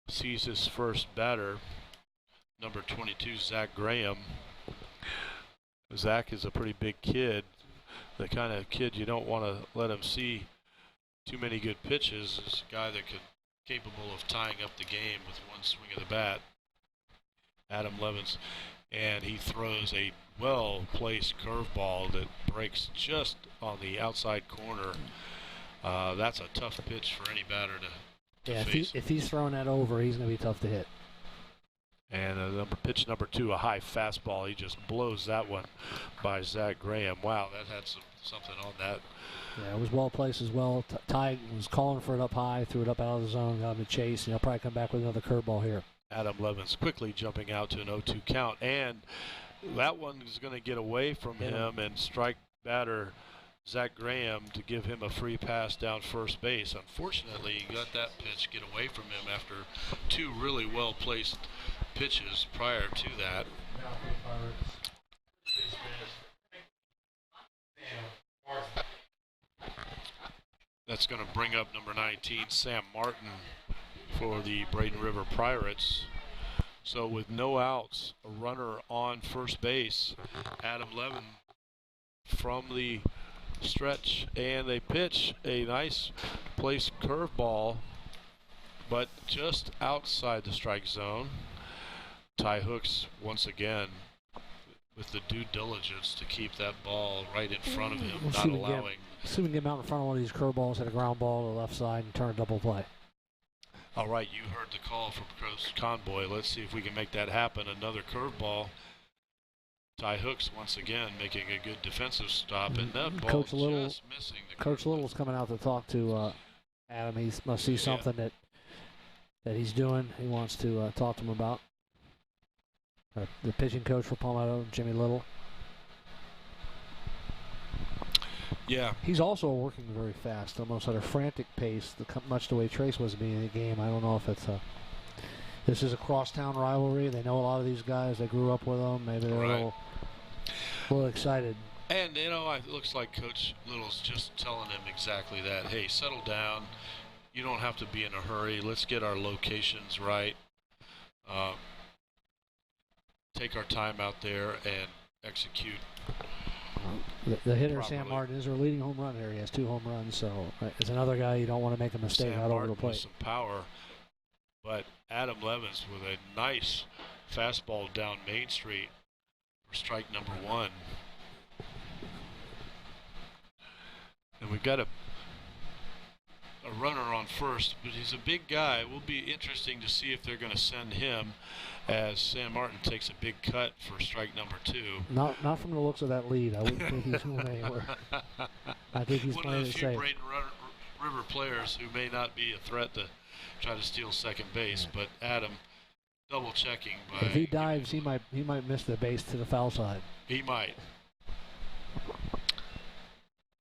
sees his first batter, number 22, Zach Graham. Zach is a pretty big kid, the kind of kid you don't want to let him see too many good pitches. Is a guy that could capable of tying up the game with one swing of the bat. Adam Levens, and he throws a well-placed curveball that breaks just on the outside corner. That's a tough pitch for any batter to face. If he's throwing that over, he's going to be tough to hit. And pitch number 2, a high fastball. He just blows that one by Zach Graham. Wow, that had something on that. Yeah, it was well placed as well. Ty was calling for it up high, threw it up out of the zone, got him to chase, and he'll probably come back with another curveball here. Adam Levens quickly jumping out to an 0-2 count, and that one is going to get away from him and strike batter Zach Graham to give him a free pass down first base. Unfortunately, he got that pitch get away from him after 2 really well-placed pitches prior to that. That's going to bring up number 19, Sam Martin, for the Braden River Pirates. So with no outs, a runner on first base, Adam Levin from the stretch, and they pitch a nice placed curveball, but just outside the strike zone. Ty Hooks once again with the due diligence to keep that ball right in front of him, not allowing. See if we can get him out in front of one of these curveballs, hit a ground ball to the left side, and turn a double play. All right, you heard the call from Coach Conboy. Let's see if we can make that happen. Another curveball. Ty Hooks once again making a good defensive stop, and that ball Coach Little, just missing the Coach Little's coming out to talk to Adam. He must see something that he's doing. He wants to talk to him about. The pitching coach for Palmetto, Jimmy Little. Yeah. He's also working very fast, almost at a frantic pace, much the way Trace was being in the game. I don't know if it's this is a crosstown rivalry. They know a lot of these guys. They grew up with them. Maybe they're a little excited. And, you know, it looks like Coach Little's just telling him exactly that. Hey, settle down. You don't have to be in a hurry. Let's get our locations right. Take our time out there and execute. The hitter, properly. Sam Martin, is our leading home run hitter. He has 2 home runs, so it's another guy you don't want to make a mistake out over the plate. With some power, but Adam Levens with a nice fastball down Main Street for strike number 1. And we've got a runner on first, but he's a big guy. It will be interesting to see if they're going to send him, as Sam Martin takes a big cut for strike number 2. Not from the looks of that lead. I wouldn't think he's going anywhere. I think he's playing it safe. One of the few Braden River players who may not be a threat to try to steal second base, but Adam double checking. If he dives, he might miss the base to the foul side. He might.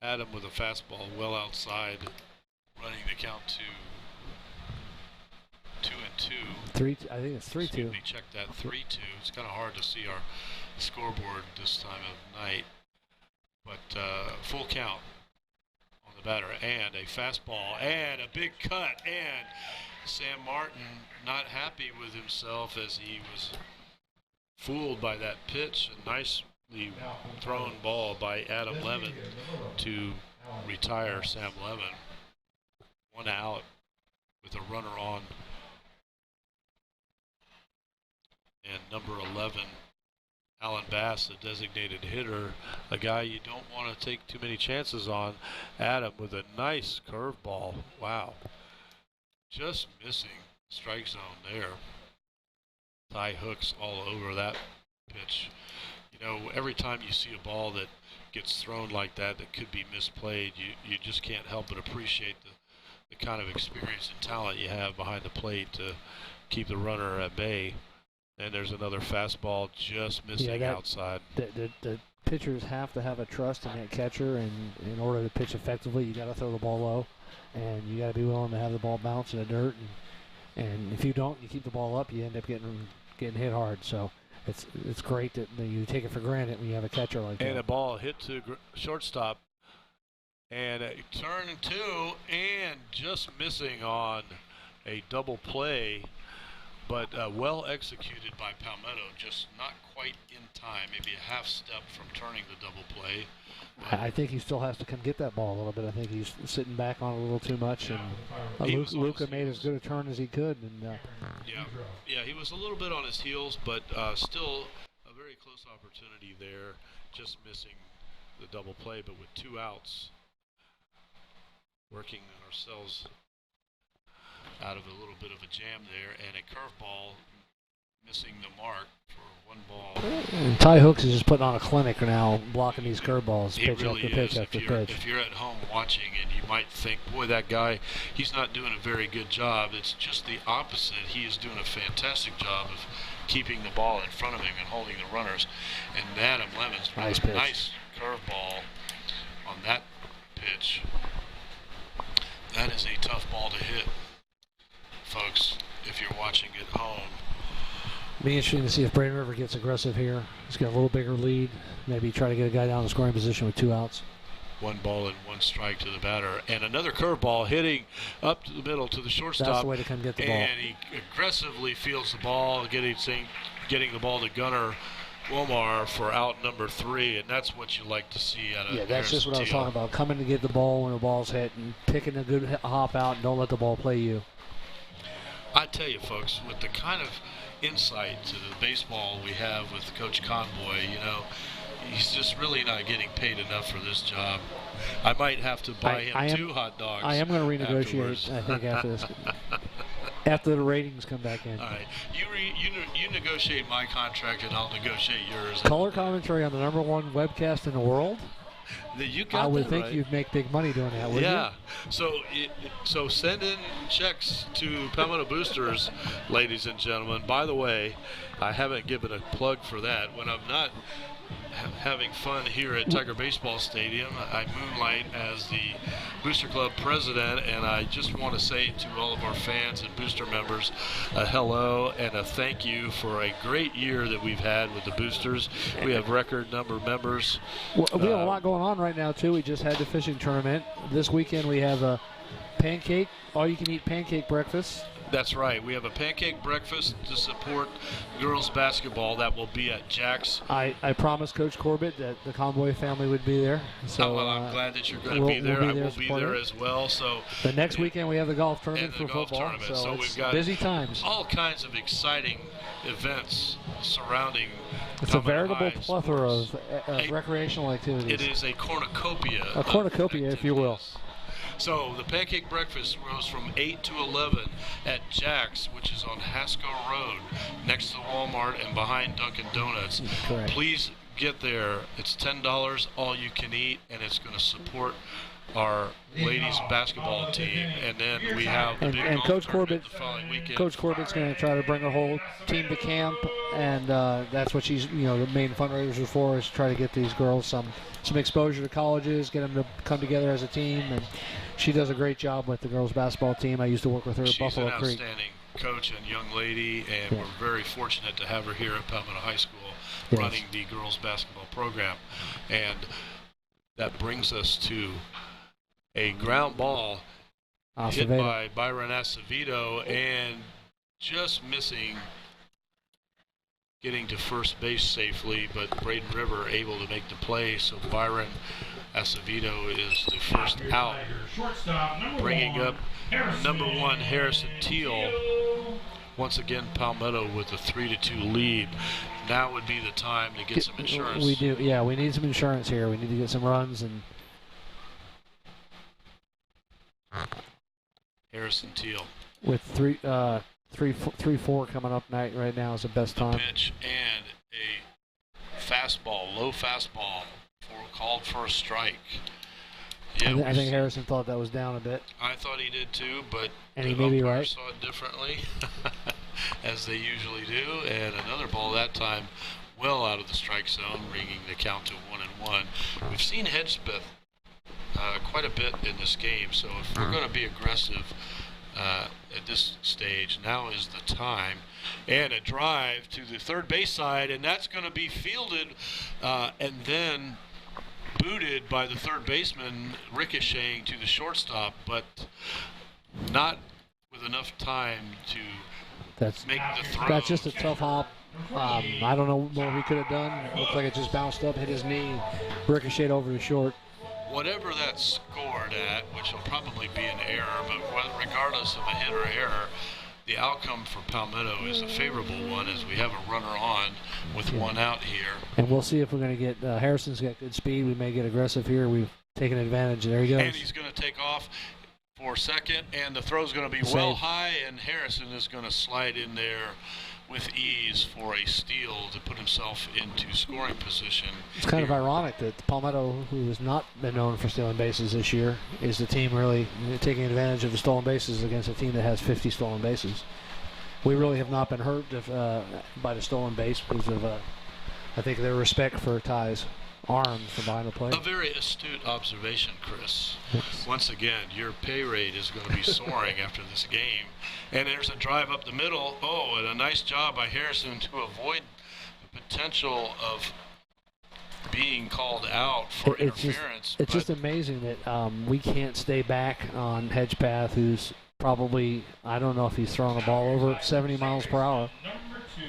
Adam with a fastball well outside, running the count to 2-2. I think it's 3-2. Excuse me, check that, 3-2. It's kind of hard to see our scoreboard this time of night. But full count on the batter, and a fastball, and a big cut, and Sam Martin not happy with himself as he was fooled by that pitch. A nicely thrown ball by Adam Levin to retire Sam Levin. 1 out with a runner on. And number 11, Alan Bass, the designated hitter, a guy you don't want to take too many chances on. Adam with a nice curveball. Wow. Just missing strike zone there. Ty Hooks all over that pitch. You know, every time you see a ball that gets thrown like that could be misplayed, you just can't help but appreciate the kind of experience and talent you have behind the plate to keep the runner at bay. And there's another fastball just missing outside. The pitchers have to have a trust in that catcher, and in order to pitch effectively, you got to throw the ball low, and you got to be willing to have the ball bounce in the dirt. And if you don't, you keep the ball up, you end up getting hit hard. So it's great that you take it for granted when you have a catcher like that. And the ball hit to shortstop, and a turn 2, and just missing on a double play but well executed by Palmetto, just not quite in time, maybe a half step from turning the double play. I think he still has to come get that ball a little bit. I think he's sitting back on it a little too much, and Luca made as good a turn as he could. And yeah, he was a little bit on his heels, but still a very close opportunity there, just missing the double play. But with 2 outs, working ourselves out of a little bit of a jam there, and a curveball missing the mark for 1 ball. And Ty Hooks is just putting on a clinic now, blocking these curveballs, pitch really after pitch after pitch. If you're at home watching and you might think, boy, that guy, he's not doing a very good job. It's just the opposite. He is doing a fantastic job of keeping the ball in front of him and holding the runners. And Adam Lemons, nice curveball on that pitch. That is a tough ball to hit, folks, if you're watching at home. Be interesting to see if Braden River gets aggressive here. He's got a little bigger lead. Maybe try to get a guy down in the scoring position with 2 outs. 1 ball and 1 strike to the batter. And another curveball hitting up to the middle to the shortstop. That's the way to come get the ball. And he aggressively fields the ball, getting the ball to Gunnar Womar for out number 3. And that's what you like to see out of Yeah, that's just what I was talking about. Coming to get the ball when the ball's hit and picking a good hop out and don't let the ball play you. I tell you, folks, with the kind of insight to the baseball we have with Coach Conboy, he's just really not getting paid enough for this job. I might have to buy him 2 hot dogs. I am going to renegotiate, I think, after this. After the ratings come back in. All right. You negotiate my contract and I'll negotiate yours. Color commentary on the #1 webcast in the world? You got I would think right. you'd make big money doing that, wouldn't you? So send in checks to Palmetto Boosters, ladies and gentlemen. By the way, I haven't given a plug for that. When I'm not having fun here at Tiger Baseball Stadium, I moonlight as the Booster Club president, and I just want to say to all of our fans and booster members a hello and a thank you for a great year that we've had with the boosters. We have record number of members. Well, we have a lot going on right now, too. We just had the fishing tournament. This weekend we have a all-you-can-eat pancake breakfast. That's right. We have a pancake breakfast to support girls basketball that will be at Jack's. I promised Coach Corbett that the Conboy family would be there. So I'm glad that you're going to be there. I will be there as well. So the next weekend we have the golf tournament for football. So we've got busy times. All kinds of exciting events surrounding. It's a veritable plethora of recreational activities. It is a cornucopia. A cornucopia, if you will. So the pancake breakfast goes from 8 to 11 at Jack's, which is on Haskell Road, next to Walmart and behind Dunkin' Donuts. Correct. Please get there. It's $10, all you can eat, and it's going to support our ladies basketball team. And then we have the big golf Coach Corbett. the following weekend. Coach Corbett's going to try to bring her whole team to camp, and that's what she's, the main fundraiser for, is try to get these girls some exposure to colleges, get them to come together as a team, and she does a great job with the girls basketball team. I used to work with her at Buffalo Creek. She's an outstanding coach and young lady, and we're very fortunate to have her here at Palmetto High School running the girls basketball program. And that brings us to a ground ball hit by Byron Acevedo and just missing getting to first base safely, but Braden River able to make the play, so Byron Acevedo is the first out, bringing up number 1 Harrison Teal. Once again, Palmetto with a 3-2 lead. Now would be the time to get some insurance. We do, yeah. We need some insurance here. We need to get some runs. And Harrison Teal with 3-4 coming up right now is the best time. Pitch and a fastball, low fastball, called for a strike. Yeah, I think Harrison thought that was down a bit. I thought he did too, but and he may be right. Saw it differently, as they usually do. And another ball that time, well out of the strike zone, bringing the count to 1-1. We've seen Hedgespeth quite a bit in this game, so if we're going to be aggressive at this stage, now is the time. And a drive to the third base side, and that's going to be fielded and then booted by the third baseman, ricocheting to the shortstop, but not with enough time to That's make the throw. That's just a tough hop. I don't know what he could have done. Looked like it just bounced up, hit his knee, ricocheted over to short. Whatever that's scored at, which will probably be an error, but regardless of a hit or error, the outcome for Palmetto is a favorable one as we have a runner on with one out here. And we'll see if we're going to get Harrison's got good speed. We may get aggressive here. We've taken advantage. There he goes. And he's going to take off for second, and the throw's going to be well high, and Harrison is going to slide in there with ease for a steal to put himself into scoring position. It's kind of ironic that Palmetto, who has not been known for stealing bases this year, is the team really taking advantage of the stolen bases against a team that has 50 stolen bases. We really have not been hurt by the stolen base because of, I think, their respect for Ty's arms from behind the plate. A very astute observation, Chris. Yes. Once again, your pay rate is going to be soaring after this game. And there's a drive up the middle. Oh, and a nice job by Harrison to avoid the potential of being called out for interference. It's just amazing that we can't stay back on Hedgepath, who's probably, I don't know if he's throwing the ball over 70 miles per hour.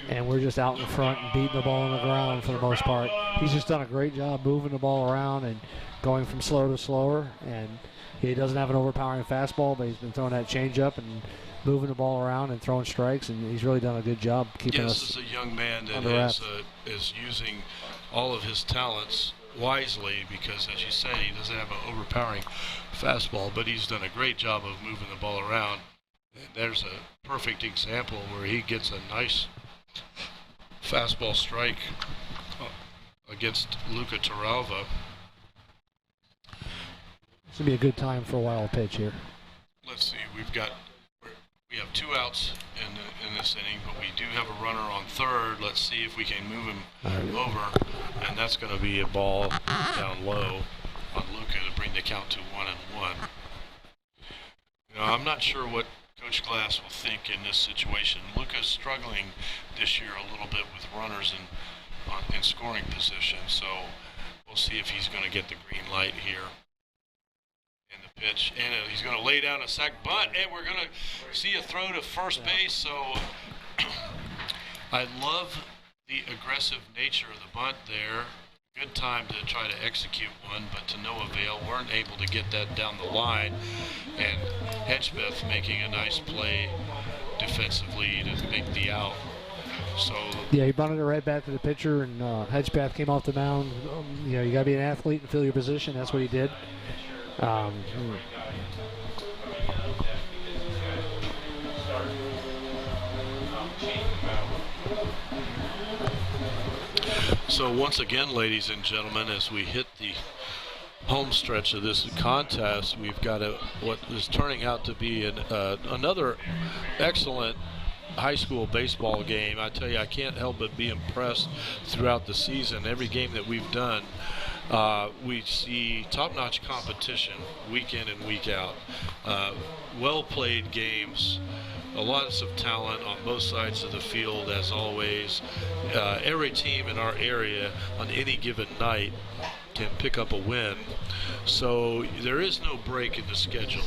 And we're just out in front and beating the ball on the ground for the most part. He's just done a great job moving the ball around and going from slow to slower. And he doesn't have an overpowering fastball, but he's been throwing that changeup and moving the ball around and throwing strikes. And he's really done a good job keeping us. Yes, this is a young man that is using all of his talents wisely because, as you say, he doesn't have an overpowering fastball, but he's done a great job of moving the ball around. And there's a perfect example where he gets a nice fastball strike against Luca Toralva. It's going to be a good time for a wild pitch here. Let's see, we have 2 outs in this inning, but we do have a runner on third. Let's see if we can move him over, and that's going to be a ball down low on Luca to bring the count to 1-1. You know, I'm not sure what Coach Glass will think in this situation. Luca's struggling this year a little bit with runners in scoring position, so we'll see if he's going to get the green light here. And the pitch, and he's going to lay down a sac bunt, and we're going to see a throw to first base. So I love the aggressive nature of the bunt there. Good time to try to execute one, but to no avail. Weren't able to get that down the line. And Hedgebeth making a nice play defensively to make the out. So yeah, he bunted it right back to the pitcher, and Hedgepath came off the mound. You know, you got to be an athlete and fill your position. That's what he did. So once again, ladies and gentlemen, as we hit the home stretch of this contest, we've got what is turning out to be another excellent high school baseball game. I tell you, I can't help but be impressed throughout the season. Every game that we've done, we see top-notch competition week in and week out. Well-played games, lots of talent on both sides of the field, as always. Every team in our area on any given night can pick up a win. So there is no break in the schedule.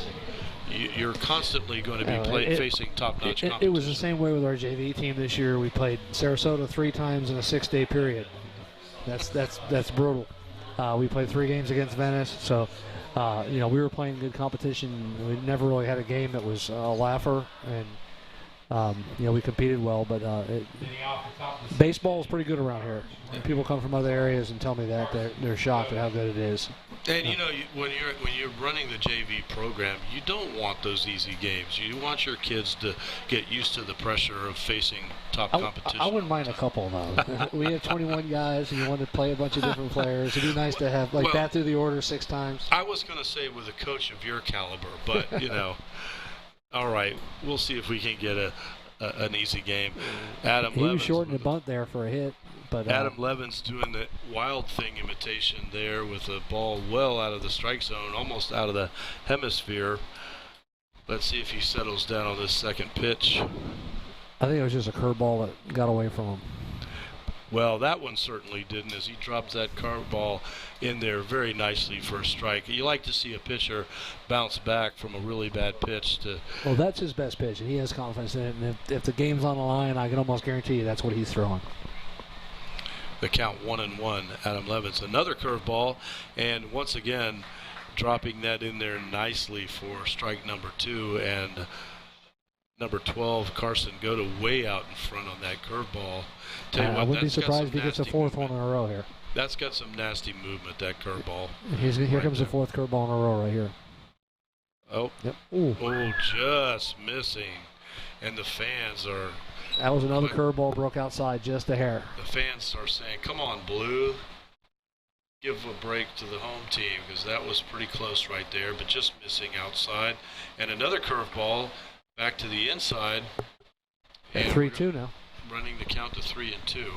You're constantly going to be facing top-notch competition. It was the same way with our JV team this year. We played Sarasota 3 times in a 6-day period. That's brutal. We played 3 games against Venice, so you know, we were playing good competition. We never really had a game that was a laugher, and you know, we competed well. But baseball is pretty good around here. When people come from other areas and tell me that, they're shocked at how good it is. And you know, when you're running the JV program, you don't want those easy games. You want your kids to get used to the pressure of facing top competition. I wouldn't mind a couple though. We have 21 guys, and you want to play a bunch of different players. It'd be nice to have bat through the order 6 times. I was going to say with a coach of your caliber, but you know, all right, we'll see if we can get an easy game. He was shorting the bunt there for a hit. But Adam Levin's doing the Wild Thing imitation there with a ball well out of the strike zone, almost out of the hemisphere. Let's see if he settles down on this second pitch. I think it was just a curveball that got away from him. Well, that one certainly didn't, as he dropped that curveball in there very nicely for a strike. You like to see a pitcher bounce back from a really bad pitch to. Well, that's his best pitch, and he has confidence in it. And if the game's on the line, I can almost guarantee you that's what he's throwing. The count 1-1. Adam Levens, another curveball, and once again dropping that in there nicely for strike number 2. And number 12, Carson Goda, way out in front on that curveball. I wouldn't be surprised if he gets a fourth one in a row here. That's got some nasty movement, that curveball. Here comes the fourth curveball in a row right here. Oh, yep. Ooh. Oh, just missing. And the fans are. That was another curveball, broke outside just a hair. The fans are saying, come on, Blue. Give a break to the home team, because that was pretty close right there, but just missing outside. And another curveball back to the inside. And 3-2 now. Running the count to 3-2.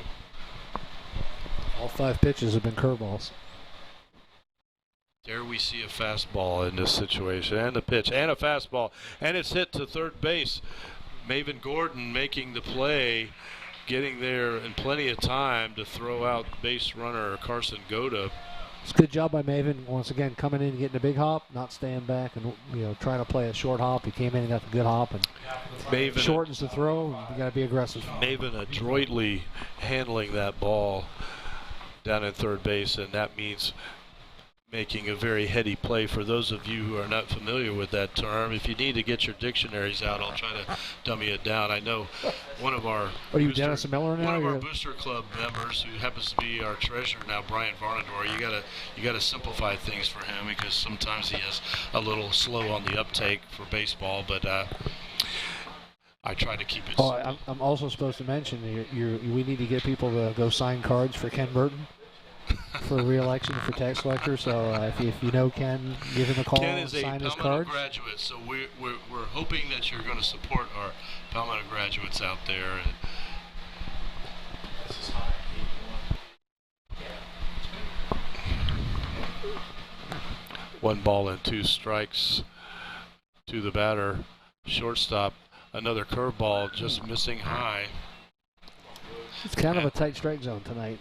All 5 pitches have been curveballs. There we see a fastball in this situation, and the pitch, and a fastball, and it's hit to third base. Maven Gordon making the play, getting there in plenty of time to throw out base runner Carson Goda. It's a good job by Maven, once again, coming in and getting a big hop, not staying back and trying to play a short hop. He came in and got the good hop, and Maven shortens the throw. You got to be aggressive. Maven adroitly handling that ball down at third base, and that means making a very heady play. For those of you who are not familiar with that term, if you need to get your dictionaries out, I'll try to dummy it down. I know one of our What are you, Dennis Miller now? One of our Booster Club members, who happens to be our treasurer now, Brian Varnador, you gotta simplify things for him, because sometimes he is a little slow on the uptake for baseball, but I try to keep it simple. I'm also supposed to mention we need to get people to go sign cards for Ken Burton for re-election for tax collector. So if you know Ken, give him a call. Ken is sign a his Palmetto cards. graduate, so we're hoping that you're going to support our Palmetto graduates out there. One ball and 2 strikes to the batter. Shortstop, another curveball, just missing high. It's kind of a tight strike zone tonight.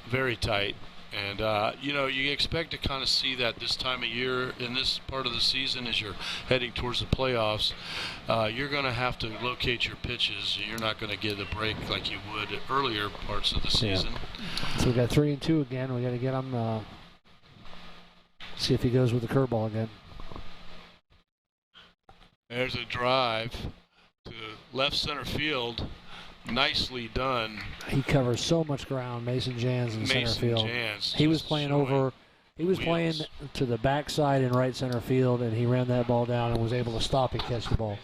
Very tight. And, you expect to kind of see that this time of year in this part of the season as you're heading towards the playoffs. You're going to have to locate your pitches. You're not going to get a break like you would at earlier parts of the season. Yeah. So we got 3-2 again. We got to get him, see if he goes with the curveball again. There's a drive to left center field. Nicely done. He covers so much ground, Mason Jans in center field. He was playing over. He was playing to the backside in right center field, and he ran that ball down and was able to stop and catch the ball.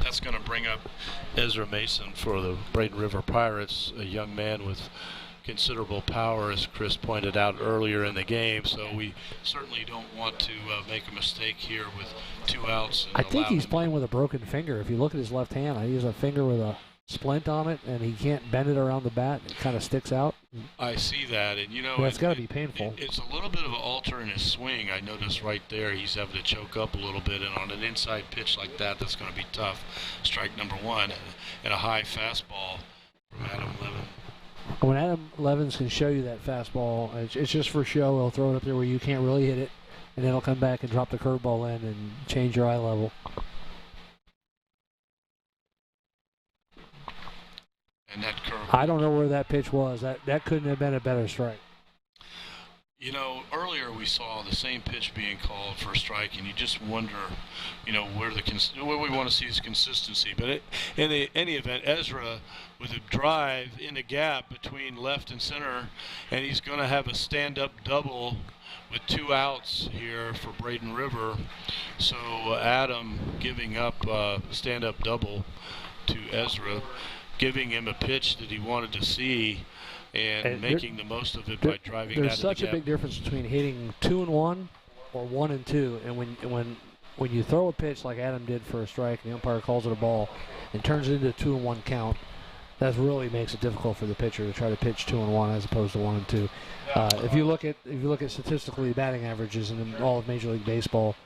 That's going to bring up Ezra Mason for the Braden River Pirates, a young man with considerable power, as Chris pointed out earlier in the game. So we certainly don't want to make a mistake here with 2 outs. I think he's playing with a broken finger. If you look at his left hand, he has a finger with a splint on it, and he can't bend it around the bat. It kind of sticks out. I see that, and it's got to be painful. It's a little bit of an alter in his swing. I noticed right there he's having to choke up a little bit, and on an inside pitch like that, that's going to be tough. Strike number 1, and a high fastball from Adam Levin. When Adam Levens can show you that fastball, it's just for show. He'll throw it up there where you can't really hit it, and then he'll come back and drop the curveball in and change your eye level. And that curve. I don't know where that pitch was. That couldn't have been a better strike. Earlier we saw the same pitch being called for a strike, and you just wonder, where we want to see is consistency. But in any event, Ezra with a drive in the gap between left and center, and he's going to have a stand-up double with 2 outs here for Braden River. So Adam giving up a stand-up double to Ezra, giving him a pitch that he wanted to see, and making the most of it by driving that in the gap. There's such a big difference between hitting 2-1 or 1-2, and when you throw a pitch like Adam did for a strike, and the umpire calls it a ball, and turns it into a 2-1 count, that really makes it difficult for the pitcher to try to pitch 2-1 as opposed to 1-2. If you look at statistically batting averages in all of Major League Baseball,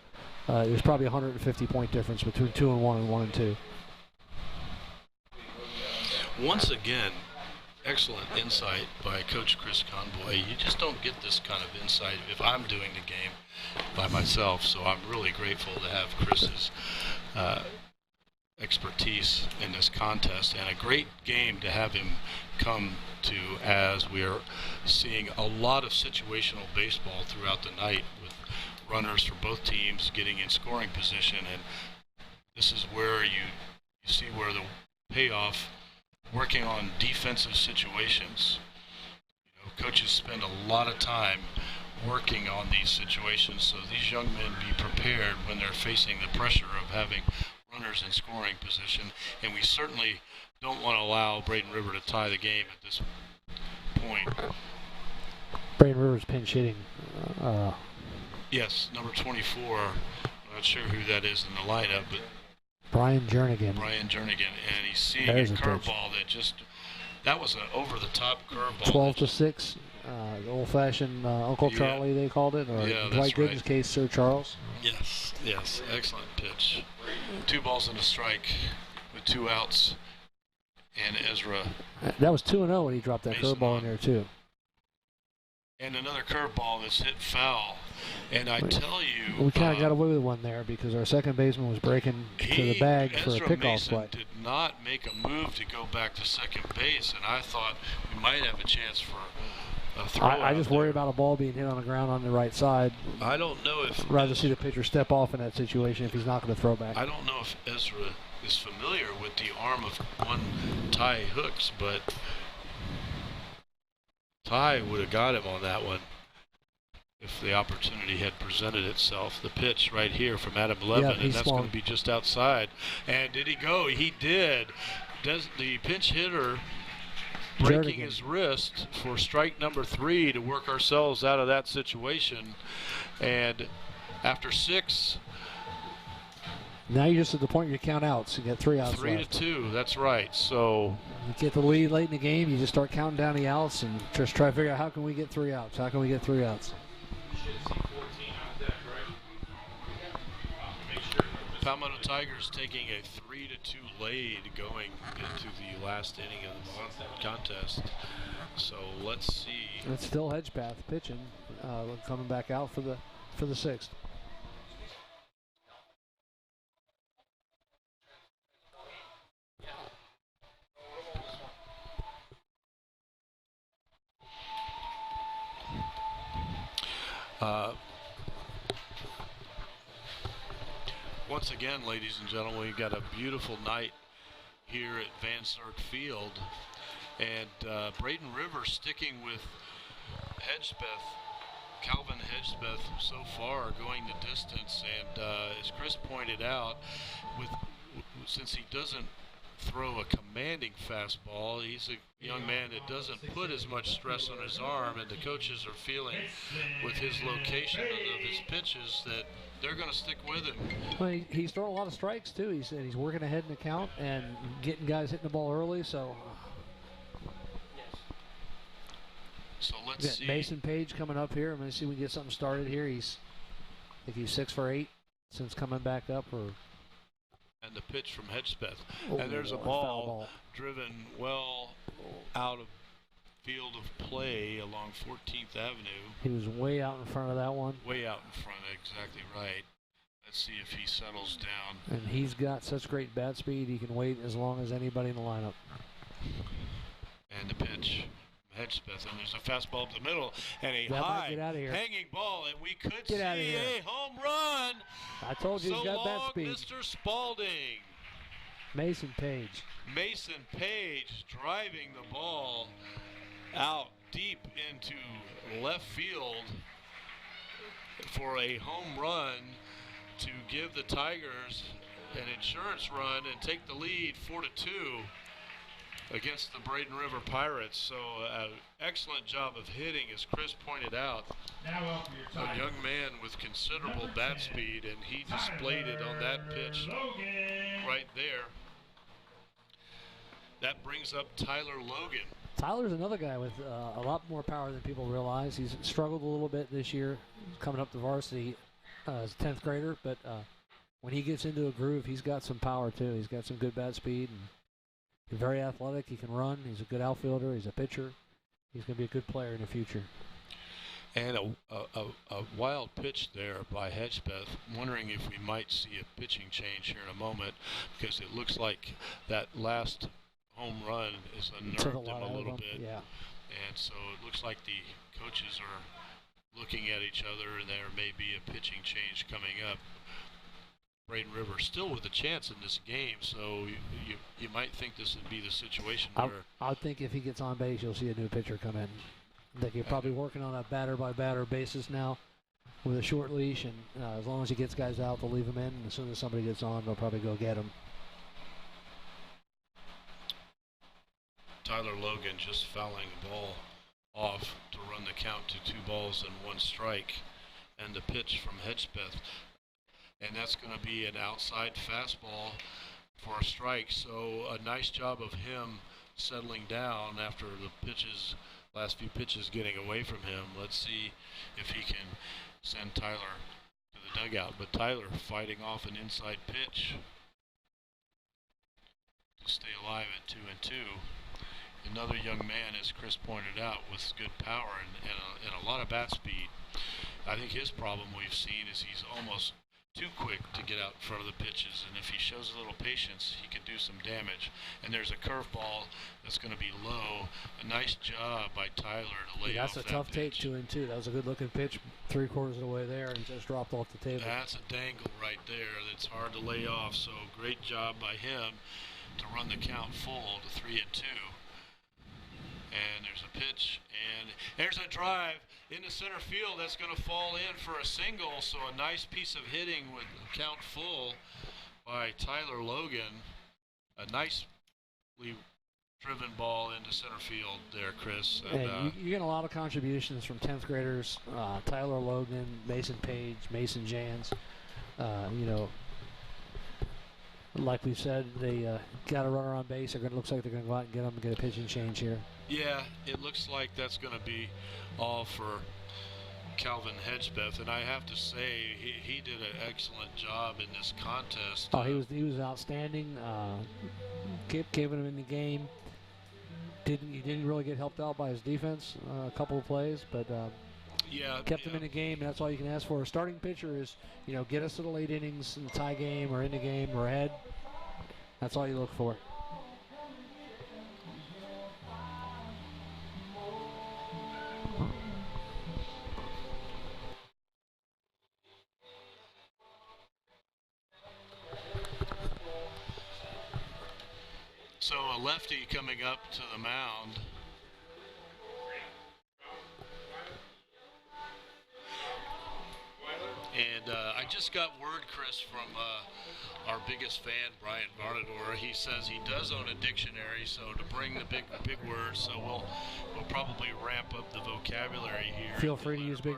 there's probably a 150-point difference between 2-1 and 1-2. once again, excellent insight by Coach Chris Conboy. You just don't get this kind of insight if I'm doing the game by myself, so I'm really grateful to have Chris's expertise in this contest, and a great game to have him come to, as we are seeing a lot of situational baseball throughout the night with runners for both teams getting in scoring position, and this is where you see where the payoff working on defensive situations. You know, coaches spend a lot of time working on these situations so these young men be prepared when they're facing the pressure of having runners in scoring position, and we certainly don't want to allow Braden River to tie the game at this point. Braden River's pinch hitting. Yes, number 24. I'm not sure who that is in the lineup, but Brian Jernigan. And he's seeing There's a a curveball that was an over-the-top curveball. 12-6, the old-fashioned Uncle Charlie, they called it, or Yeah, Dwight Gooden's case, Sir Charles. Yes, excellent pitch. 2 balls and a strike with 2 outs, and Ezra. That was 2-0 when he dropped that Mason curveball on. in there, too. And another curveball that's hit foul. And I tell you, We kind of got away with one there because our second baseman was breaking to the bag for a Ezra pickoff Mason play. did not make a move to go back to second base, and I thought we might have a chance for a throw. I just worry about a ball being hit on the ground on the right side. I don't know if I'd rather see the pitcher step off in that situation if he's not going to throw back. I don't know if Ezra is familiar with the arm of one Ty Hooks, but Ty would have got him on that one if the opportunity had presented itself. The pitch right here from Adam Levin, and that's going to be just outside. And did he go? He did. Does the pinch hitter breaking his wrist for strike number 3 to work ourselves out of that situation. And after 6, now you're just at the point you count outs. You get 3 outs 3 left. to 2. That's right. So you get the lead late in the game, you just start counting down the outs and just try to figure out how can we get 3 outs. How can we get 3 outs? Palmetto Tigers taking a 3-2 lead going into the last inning of the contest. So let's see. It's still Hedgepath pitching, coming back out for the 6th. Once again, ladies and gentlemen, we've got a beautiful night here at Van Zerk Field. And Braden River sticking with Hedgespeth, Calvin Hedgespeth so far going the distance. And as Chris pointed out, since he doesn't throw a commanding fastball, he's a young man that doesn't put as much stress on his arm, and the coaches are feeling with his location of his pitches that they're going to stick with him. Well, he's throwing a lot of strikes too. He's working ahead in the count and getting guys hitting the ball early. So let's see. Mason Page coming up here. I'm going to see if we can get something started here. I think he's 6 for 8 since coming back up. And the pitch from Hedgespeth. And there's a ball driven well out of field of play along 14th Avenue. He was way out in front of that one. Way out in front, exactly right. Let's see if he settles down. And he's got such great bat speed, he can wait as long as anybody in the lineup. And the pitch from Hedgespeth, and there's a fastball up the middle, and a That high hanging ball, and we could see a home run. I told you he's got bat speed. Mr. Spalding. Mason Page. Mason Page driving the ball out deep into left field for a home run to give the Tigers an insurance run and take the lead 4-2 against the Braden River Pirates. So excellent job of hitting, as Chris pointed out. A young man with considerable bat speed, and he displayed it on that pitch right there. That brings up Tyler Logan. Tyler's another guy with a lot more power than people realize. He's struggled a little bit this year, coming up to varsity as a 10th grader, but when he gets into a groove, he's got some power too. He's got some good bat speed, and He's very athletic. He can run. He's a good outfielder. He's a pitcher. He's going to be a good player in the future. And a wild pitch there by Hedgepeth. Wondering if we might see a pitching change here in a moment, because it looks like that last home run is unnerved him a little bit. Yeah. And so it looks like the coaches are looking at each other, and there may be a pitching change coming up. Braden River still with a chance in this game, so you might think this would be the situation where... I think if he gets on base, you'll see a new pitcher come in. I think you're probably working on a batter-by-batter basis now with a short leash, and as long as he gets guys out, they'll leave him in, and as soon as somebody gets on, they'll probably go get him. Tyler Logan just fouling the ball off to run the count to 2 balls and 1 strike, and the pitch from Hedgepeth. And that's going to be an outside fastball for a strike. So a nice job of him settling down after the last few pitches getting away from him. Let's see if he can send Tyler to the dugout. But Tyler fighting off an inside pitch to stay alive at 2-2. Another young man, as Chris pointed out, with good power and a lot of bat speed. I think his problem we've seen is he's almost too quick to get out in front of the pitches, and if he shows a little patience, he can do some damage. And there's a curveball that's going to be low. A nice job by Tyler to lay off that pitch. That's a tough take, 2-2. That was a good-looking pitch, 3/4 of the way there, and just dropped off the table. That's a dangle right there that's hard to lay off, so great job by him to run the count full to 3-2. And there's a pitch, and there's a drive into center field that's going to fall in for a single. So a nice piece of hitting with the count full by Tyler Logan. A nicely driven ball into center field there, Chris. And you get a lot of contributions from 10th graders. Tyler Logan, Mason Page, Mason Jans. Like we said, they got a runner on base. Looks like they're going to go out and get them and get a pitching change here. Yeah, it looks like that's going to be all for Calvin Hedgepeth, and I have to say he did an excellent job in this contest. Oh, he was outstanding. Kept him in the game. He didn't really get helped out by his defense a couple of plays, but kept him in the game. And that's all you can ask for. A starting pitcher is, get us to the late innings in the tie game or in the game or ahead. That's all you look for. So a lefty coming up to the mound. And I just got word, Chris, from our biggest fan, Brian Varnador. He says he does own a dictionary, so to bring the big words, so we'll probably ramp up the vocabulary here. Feel free to use big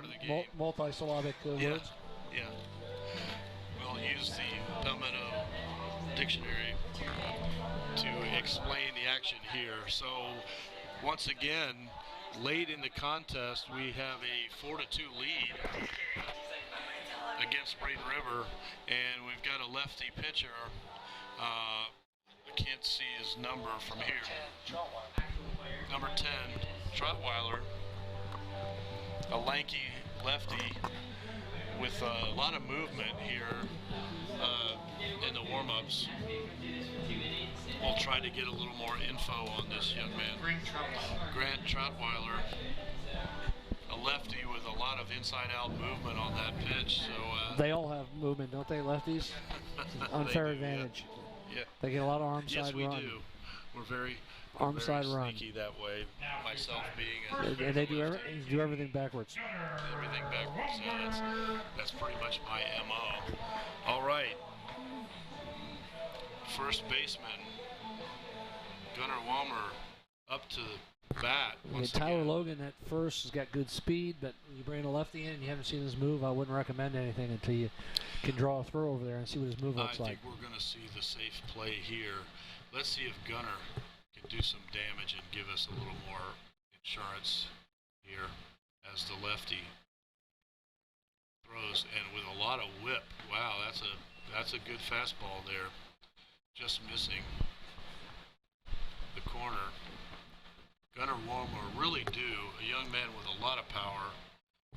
multi-syllabic words. Yeah. We'll use the Palmetto dictionary to explain the action here. So once again, late in the contest, we have a 4-2 lead against Braden River, and we've got a lefty pitcher. I can't see his number from here. Number 10, Trotweiler, a lanky lefty with a lot of movement here in the warm-ups. We'll try to get a little more info on this young man. Grant Trotweiler, a lefty with a lot of inside-out movement on that pitch. So they all have movement, don't they, lefties? Unfair advantage. Yeah. They get a lot of arm side run. Yes, we do. We're very sneaky that way. Myself being and they do everything backwards. Everything backwards. Yeah, that's pretty much my MO. All right. First baseman Gunnar Walmer up to the bat. Tyler Logan at first has got good speed, but when you bring a lefty in and you haven't seen his move, I wouldn't recommend anything until you can draw a throw over there and see what his move looks like. I think we're going to see the safe play here. Let's see if Gunnar can do some damage and give us a little more insurance here as the lefty throws, and with a lot of whip. Wow, that's a good fastball there. Just missing. really do. A young man with a lot of power,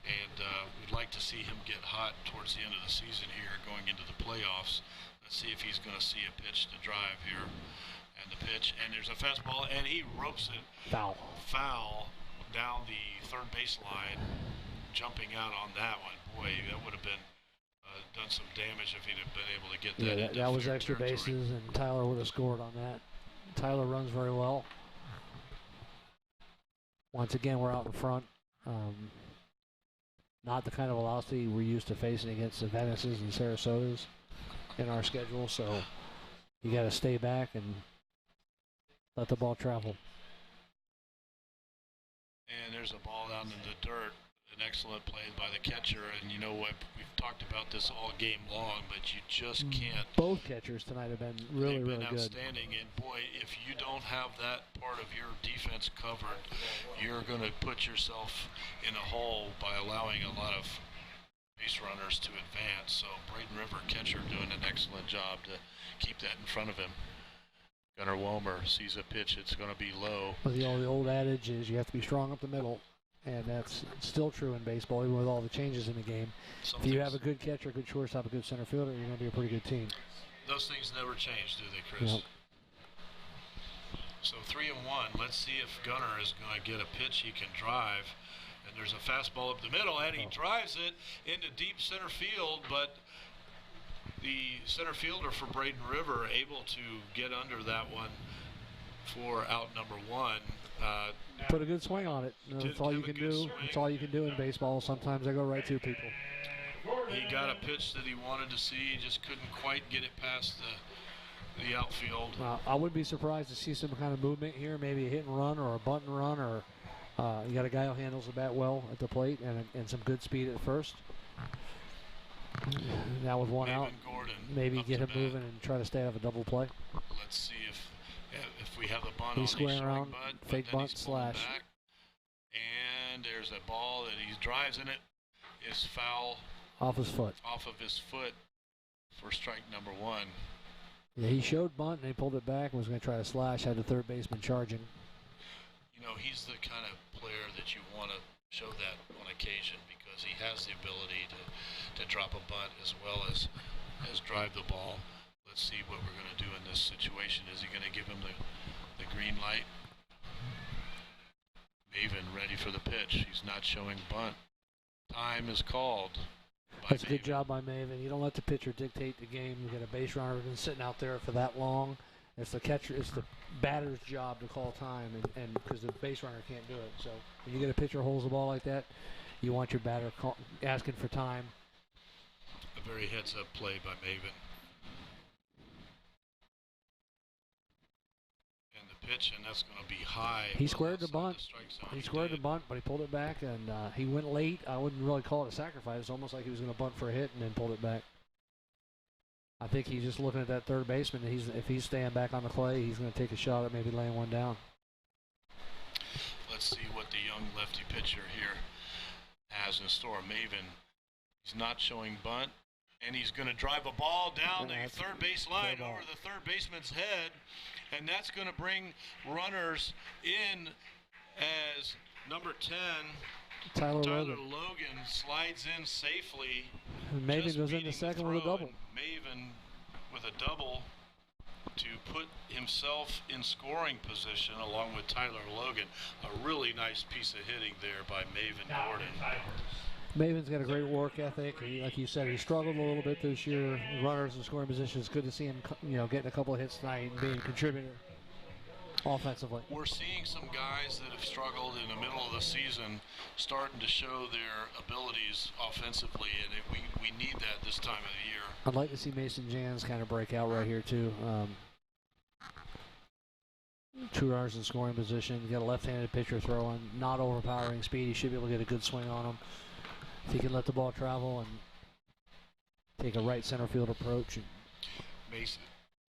and we'd like to see him get hot towards the end of the season here, going into the playoffs. Let's see if he's going to see a pitch to drive here. And the pitch, and there's a fastball, and he ropes it. Foul down the third baseline, jumping out on that one. Boy, that would have been done some damage if he'd have been able to get that. Yeah, that was extra bases, and Tyler would have scored on that. Tyler runs very well. Once again, we're out in front. Not the kind of velocity we're used to facing against the Venices and Sarasotas in our schedule, so you got to stay back and let the ball travel. And there's a ball down in the dirt. An excellent play by the catcher. And you know what? We've talked about this all game long, but you just can't. Both catchers tonight have been really good. Outstanding. And boy, if you don't have that part of your defense covered, you're going to put yourself in a hole by allowing a lot of base runners to advance. So Braden River, catcher, doing an excellent job to keep that in front of him. Gunnar Womer sees a pitch, it's going to be low. Well, the old adage is you have to be strong up the middle, and that's still true in baseball, even with all the changes in the game. If you have a good catcher, a good shortstop, a good center fielder, you're going to be a pretty good team. Those things never change, do they, Chris? Yep. So 3-1. Let's see if Gunnar is going to get a pitch he can drive. And there's a fastball up the middle, and he drives it into deep center field, but the center fielder for Braden River able to get under that one for out number one. Put a good swing on it. That's all you can do. That's all you can do in baseball. Sometimes they go right to people. He got a pitch that he wanted to see, just couldn't quite get it past the outfield. I wouldn't be surprised to see some kind of movement here, maybe a hit and run or a bunt and run, or you got a guy who handles the bat well at the plate and some good speed at first. Now with one out, Gordon maybe get him moving and try to stay out of a double play. Let's see if we have the bunt. He's squaring around, fake bunt, slash. Back. And there's a ball that he drives in it. Is foul. Off his foot. Off of his foot for strike number one. Yeah, he showed bunt and he pulled it back and was going to try to slash, had the third baseman charging. You know, he's the kind of player that you want to show that on occasion because he has the ability to drop a bunt as well as drive the ball. Let's see what we're going to do in this situation. Is he going to give him the green light? Maven ready for the pitch. He's not showing bunt. Time is called. That's a good job by Maven. You don't let the pitcher dictate the game. You get a base runner who's been sitting out there for that long. It's the catcher, it's the batter's job to call time, and because the base runner can't do it. So when you get a pitcher who holds the ball like that, you want your batter asking for time. A very heads-up play by Maven. And the pitch, and that's going to be high. He squared the bunt. He squared the bunt, but he pulled it back, and he went late. I wouldn't really call it a sacrifice. It's almost like he was going to bunt for a hit and then pulled it back. I think he's just looking at that third baseman. If he's staying back on the clay, he's going to take a shot at maybe laying one down. Let's see what the young lefty pitcher here has in store. Maven, he's not showing bunt, and he's going to drive a ball down the third base line over the third baseman's head, and that's going to bring runners in as number 10. Tyler Logan slides in safely. And Maven goes into second with a double. Maven with a double to put himself in scoring position along with Tyler Logan. A really nice piece of hitting there by Maven Gordon. Maven's got a great work ethic. Like you said, he struggled a little bit this year. Runners in scoring position. It's good to see him, getting a couple of hits tonight and being a contributor offensively. We're seeing some guys that have struggled in the middle of the season starting to show their abilities offensively, and we need that this time of the year. I'd like to see Mason Jans kind of break out right here too. 2 runners in scoring position. You got a left-handed pitcher throwing, not overpowering speed. He should be able to get a good swing on him. If he can let the ball travel and take a right center field approach. Mason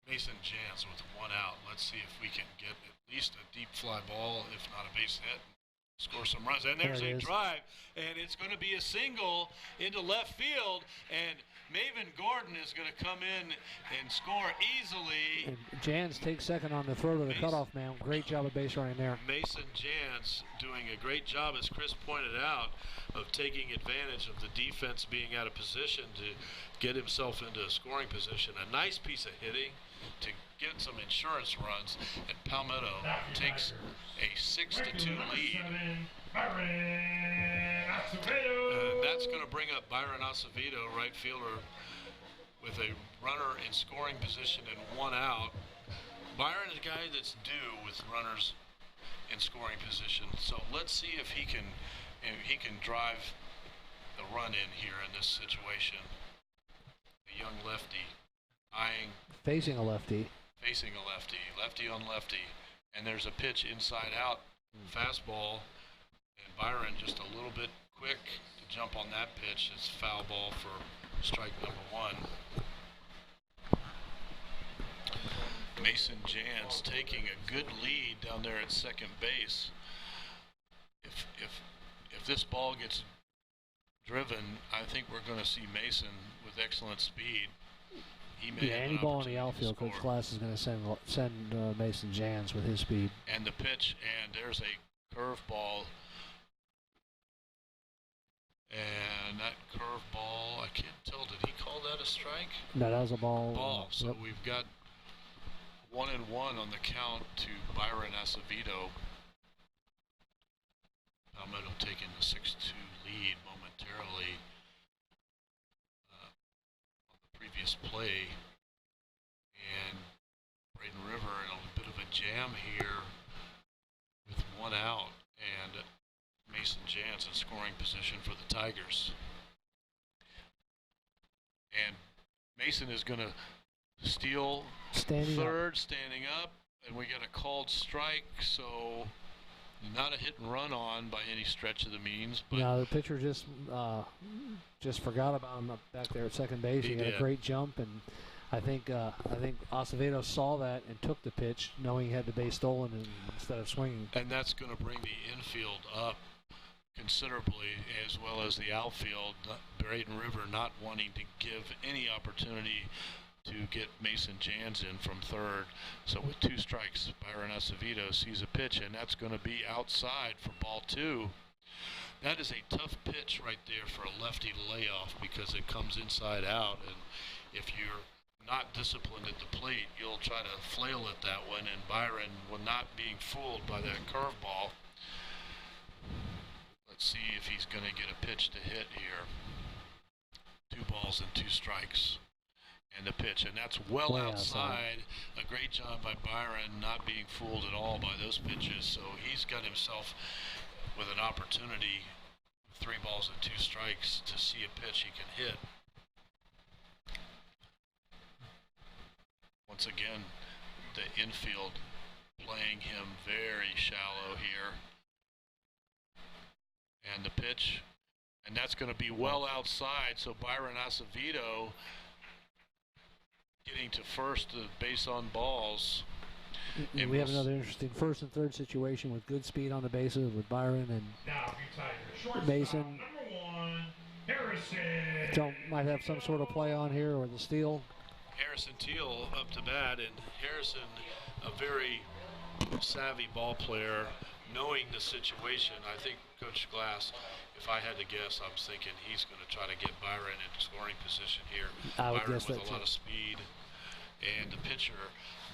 Jans with 1 out. Let's see if we can get at least a deep fly ball, if not a base hit. score some runs. And there's a drive, and it's going to be a single into left field, and Maven Gordon is going to come in and score easily. And Jans takes second on the throw to the cutoff man. Great job of base running there. Mason Jans doing a great job, as Chris pointed out, of taking advantage of the defense being out of position to get himself into a scoring position. A nice piece of hitting to get some insurance runs, and Palmetto takes a 6-2 lead. That's going to bring up Byron Acevedo, right fielder, with a runner in scoring position and 1 out. Byron is a guy that's due with runners in scoring position, so let's see if he can drive the run in here in this situation. The young lefty facing a lefty, lefty on lefty, and there's a pitch inside out, fastball, and Byron just a little bit quick to jump on that pitch. It's foul ball for strike number 1. Mason Jans taking a good lead down there at second base. If this ball gets driven, I think we're going to see Mason with excellent speed. He may have any ball in the outfield, Coach Glass is going to send Mason Jans with his speed. And the pitch, and there's a curveball. And that curveball, I can't tell, did he call that a strike? No, that was a ball. So we've got 1-1 on the count to Byron Acevedo. Palmetto taking the 6-2 lead momentarily on the previous play. And Braden River in a bit of a jam here with 1 out. And Mason Jans in scoring position for the Tigers. And Mason is going to steal third, standing up, and we got a called strike, so not a hit and run on by any stretch of the means. But no, the pitcher just forgot about him up back there at second base. He got a great jump, and I think Acevedo saw that and took the pitch, knowing he had the base stolen instead of swinging. And that's going to bring the infield up considerably, as well as the outfield. Braden River not wanting to give any opportunity to get Mason Jans in from third. So with 2 strikes, Byron Acevedo sees a pitch, and that's going to be outside for ball 2. That is a tough pitch right there for a lefty to lay off, because it comes inside out, and if you're not disciplined at the plate, you'll try to flail at that one, and Byron was not being fooled by that curveball. Let's see if he's going to get a pitch to hit here. 2 balls and 2 strikes. And the pitch, and that's well outside. A great job by Byron, not being fooled at all by those pitches. So he's got himself with an opportunity, 3 balls and 2 strikes, to see a pitch he can hit. Once again, the infield playing him very shallow here. And the pitch, and that's going to be well outside. So Byron Acevedo getting to first, the base on balls. And we have another interesting first and third situation with good speed on the bases with Byron and Mason. Harrison. Might have some sort of play on here, or the steal. Harrison Teal up to bat, and Harrison, a very savvy ball player, knowing the situation. I think Coach Glass, if I had to guess, I'm thinking he's going to try to get Byron into scoring position here. Byron with a lot of speed, and the pitcher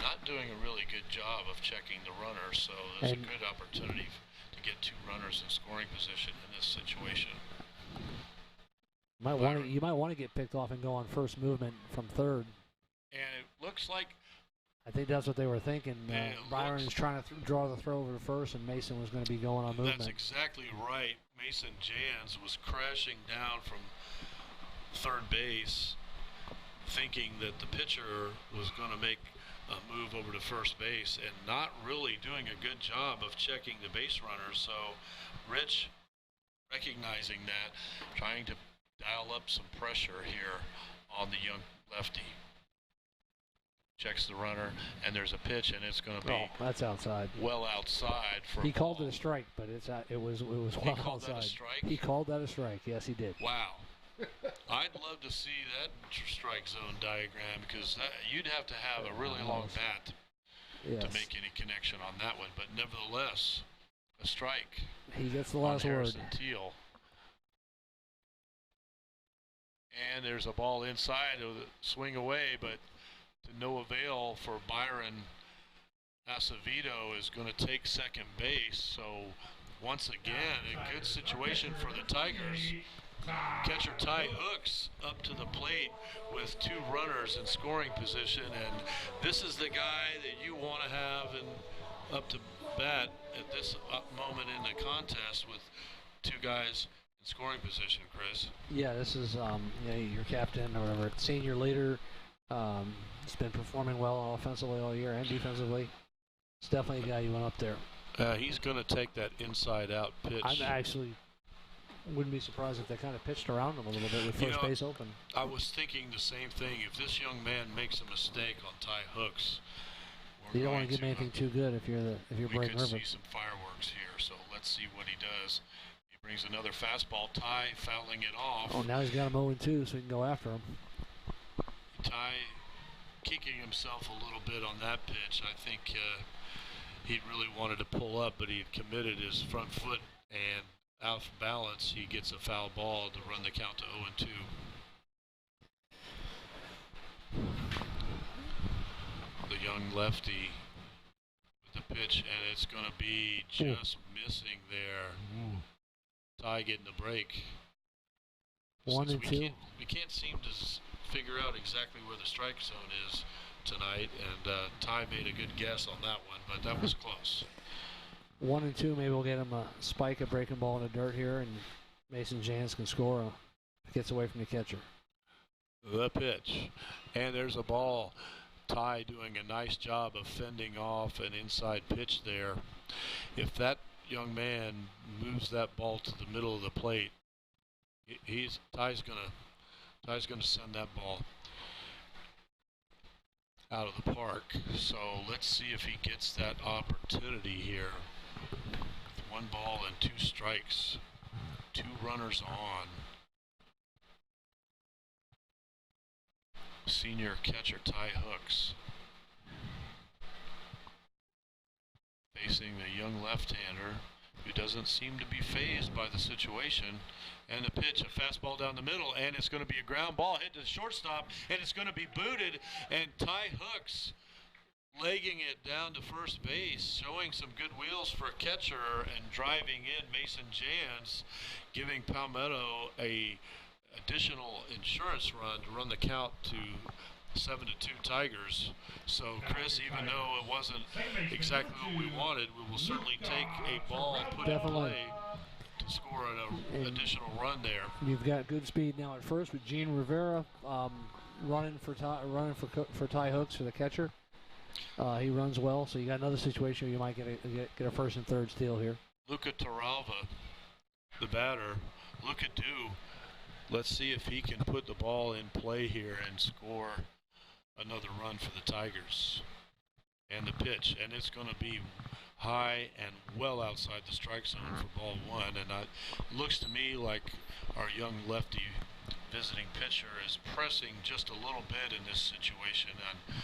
not doing a really good job of checking the runner, so there's a good opportunity to get 2 runners in scoring position in this situation. You might want to get picked off and go on first movement from third. And it looks like, I think that's what they were thinking. Byron is trying to draw the throw over to first, and Mason was going to be going on movement. That's exactly right. Mason Jans was crashing down from third base, thinking that the pitcher was going to make a move over to first base, and not really doing a good job of checking the base runner. So Rich, recognizing that, trying to dial up some pressure here on the young lefty. checks the runner, and there's a pitch, and it's going to be Oh, that's outside. well outside for He a called ball. it a strike, but it was well He called outside. that a strike? He called that a strike. Yes, he did. Wow. I'd love to see that strike zone diagram, because you'd have to have a really long bat Yes. to make any connection on that one. But nevertheless, a strike He gets the on last word. Harrison Teal. And there's a ball inside of the swing away, but to no avail for Byron. Acevedo is going to take second base. So once again, a good situation for the Tigers. Catcher Ty Hooks up to the plate with 2 runners in scoring position, and this is the guy that you want to have up to bat at this moment in the contest with 2 guys in scoring position, Chris. Yeah, this is your captain or whatever, senior leader. He's been performing well offensively all year and defensively. It's definitely a guy you want up there. He's going to take that inside-out pitch. I actually wouldn't be surprised if they kind of pitched around him a little bit with first base open. I was thinking the same thing. If this young man makes a mistake on Ty Hooks, you don't want to give him anything too good if you're Braden River. We could see some fireworks here. So let's see what he does. He brings another fastball. Ty fouling it off. Oh, now he's got him 0-2, so he can go after him. Ty kicking himself a little bit on that pitch. I think he really wanted to pull up, but he had committed his front foot, and out of balance, he gets a foul ball to run the count to 0-2. The young lefty with the pitch, and it's going to be just missing there. Ty getting the break. 1-2. We can't seem to figure out exactly where the strike zone is tonight, and Ty made a good guess on that one, but that was close. 1-2. Maybe we'll get him a spike, a breaking ball in the dirt here, and Mason Jans can score. Gets away from the catcher. The pitch, and there's a ball. Ty doing a nice job of fending off an inside pitch there. If that young man moves that ball to the middle of the plate, Ty's gonna send that ball out of the park. So let's see if he gets that opportunity here. 1 ball and 2 strikes, 2 runners on. Senior catcher Ty Hooks facing the young left-hander who doesn't seem to be fazed by the situation. And the pitch, a fastball down the middle, and it's going to be a ground ball hit to the shortstop, and it's going to be booted. And Ty Hooks legging it down to first base, showing some good wheels for a catcher, and driving in Mason Jans, giving Palmetto a additional insurance run to run the count to 7-2 Tigers. So Chris, even though it wasn't exactly what we wanted, we will certainly take a ball put in play to score an additional run there. You've got good speed now at first with Gene Rivera running for Ty Hooks for the catcher. He runs well, so you got another situation where you might get a first and third steal here. Luca Taralva, the batter. Look at do. Let's see if he can put the ball in play here and score another run for the Tigers. And the pitch, and it's going to be high and well outside the strike zone for ball 1. And it looks to me like our young lefty visiting pitcher is pressing just a little bit in this situation, and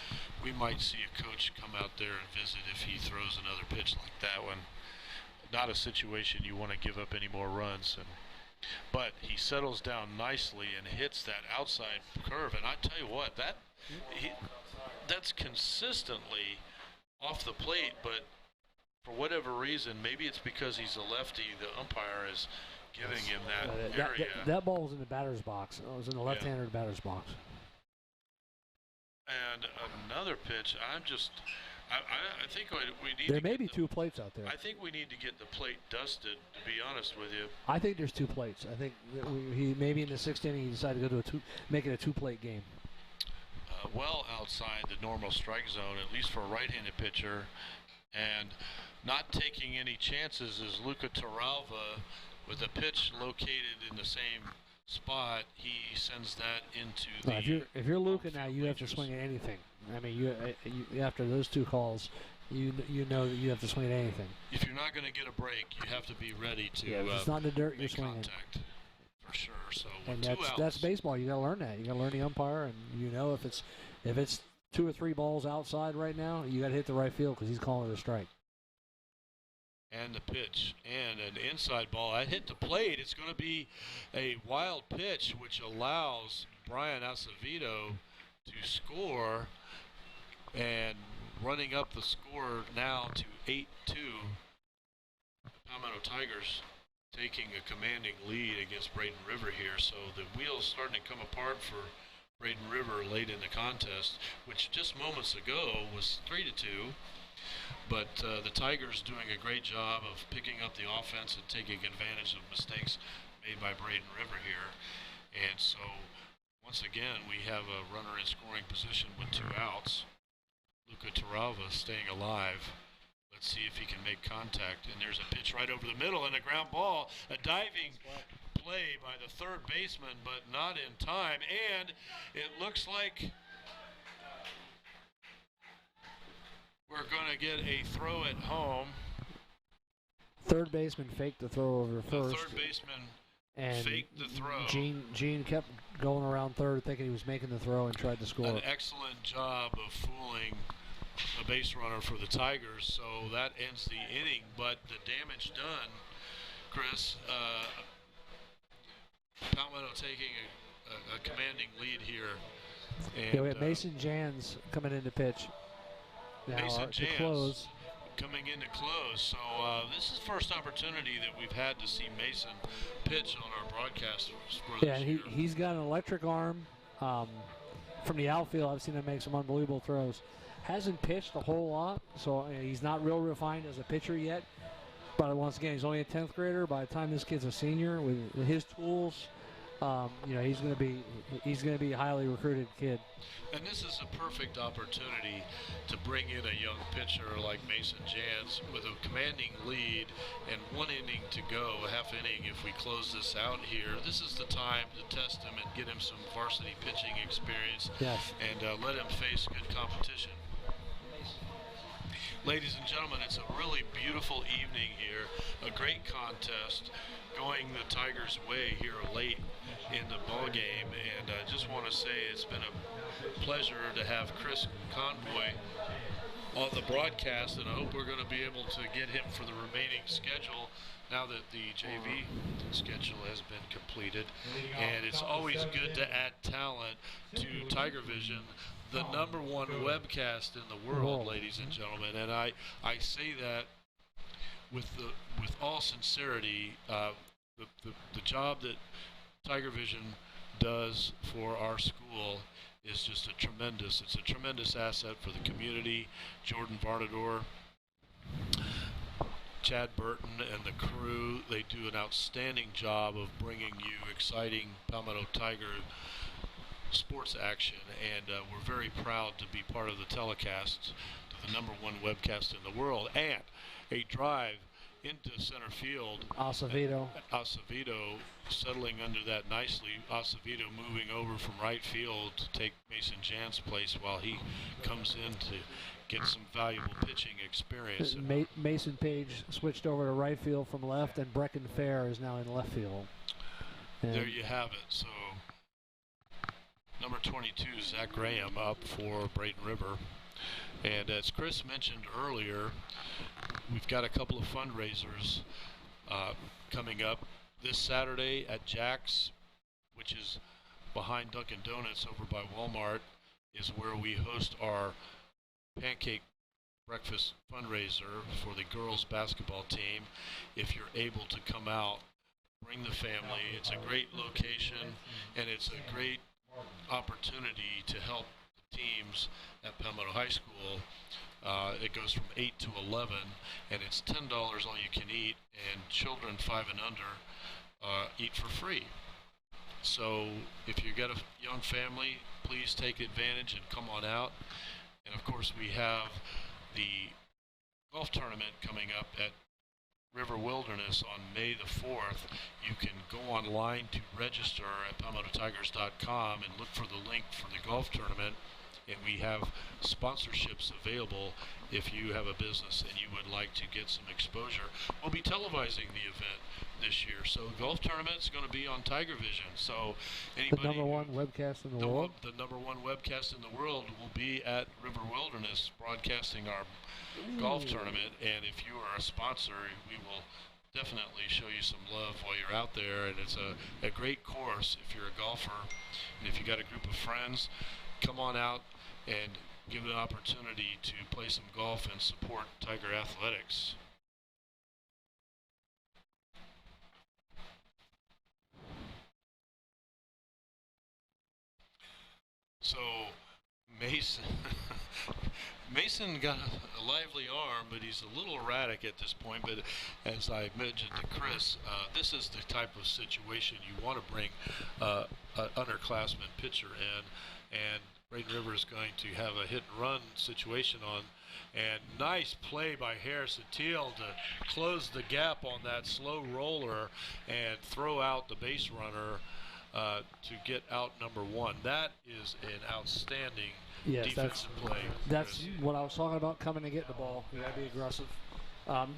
we might see a coach come out there and visit if he throws another pitch like that one. Not a situation you want to give up any more runs. But he settles down nicely and hits that outside curve. And I tell you what, that's consistently off the plate. But for whatever reason, maybe it's because he's a lefty, the umpire is giving him that area. That ball was in the batter's box. It was in the left-hander batter's box. And another pitch, I think we need. There may be 2 plates out there. I think we need to get the plate dusted, to be honest with you. I think there's 2 plates. I think that he maybe in the 6th inning he decided to go to make it a 2-plate game. Well outside the normal strike zone, at least for a right-handed pitcher, and not taking any chances is Luca Taralva with a pitch located in the same spot. He sends that into the. If you're Luca now, you have to swing at anything. I mean, you after those two calls, you know that you have to swing at anything. If you're not going to get a break, you have to be ready to If it's not in the dirt, you're make swinging. contact. For sure. So And with 2 outs, that's baseball. You got to learn that. You got to learn the umpire, and you know if it's 2 or 3 balls outside right now, you got to hit the right field because he's calling it a strike. and the pitch and an inside ball. I hit the plate. It's going to be a wild pitch, which allows Brian Acevedo to score, and running up the score now to 8-2. Palmetto Tigers taking a commanding lead against Braden River here. So the wheels starting to come apart for Braden River late in the contest, which just moments ago was 3-2. But the Tigers doing a great job of picking up the offense and taking advantage of mistakes made by Braden River here. And so once again, we have a runner in scoring position with 2 outs. Luca Tarava staying alive. Let's see if he can make contact. And there's a pitch right over the middle and a ground ball. A diving play by the third baseman, but not in time. And it looks like we're going to get a throw at home. Third baseman faked the throw over first. The third baseman and faked the throw. Gene kept going around third thinking he was making the throw and tried to score. An excellent job of fooling a base runner for the Tigers, so that ends the inning. But the damage done, Chris, Palmetto taking a commanding lead here. And, yeah, we have Mason Jans coming in to pitch. Now Mason to Jans close. coming in to close. So this is the first opportunity that we've had to see Mason pitch on our broadcast for Yeah, this and year. he's got an electric arm. From the outfield, I've seen him make some unbelievable throws. Hasn't pitched a whole lot, so he's not real refined as a pitcher yet. But once again, he's only a 10th grader. By the time this kid's a senior, with his tools, he's going to be a highly recruited kid. And this is a perfect opportunity to bring in a young pitcher like Mason Jans with a commanding lead and 1 inning to go, a half inning if we close this out here. This is the time to test him and get him some varsity pitching experience. Yes. And let him face good competition. Ladies and gentlemen, it's a really beautiful evening here. A great contest going the Tigers' way here late in the ball game, and I just want to say it's been a pleasure to have Chris Convoy on the broadcast, and I hope we're going to be able to get him for the remaining schedule now that the JV schedule has been completed. And it's always good to add talent to Tiger Vision, the #1 webcast in the world, ladies and gentlemen. And I say that with all sincerity. The job that Tiger Vision does for our school is just it's a tremendous asset for the community. Jordan Varnador, Chad Burton, and the crew, they do an outstanding job of bringing you exciting Palmetto Tiger sports action, and we're very proud to be part of the telecast to the #1 webcast in the world. And a drive into center field. Acevedo settling under that nicely. Acevedo moving over from right field to take Mason Jan's place while he comes in to get some valuable pitching experience. Mason Page switched over to right field from left, and Brecken Fair is now in left field. And there you have it. So number 22, Zach Graham, up for Braden River. And as Chris mentioned earlier, we've got a couple of fundraisers coming up this Saturday at Jack's, which is behind Dunkin' Donuts over by Walmart, is where we host our pancake breakfast fundraiser for the girls basketball team. If you're able to come out, bring the family. It's a great location, and it's a great opportunity to help the teams at Palmetto High School. It goes from 8 to 11, and it's $10 all you can eat, and children 5 and under eat for free. So if you got a young family, please take advantage and come on out. And of course, we have the golf tournament coming up at River Wilderness on May the 4th. You can go online to register at PalmettoTigers.com and look for the link for the golf tournament. and we have sponsorships available. If you have a business and you would like to get some exposure, we'll be televising the event this year. So the golf tournament is going to be on Tiger Vision. So anybody, the number one webcast in the world. The number one webcast in the world will be at River Wilderness broadcasting our golf tournament. And if you are a sponsor, we will definitely show you some love while you're out there. And it's a great course if you're a golfer. And if you got a group of friends, come on out and give it an opportunity to play some golf and support Tiger Athletics. So Mason got a lively arm, but he's a little erratic at this point. But as I mentioned to Chris, this is the type of situation you want to bring an underclassman pitcher in, and Braden River is going to have a hit-and-run situation on. And nice play by Harrison Teal to close the gap on that slow roller and throw out the base runner to get out number one. That is an outstanding defensive play. That's what I was talking about, coming to get the ball. You got to be aggressive.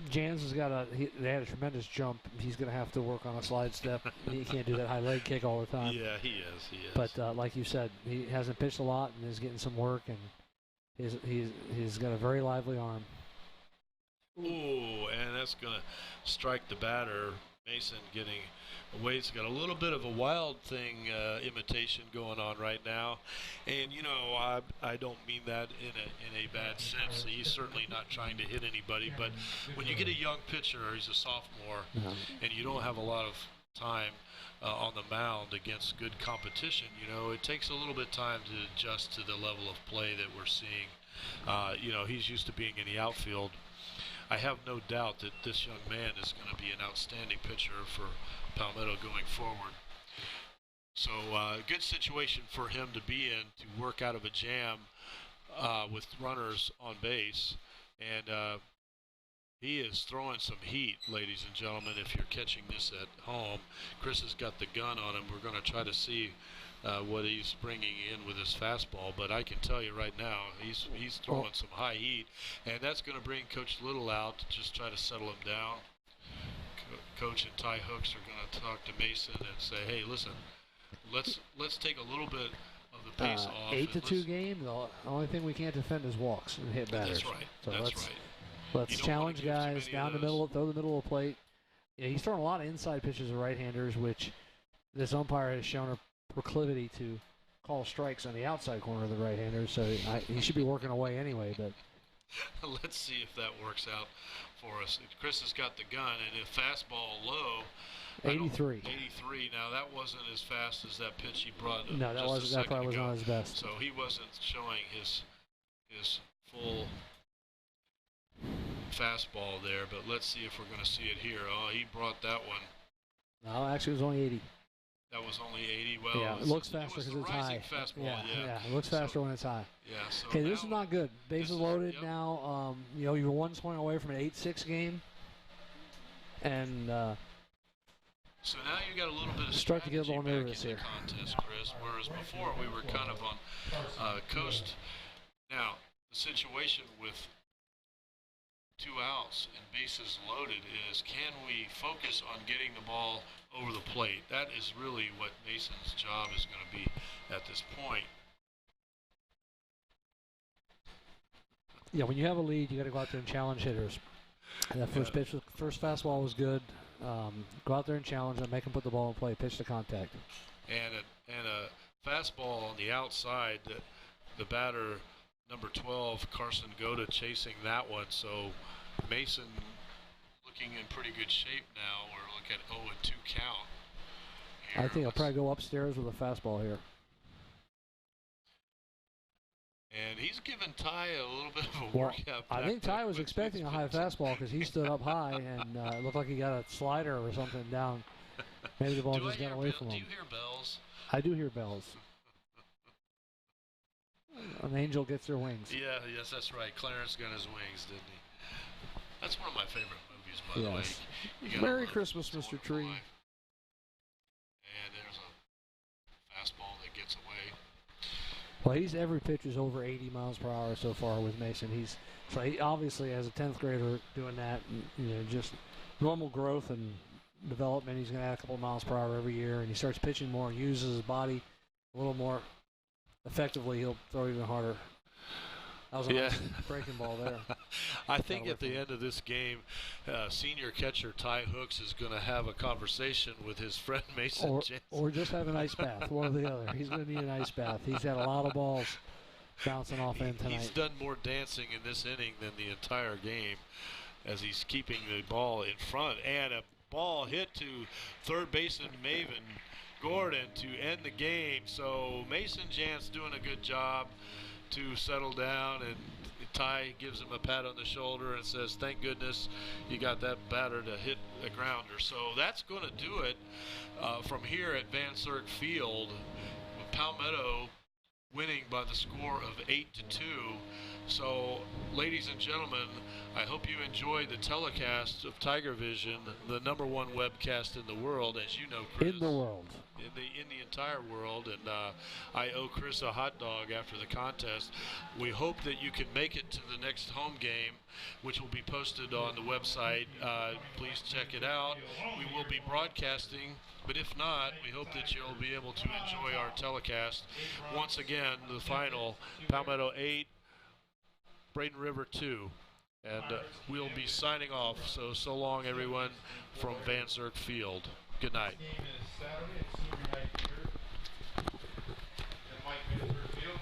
Jans has got they had a tremendous jump. He's going to have to work on a slide step. He can't do that high leg kick all the time. Yeah, he is. But like you said, he hasn't pitched a lot and is getting some work, and he's got a very lively arm. Ooh, and that's going to strike the batter. Mason getting away. He's got a little bit of a Wild Thing imitation going on right now, and I don't mean that in a bad sense. He's certainly not trying to hit anybody, but when you get a young pitcher, he's a sophomore, and you don't have a lot of time on the mound against good competition, it takes a little bit of time to adjust to the level of play that we're seeing. He's used to being in the outfield. I have no doubt that this young man is going to be an outstanding pitcher for Palmetto going forward. So good situation for him to be in, to work out of a jam with runners on base. And he is throwing some heat, ladies and gentlemen, if you're catching this at home. Chris has got the gun on him. We're going to try to see what he's bringing in with his fastball, but I can tell you right now, he's throwing some high heat, and that's going to bring Coach Little out to just try to settle him down. Coach and Ty Hooks are going to talk to Mason and say, hey, listen, let's take a little bit of the pace off. 8-2 game. The only thing we can't defend is walks and hit batters. That's right. So that's right. Let's challenge guys down the middle, throw the middle of the plate. Yeah, he's throwing a lot of inside pitches to right-handers, which this umpire has shown a proclivity to call strikes on the outside corner of the right-handers. So he should be working away anyway. But let's see if that works out for us. Chris has got the gun, and a fastball low. 83. 83. Now that wasn't as fast as that pitch he brought. No, that probably was not his best. So he wasn't showing his full fastball there. But let's see if we're going to see it here. Oh, he brought that one. No, actually, it was only 80. That was only 80. Well, yeah, it looks faster because it's high. Fastball, yeah, it looks faster when it's high. Yeah. So okay, this is not good. Bases loaded now. You were one swing away from an 8-6 game, and so now you got a little bit of start to get a little nervous in here. The contest, Chris. Whereas before we were kind of on coast. Now the situation with 2 outs and bases loaded is, can we focus on getting the ball over the plate? That is really what Mason's job is going to be at this point. Yeah, when you have a lead, you got to go out there and challenge hitters. And that first pitch, first fastball was good. Go out there and challenge them, make them put the ball in play, pitch to contact. And a fastball on the outside, that the batter, number 12, Carson Goda, chasing that one. So Mason looking in pretty good shape now. We're looking at 0-2 count here. I think I'll probably go upstairs with a fastball here. And he's given Ty a little bit of a workout. I think Ty was expecting a high fastball because he stood up high and it looked like he got a slider or something down. Maybe the ball just got away from him. Do you hear bells? I do hear bells. An angel gets their wings. Yeah, yes, that's right. Clarence got his wings, didn't he? That's one of my favorite movies, by the way. Merry Christmas, Mr. Tree. And there's a fastball that gets away. Well, every pitch is over 80 miles per hour so far with Mason. He obviously, as a 10th grader, doing that, just normal growth and development. He's going to add a couple of miles per hour every year, and he starts pitching more and uses his body a little more effectively. He'll throw even harder. That was a nice breaking ball there. I think at the end of this game, senior catcher Ty Hooks is going to have a conversation with his friend Mason Jansen. Or just have an ice bath, one or the other. He's going to need an ice bath. He's had a lot of balls bouncing off in tonight. He's done more dancing in this inning than the entire game as he's keeping the ball in front. And a ball hit to third baseman Maven Gordon to end the game. So Mason Jansen doing a good job to settle down, and Ty gives him a pat on the shoulder and says, thank goodness you got that batter to hit a grounder. So that's going to do it from here at Van Zerk Field, with Palmetto winning by the score of 8-2. So, ladies and gentlemen, I hope you enjoyed the telecast of Tiger Vision, the #1 webcast in the world, as you know, Chris. In the world. In the entire world, and I owe Chris a hot dog after the contest. We hope that you can make it to the next home game, which will be posted on the website. Please check it out. We will be broadcasting, but if not, we hope that you'll be able to enjoy our telecast. Once again, the final, Palmetto 8, Braden River 2. And we'll be signing off. So long, everyone, from Van Zerk Field. Good night. Game is Saturday at Senior Night here at Mike Van Zerk Field.